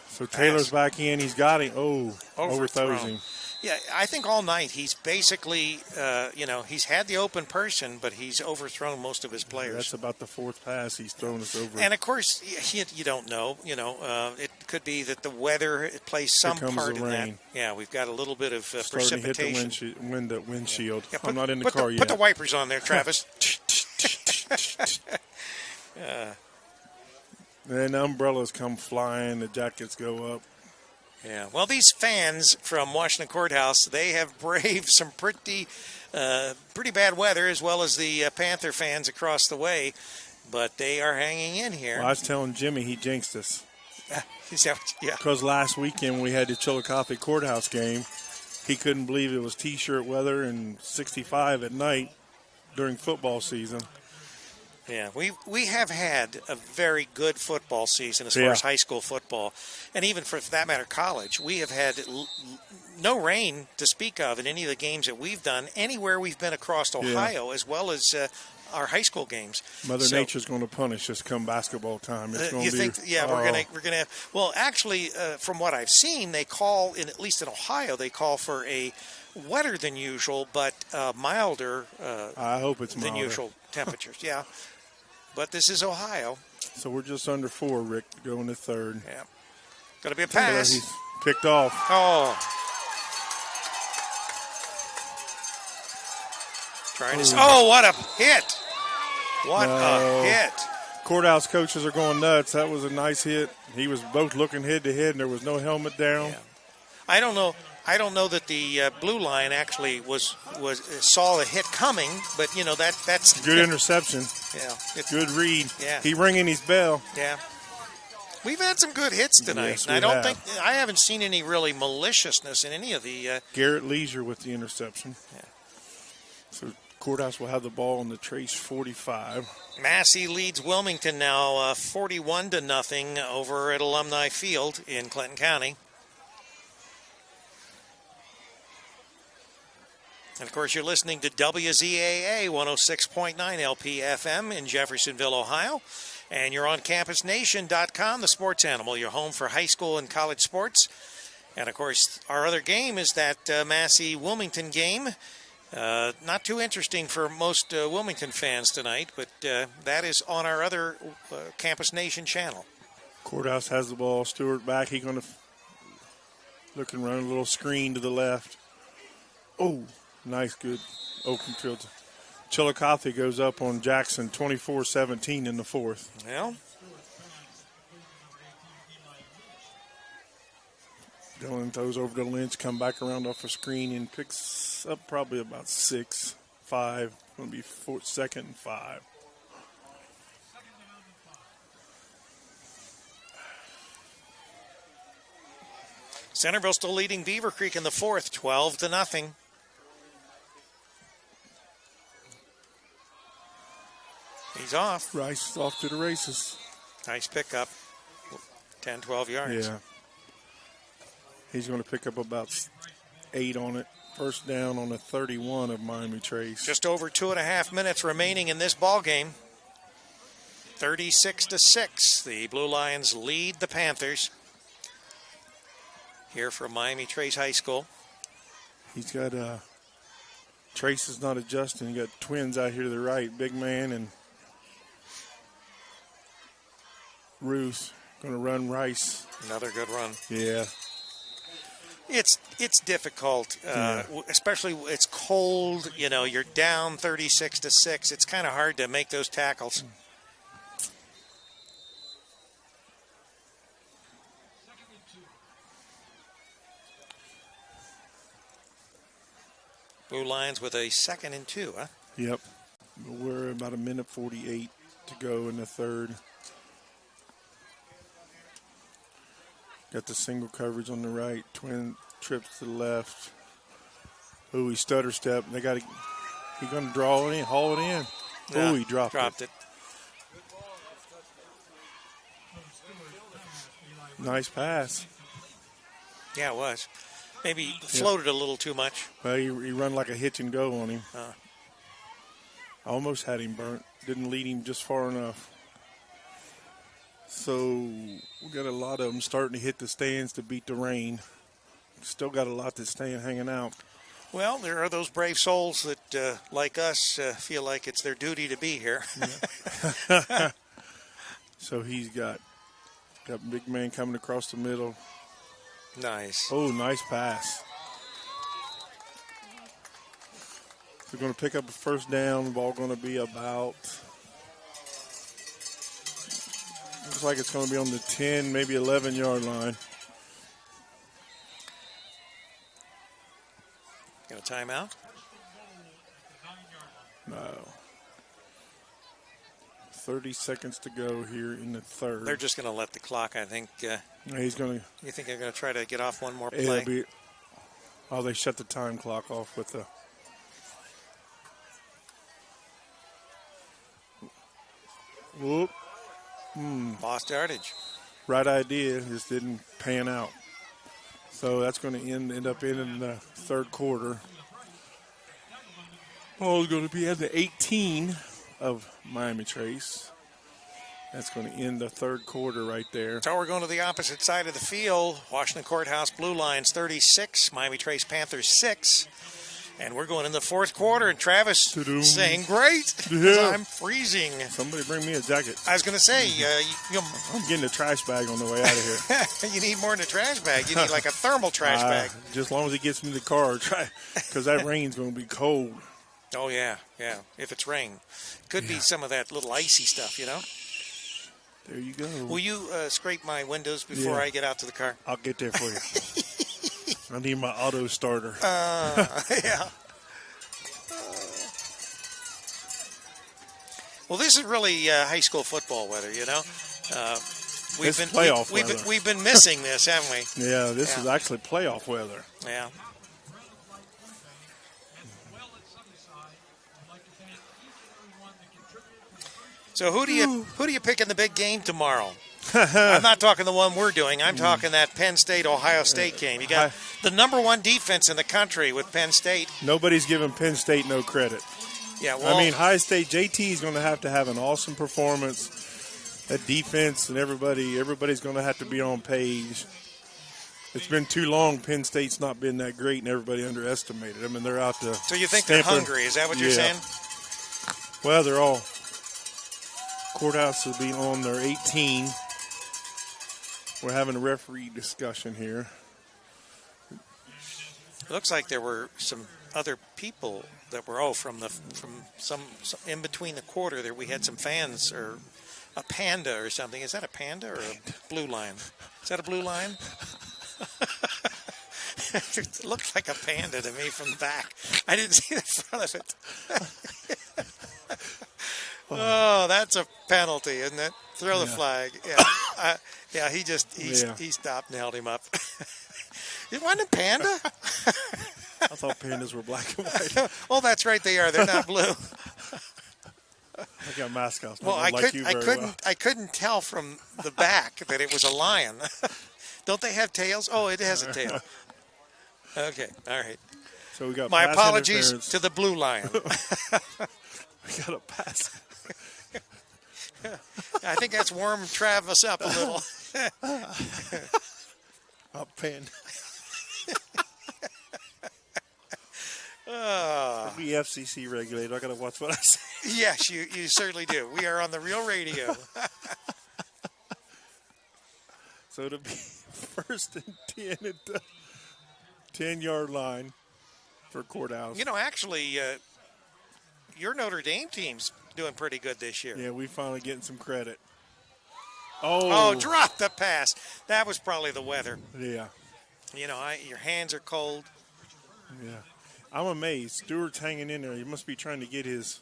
So Taylor's back in. He's got him. Overthrows him. Yeah, I think all night he's basically, he's had the open person, but he's overthrown most of his players. That's about the fourth pass he's thrown us over. And, of course, you don't know. It could be that the weather plays some part in that. Yeah, we've got a little bit of precipitation. To hit the windshield. Yeah, I'm not in the car yet. Put the wipers on there, Travis. And the umbrellas come flying, the jackets go up. Yeah, well, these fans from Washington Courthouse, they have braved some pretty bad weather, as well as the Panther fans across the way, but they are hanging in here. Well, I was telling Jimmy he jinxed us. Yeah. Because last weekend we had the Chillicothe Courthouse game. He couldn't believe it was T-shirt weather and 65 at night during football season. Yeah, we have had a very good football season as far as high school football, and even for that matter, college. We have had no rain to speak of in any of the games that we've done anywhere we've been across Ohio, as well as our high school games. Mother Nature's going to punish us come basketball time. It's going you to be. Think? Yeah, we're gonna. Well, actually, from what I've seen, they call at least in Ohio, they call for a wetter than usual, but milder. I hope it's than milder. usual temperatures. Yeah. But this is Ohio. So we're just under 4, Rick, going to third. Yeah. Got to be a pass. He's picked off. Oh. What a hit. What a hit. Courthouse coaches are going nuts. That was a nice hit. He was both looking head to head, and there was no helmet down. Yeah. I don't know that the blue line actually saw the hit coming, but that's good interception. Yeah, good read. Yeah, he ringing his bell. Yeah, we've had some good hits tonight. Yes, and I haven't seen any really maliciousness in any of the. Garrett Leisure with the interception. Yeah. So Courthouse will have the ball on the Trace 45. Massey leads Wilmington now 41-0 over at Alumni Field in Clinton County. And, of course, you're listening to WZAA 106.9 LP-FM in Jeffersonville, Ohio. And you're on CampusNation.com, the sports animal, your home for high school and college sports. And, of course, our other game is that Massey-Wilmington game. Not too interesting for most Wilmington fans tonight, but that is on our other Campus Nation channel. Courthouse has the ball. Stewart back. He's going to look and run a little screen to the left. Oh. Nice, good open field. Chillicothe goes up on Jackson 24-17 in the fourth. Well, Dylan throws over to Lynch, come back around off a screen and picks up probably about 6, 5. Going to be 2nd and 5. Centerville still leading Beaver Creek in the fourth, 12-0. He's off. Rice is off to the races. Nice pickup. 10, 12 yards. Yeah. He's going to pick up about 8 on it. First down on the 31 of Miami Trace. Just over 2.5 minutes remaining in this ball game. 36-6. The Blue Lions lead the Panthers. Here from Miami Trace High School. He's got Trace is not adjusting. He got twins out here to the right. Big man and Ruth going to run Rice. Another good run. Yeah. It's difficult, especially it's cold. You're down 36-6. It's kind of hard to make those tackles. Blue Lions with a 2nd and 2, huh? Yep. We're about 1:48 to go in the third. Got the single coverage on the right, twin trips to the left. Oh, he stutter step. He's going to draw it in, haul it in. Yeah, he dropped it. Nice pass. Yeah, it was. Maybe floated a little too much. Well, he run like a hitch and go on him. Almost had him burnt. Didn't lead him just far enough. So we got a lot of them starting to hit the stands to beat the rain. still got a lot that's staying hanging out. Well, there are those brave souls that, like us, feel like it's their duty to be here. So he's got big man coming across the middle. Nice. Oh, nice pass. They're going to pick up a first down. Ball going to be about, looks like it's going to be on the 10, maybe 11-yard line. Got a timeout? No. 30 seconds to go here in the third. They're just going to let the clock, I think. He's going to. You think they're going to try to get off one more It'll play? They shut the time clock off with the. Whoop. Lost yardage. Right idea, just didn't pan out. So that's going to end up in the third quarter. Ball is going to be at the 18 of Miami Trace. That's going to end the third quarter right there. So we're going to the opposite side of the field. Washington Courthouse Blue Lions 36, Miami Trace Panthers 6. And we're going in the fourth quarter, and Travis saying, great, Yeah. I'm freezing. Somebody bring me a jacket. I was going to say, I'm getting a trash bag on the way out of here. you need more than a trash bag. You need like a thermal trash bag. Just as long as it gets me the car, because that rain's going to be cold. Oh, yeah, if it's rain. Could be some of that little icy stuff, you know? There you go. Will you scrape my windows before I get out to the car? I'll get there for you. I need my auto starter. Yeah. Well, this is really high school football weather, you know. It's playoff weather. We've been missing this, haven't we? Yeah, this is actually playoff weather. Yeah. So who do you pick in the big game tomorrow? I'm not talking the one we're doing. I'm talking that Penn State-Ohio State game. You got the number one defense in the country with Penn State. Nobody's giving Penn State no credit. Yeah, well, I mean, High State, JT is going to have an awesome performance. That defense and everybody's going to have to be on page. It's been too long. Penn State's not been that great, and everybody underestimated them. And they're out to. So you think they're hungry? Is that what you're saying? Well, they're all. Courthouse will be on their 18. We're having a referee discussion here. It looks like there were some other people that were from some in between the quarter there. We had some fans or a panda or something. Is that a panda or a blue lion? Is that a blue lion? It looked like a panda to me from the back. I didn't see the front of it. Oh, that's a penalty, isn't it? Throw the flag. Yeah, he stopped and held him up. It wasn't a panda? I thought pandas were black and white. Oh, that's right, they are. They're not blue. I got mascots. Well, I couldn't tell from the back that it was a lion. Don't they have tails? Oh, it has a tail. Okay, all right. So we got my pass apologies interference. to the blue lion. We got a pass. I think that's warmed Travis up a little. Up pan. Be FCC regulated. I got to watch what I say. Yes, you certainly do. We are on the real radio. So it'll be first and 10 at the 10-yard line for Courthouse. You know, actually, your Notre Dame team's doing pretty good this year. Yeah, we finally getting some credit. Oh, drop the pass. That was probably the weather. Yeah. You know, your hands are cold. Yeah. I'm amazed. Stewart's hanging in there. He must be trying to get his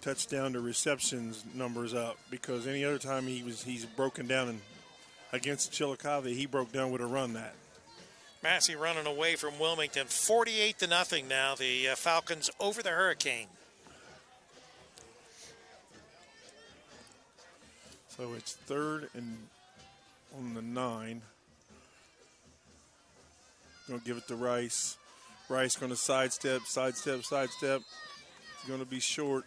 touchdown to receptions numbers up, because any other time he's broken down, and against Chillicothe, he broke down with a run that. Massey running away from Wilmington, 48-0 now. The Falcons over the Hurricane. So it's third and on the 9. Going to give it to Rice. Rice going to sidestep. It's going to be short.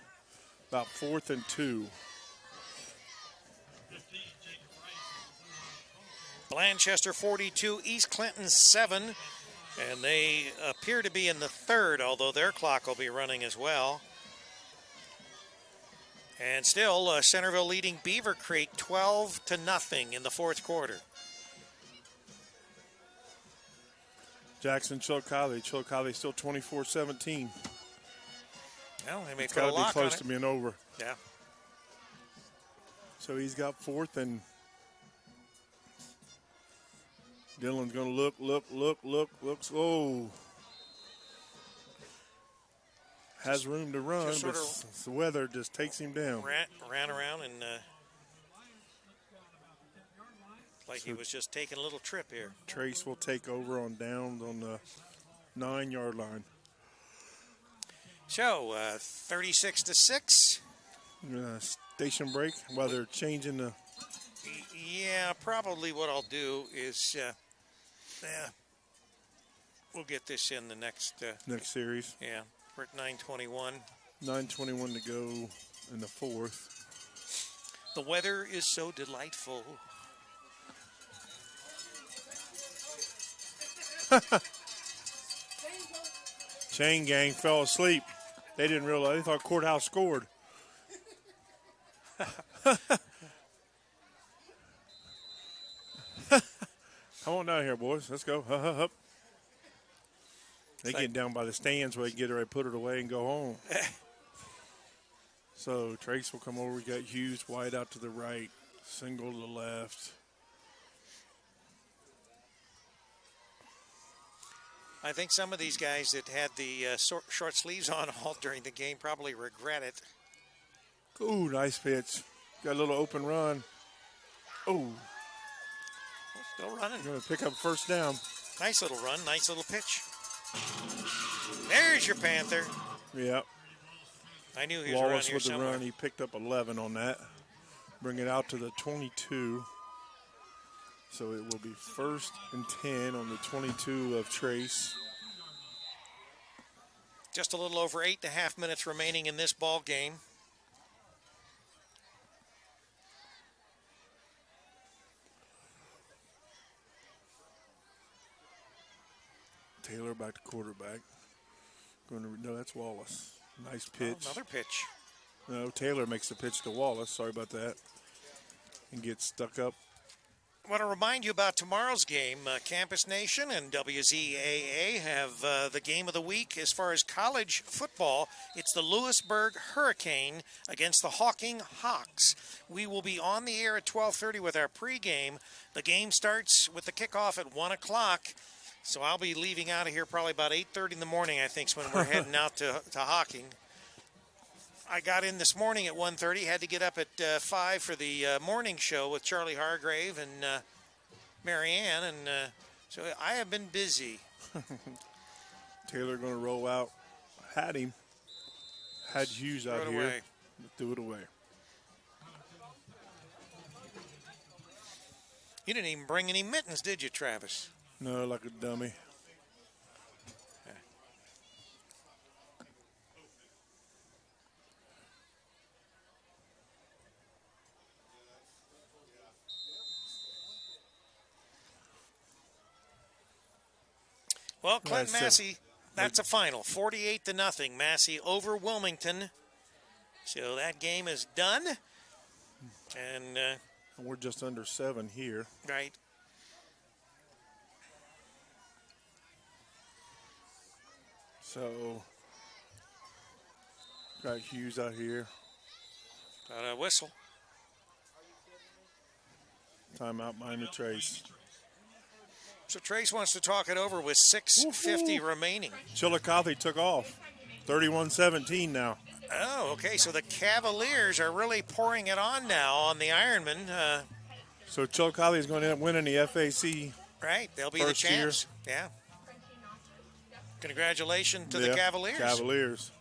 About 4th and 2. Blanchester 42, East Clinton 7. And they appear to be in the third, although their clock will be running as well. And still, Centerville leading Beaver Creek 12-0 in the fourth quarter. Jackson Chillicothe. Chillicothe still 24-17. Well, they may It's put a got to be lock on close it. to being over. Yeah. So he's got fourth, and Dylan's going to looks. Oh. Has room to run, Just but sort of the weather just takes him down. Ran around and like he was just taking a little trip here. Trace will take over on downs on the 9-yard line. So 36-6. Station break while they're changing the. Yeah, probably what I'll do is we'll get this in the next Next series. Yeah, we're at 9:21. 9:21 to go in the fourth. The weather is so delightful. Chain gang fell asleep. They didn't realize. They thought Courthouse scored. Come on down here, boys. Let's go. Hup. They get down by the stands where they get ready to put it away and go home. So Trace will come over. We got Hughes wide out to the right, single to the left. I think some of these guys that had the short sleeves on all during the game probably regret it. Ooh, nice pitch. Got a little open run. Oh, Still running. going to pick up first down. Nice little run, nice little pitch. There's your Panther. Yeah. I knew he was around Wallace here with the somewhere. run. He picked up 11 on that. Bring it out to the 22. So it will be 1st and 10 on the 22 of Trace. Just a little over 8.5 minutes remaining in this ball game. Taylor back to quarterback. No, that's Wallace. Nice pitch. Oh, another pitch. No, Taylor makes the pitch to Wallace. Sorry about that. And gets stuck up. I want to remind you about tomorrow's game. Campus Nation and WZAA have the game of the week as far as college football. It's the Lewisburg Hurricane against the Hawking Hawks. We will be on the air at 12:30 with our pregame. The game starts with the kickoff at 1 o'clock. So I'll be leaving out of here probably about 8:30 in the morning, I think, is when we're heading out to Hawking. I got in this morning at 1:30, had to get up at 5 for the morning show with Charlie Hargrave and Marianne, and so I have been busy. Taylor going to roll out. Had him. Had Hughes out Throw it here. away. Threw it away. You didn't even bring any mittens, did you, Travis? No, like a dummy. Well, Clinton That's Massey, that's a final, 48-0. Massey over Wilmington. So that game is done. And We're just under 7 here. right. So, got Hughes out here. Got a whistle. Timeout behind the Trace. So Trace wants to talk it over with 6:50 remaining. Chillicothe took off. 31-17 now. Oh, okay. So the Cavaliers are really pouring it on now on the Ironman. So Chillicothe is going to end up winning the FAC. Right. They'll be First the champs. Yeah. Congratulations to the Yeah, Cavaliers. Cavaliers.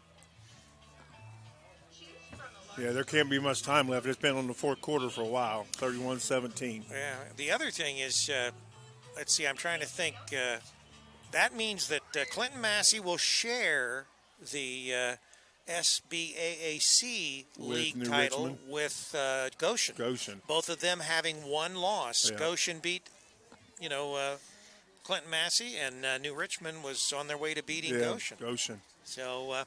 Yeah, there can't be much time left. It's been on the fourth quarter for a while. 31-17. Yeah. The other thing is, let's see, I'm trying to think. That means that Clinton Massey will share the SBAAC With league New title Richmond. with Goshen. Goshen. Both of them having one loss. Yeah. Goshen beat Clinton Massey and New Richmond was on their way to beating Goshen. Goshen. So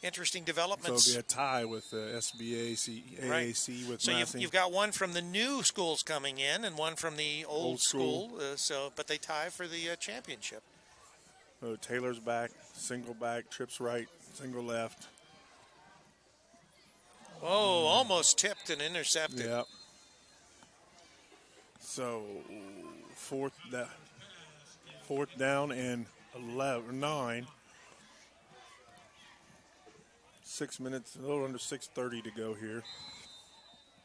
interesting So developments. it'll be a tie with SBAC, AAC with So Massey. you've got one from the new schools coming in and one from the old school. But they tie for the championship. So Taylor's back, single back, trips right, single left. Oh, almost tipped and intercepted. Yep. So fourth down and 9. 6 minutes, a little under 6:30 to go here.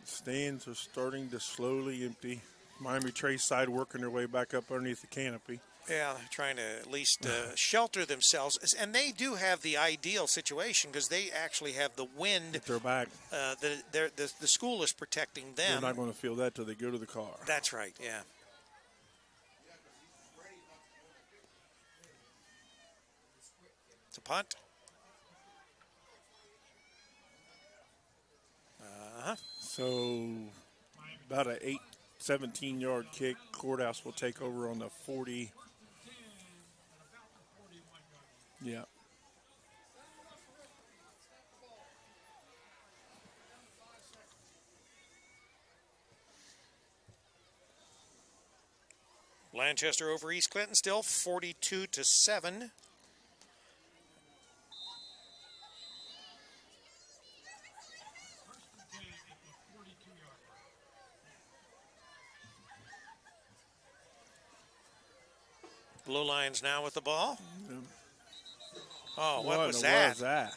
The stands are starting to slowly empty. Miami Trace side working their way back up underneath the canopy. Yeah, they're trying to at least shelter themselves. And they do have the ideal situation because they actually have the wind. If they're back. The school is protecting them. They're not going to feel that till they go to the car. That's right, yeah. It's a punt. So about a 17-yard kick. Courthouse will take over on the 40. Yeah. Lancaster over East Clinton, still 42-7. Blue Lions now with the ball. Yeah. Oh, what was What that? was that?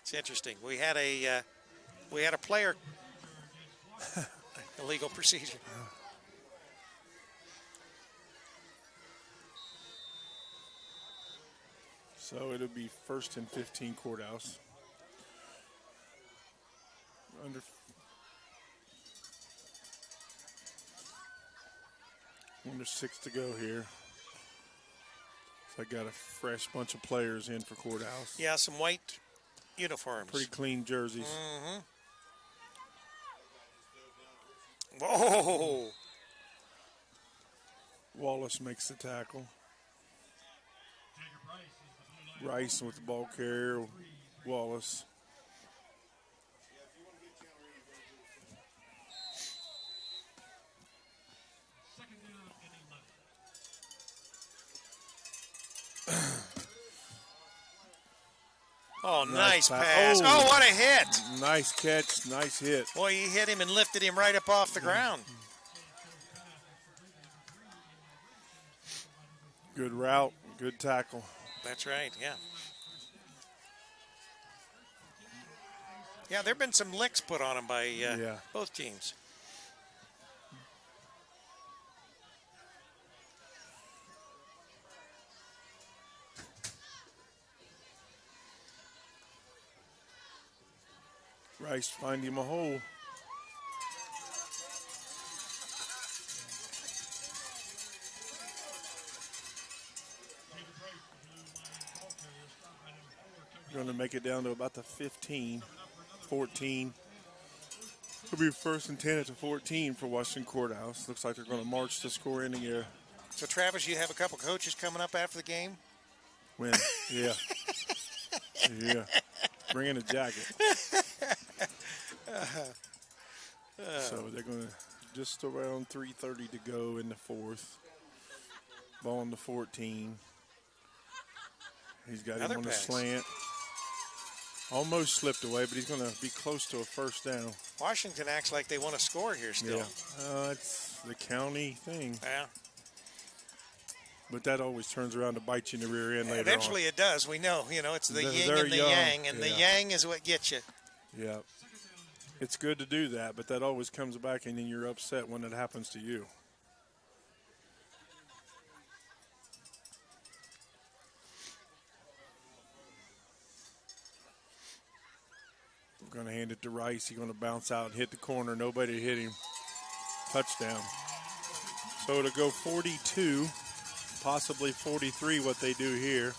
It's interesting. We had a player illegal procedure. So it'll be 1st and 15 Courthouse. Under 6 to go here. So I got a fresh bunch of players in for Courthouse. Yeah, some white uniforms. Pretty clean jerseys. Mm-hmm. Whoa! Wallace makes the tackle. Rice with the ball carrier. Wallace. Oh, nice pass. Oh, what a hit. Nice catch, nice hit. Boy, he hit him and lifted him right up off the ground. Good route, good tackle. That's right, yeah. Yeah, there have been some licks put on him by both teams. Rice find him a hole. Going to make it down to about the 15, 14. It'll be 1st and 10 at the 14 for Washington Courthouse. Looks like they're going to march the score in here. So, Travis, you have a couple coaches coming up after the game? Win, yeah. Yeah. Bring in a jacket. So they're going to just around 3:30 to go in the 4th. Ball on the 14. He's got Another him on pass. a slant. Almost slipped away, but he's going to be close to a 1st down. Washington acts like they want to score here still. Yeah, it's the county thing. Yeah. But that always turns around to bite you in the rear end later Eventually on. it does. We know. You know, it's the yin They're and the young. yang, and the Yeah. yang is what gets you. Yeah. It's good to do that, but that always comes back and then you're upset when it happens to you. We're going to hand it to Rice. He's going to bounce out and hit the corner. Nobody hit him. Touchdown. So to go 42, possibly 43, what they do here.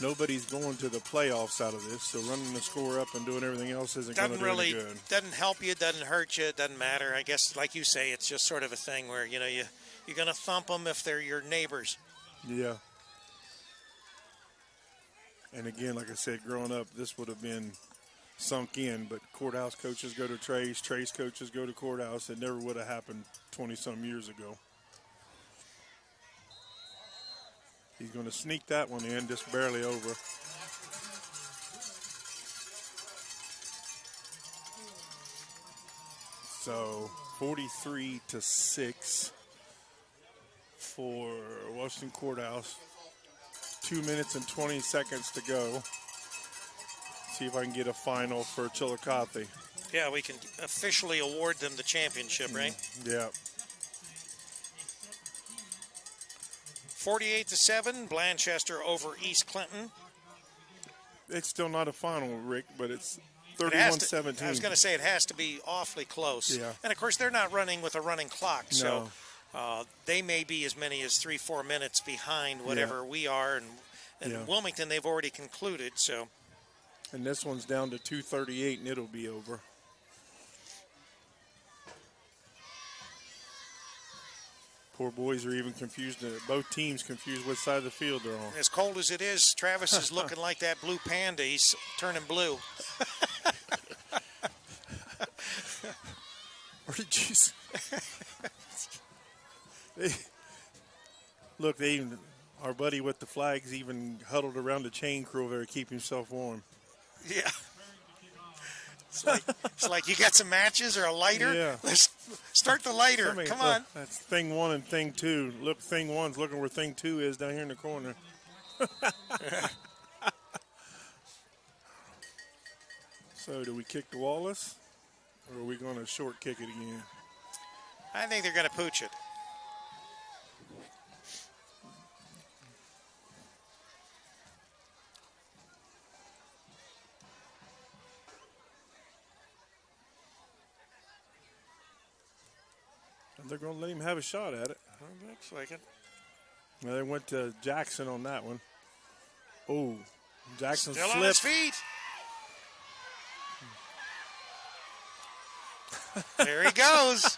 nobody's going to the playoffs out of this, so running the score up and doing everything else isn't going to do any good. Doesn't help you, doesn't hurt you, doesn't matter. I guess, like you say, it's just sort of a thing where, you're going to thump them if they're your neighbors. Yeah. And again, like I said, growing up, this would have been sunk in, but courthouse coaches go to Trace coaches go to courthouse. It never would have happened 20-some years ago. He's going to sneak that one in, just barely over. So 43-6 for Washington Courthouse. 2 minutes and 20 seconds to go. See if I can get a final for Chillicothe. Yeah, we can officially award them the championship, right? Yeah. 48-7, Blanchester over East Clinton. It's still not a final, Rick, but it's 31-17. I was going to say it has to be awfully close. Yeah. And, of course, they're not running with a running clock, so No. they may be as many as 3-4 minutes behind whatever we are. And in Wilmington, they've already concluded, so. And this one's down to 2:38, and it'll be over. Poor boys are even confused. Both teams confused which side of the field they're on. As cold as it is, Travis is looking like that blue panda. He's turning blue. Where did you see? Look, our buddy with the flags even huddled around the chain crew over there to keep himself warm. Yeah. It's like you got some matches or a lighter? Yeah. Let's start the lighter. Come on. That's thing 1 and thing 2. Look, thing 1's looking where thing 2 is down here in the corner. So, do we kick to Wallace? Or are we going to short kick it again? I think they're going to pooch it. They're going to let him have a shot at it. Looks like it. Well, they went to Jackson on that one. Oh, Jackson Still slipped. on his feet. There he goes.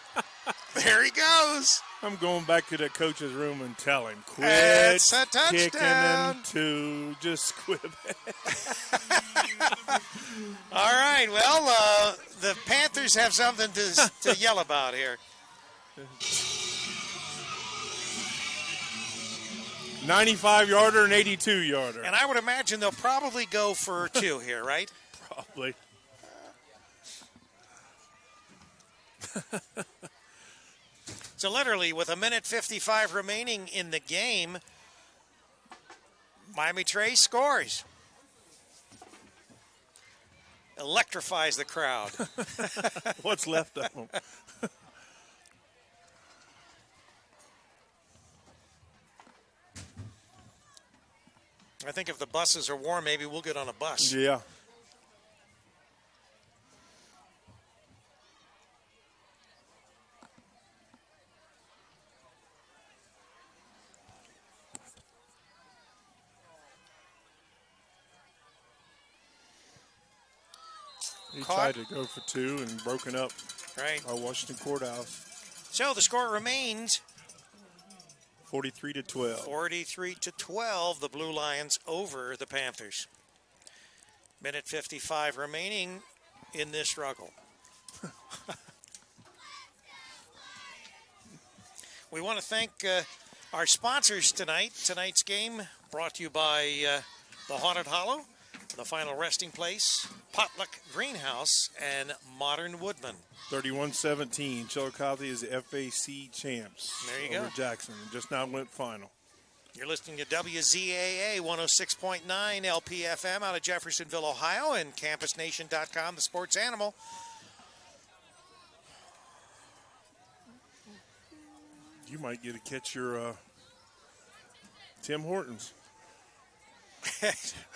There he goes. I'm going back to the coach's room and tell him, quit It's a kicking touchdown. him to just quit. All right. Well, the Panthers have something to yell about here. 95-yarder and 82-yarder. And I would imagine they'll probably go for 2 here, right? Probably. So literally, with 1:55 remaining in the game, Miami Trace scores. Electrifies the crowd. What's left of them? I think if the buses are warm, maybe we'll get on a bus. Yeah. He tried to go for 2 and broken up right by Washington Courthouse. So the score remains 43-12. 43-12, the Blue Lions over the Panthers. 1:55 remaining in this struggle. We want to thank our sponsors tonight. Tonight's game brought to you by the Haunted Hollow, the Final Resting Place, Potluck Greenhouse, and Modern Woodman. 31-17. Chillicothe is the FAC champs. There you over go. Jackson. Just now went final. You're listening to WZAA 106.9 LPFM out of Jeffersonville, Ohio, and CampusNation.com, the sports animal. You might get to catch your Tim Hortons.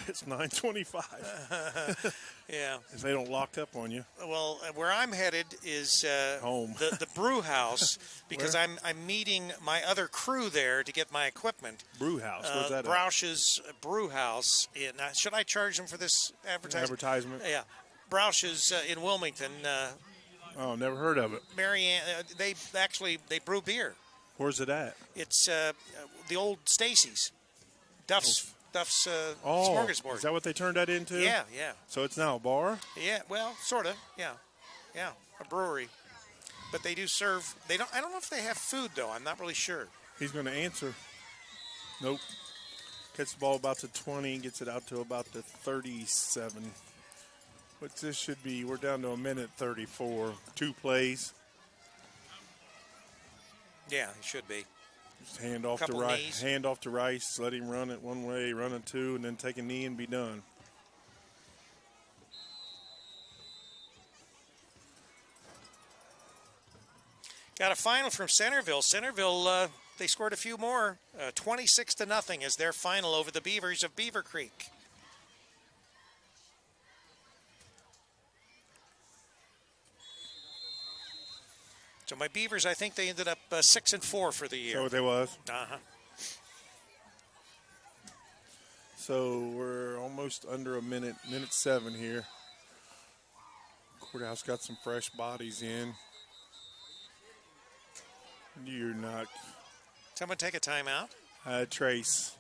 It's 9:25. Yeah. If they don't lock up on you. Well, where I'm headed is Home. the brew house because I'm meeting my other crew there to get my equipment. Brew house. Where's that at? Broush's Brew House. Should I charge them for this Advertisement? Yeah. Broush's in Wilmington. Oh, never heard of it. Marianne, they brew beer. Where's it at? It's the old Stacy's. Duff's Smorgasbord. Is that what they turned that into? Yeah. So it's now a bar? Yeah, well, sort of. Yeah, a brewery. But they do serve. I don't know if they have food though. I'm not really sure. He's going to answer. Nope. Gets the ball about to 20, gets it out to about the 37. But this should be, we're down to a minute 34. 2 plays. Yeah, it should be. Just hand off to Rice. Hand off to Rice. Let him run it one way, run it two, and then take a knee and be done. Got a final from Centerville. Centerville, they scored a few more. 26-0 is their final over the Beavers of Beaver Creek. So my Beavers, I think they ended up 6-4 for the year. So they was. Uh-huh. So we're almost under a minute, minute 7 here. Courthouse got some fresh bodies in. You're not. Someone take a timeout. Trace.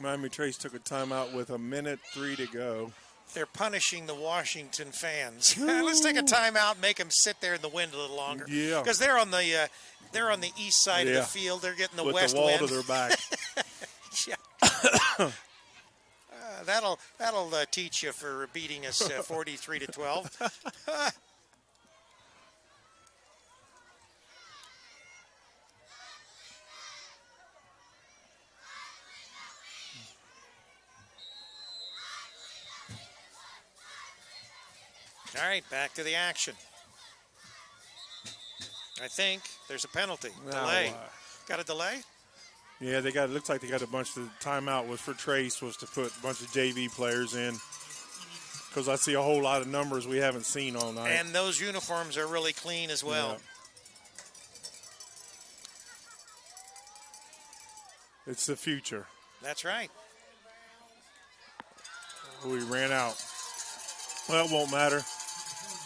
Miami Trace took a timeout with a minute 3 to go. They're punishing the Washington fans. Let's take a timeout and make them sit there in the wind a little longer. Yeah. Because they're on the east side of the field. They're getting the with west the wall wind. to their back. Yeah. That'll teach you for beating us 43-12. All right, back to the action. I think there's a penalty. Delay. Got a delay? Yeah, they got. It looks like they got a bunch of timeout was for Trace was to put a bunch of JV players in because I see a whole lot of numbers we haven't seen all night. And those uniforms are really clean as well. Yeah. It's the future. That's right. We ran out. Well, it won't matter.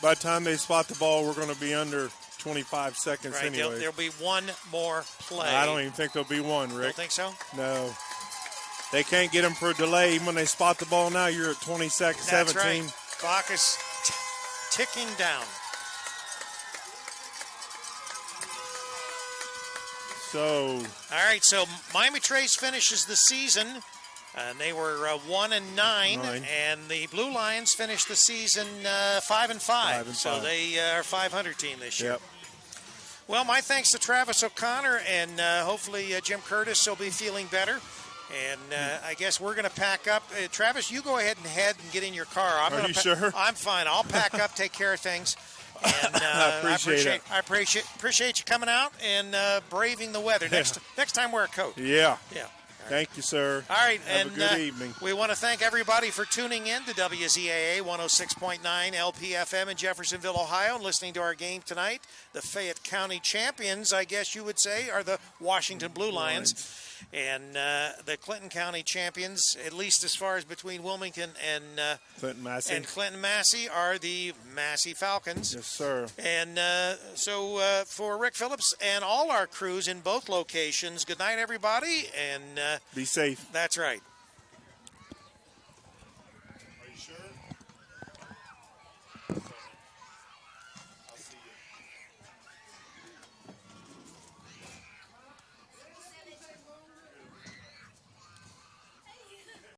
By the time they spot the ball, we're going to be under 25 seconds anyway. There'll be one more play. I don't even think there'll be one, Rick. Don't think so? No. They can't get them for a delay. Even when they spot the ball now, you're at 20 seconds, 17. That's right. Clock is ticking down. So. All right, so Miami Trace finishes the season. And they were 1-9, and the Blue Lions finished the season 5-5. So they are a 500 team this year. Yep. Well, my thanks to Travis O'Connor, and hopefully Jim Curtis will be feeling better. And I guess we're going to pack up. Travis, you go ahead and get in your car. Are you sure? I'm fine. I'll pack up, take care of things. And I appreciate you coming out and braving the weather. Next time, wear a coat. Yeah. Yeah. Thank you, sir. All right, Have a good evening. We want to thank everybody for tuning in to WZAA 106.9 LPFM in Jeffersonville, Ohio, and listening to our game tonight. The Fayette County champions, I guess you would say, are the Washington Blue Lions. And the Clinton County champions, at least as far as between Wilmington and Clinton Massey, are the Massey Falcons. Yes, sir. And so for Rick Phillips and all our crews in both locations, good night, everybody. And be safe. That's right.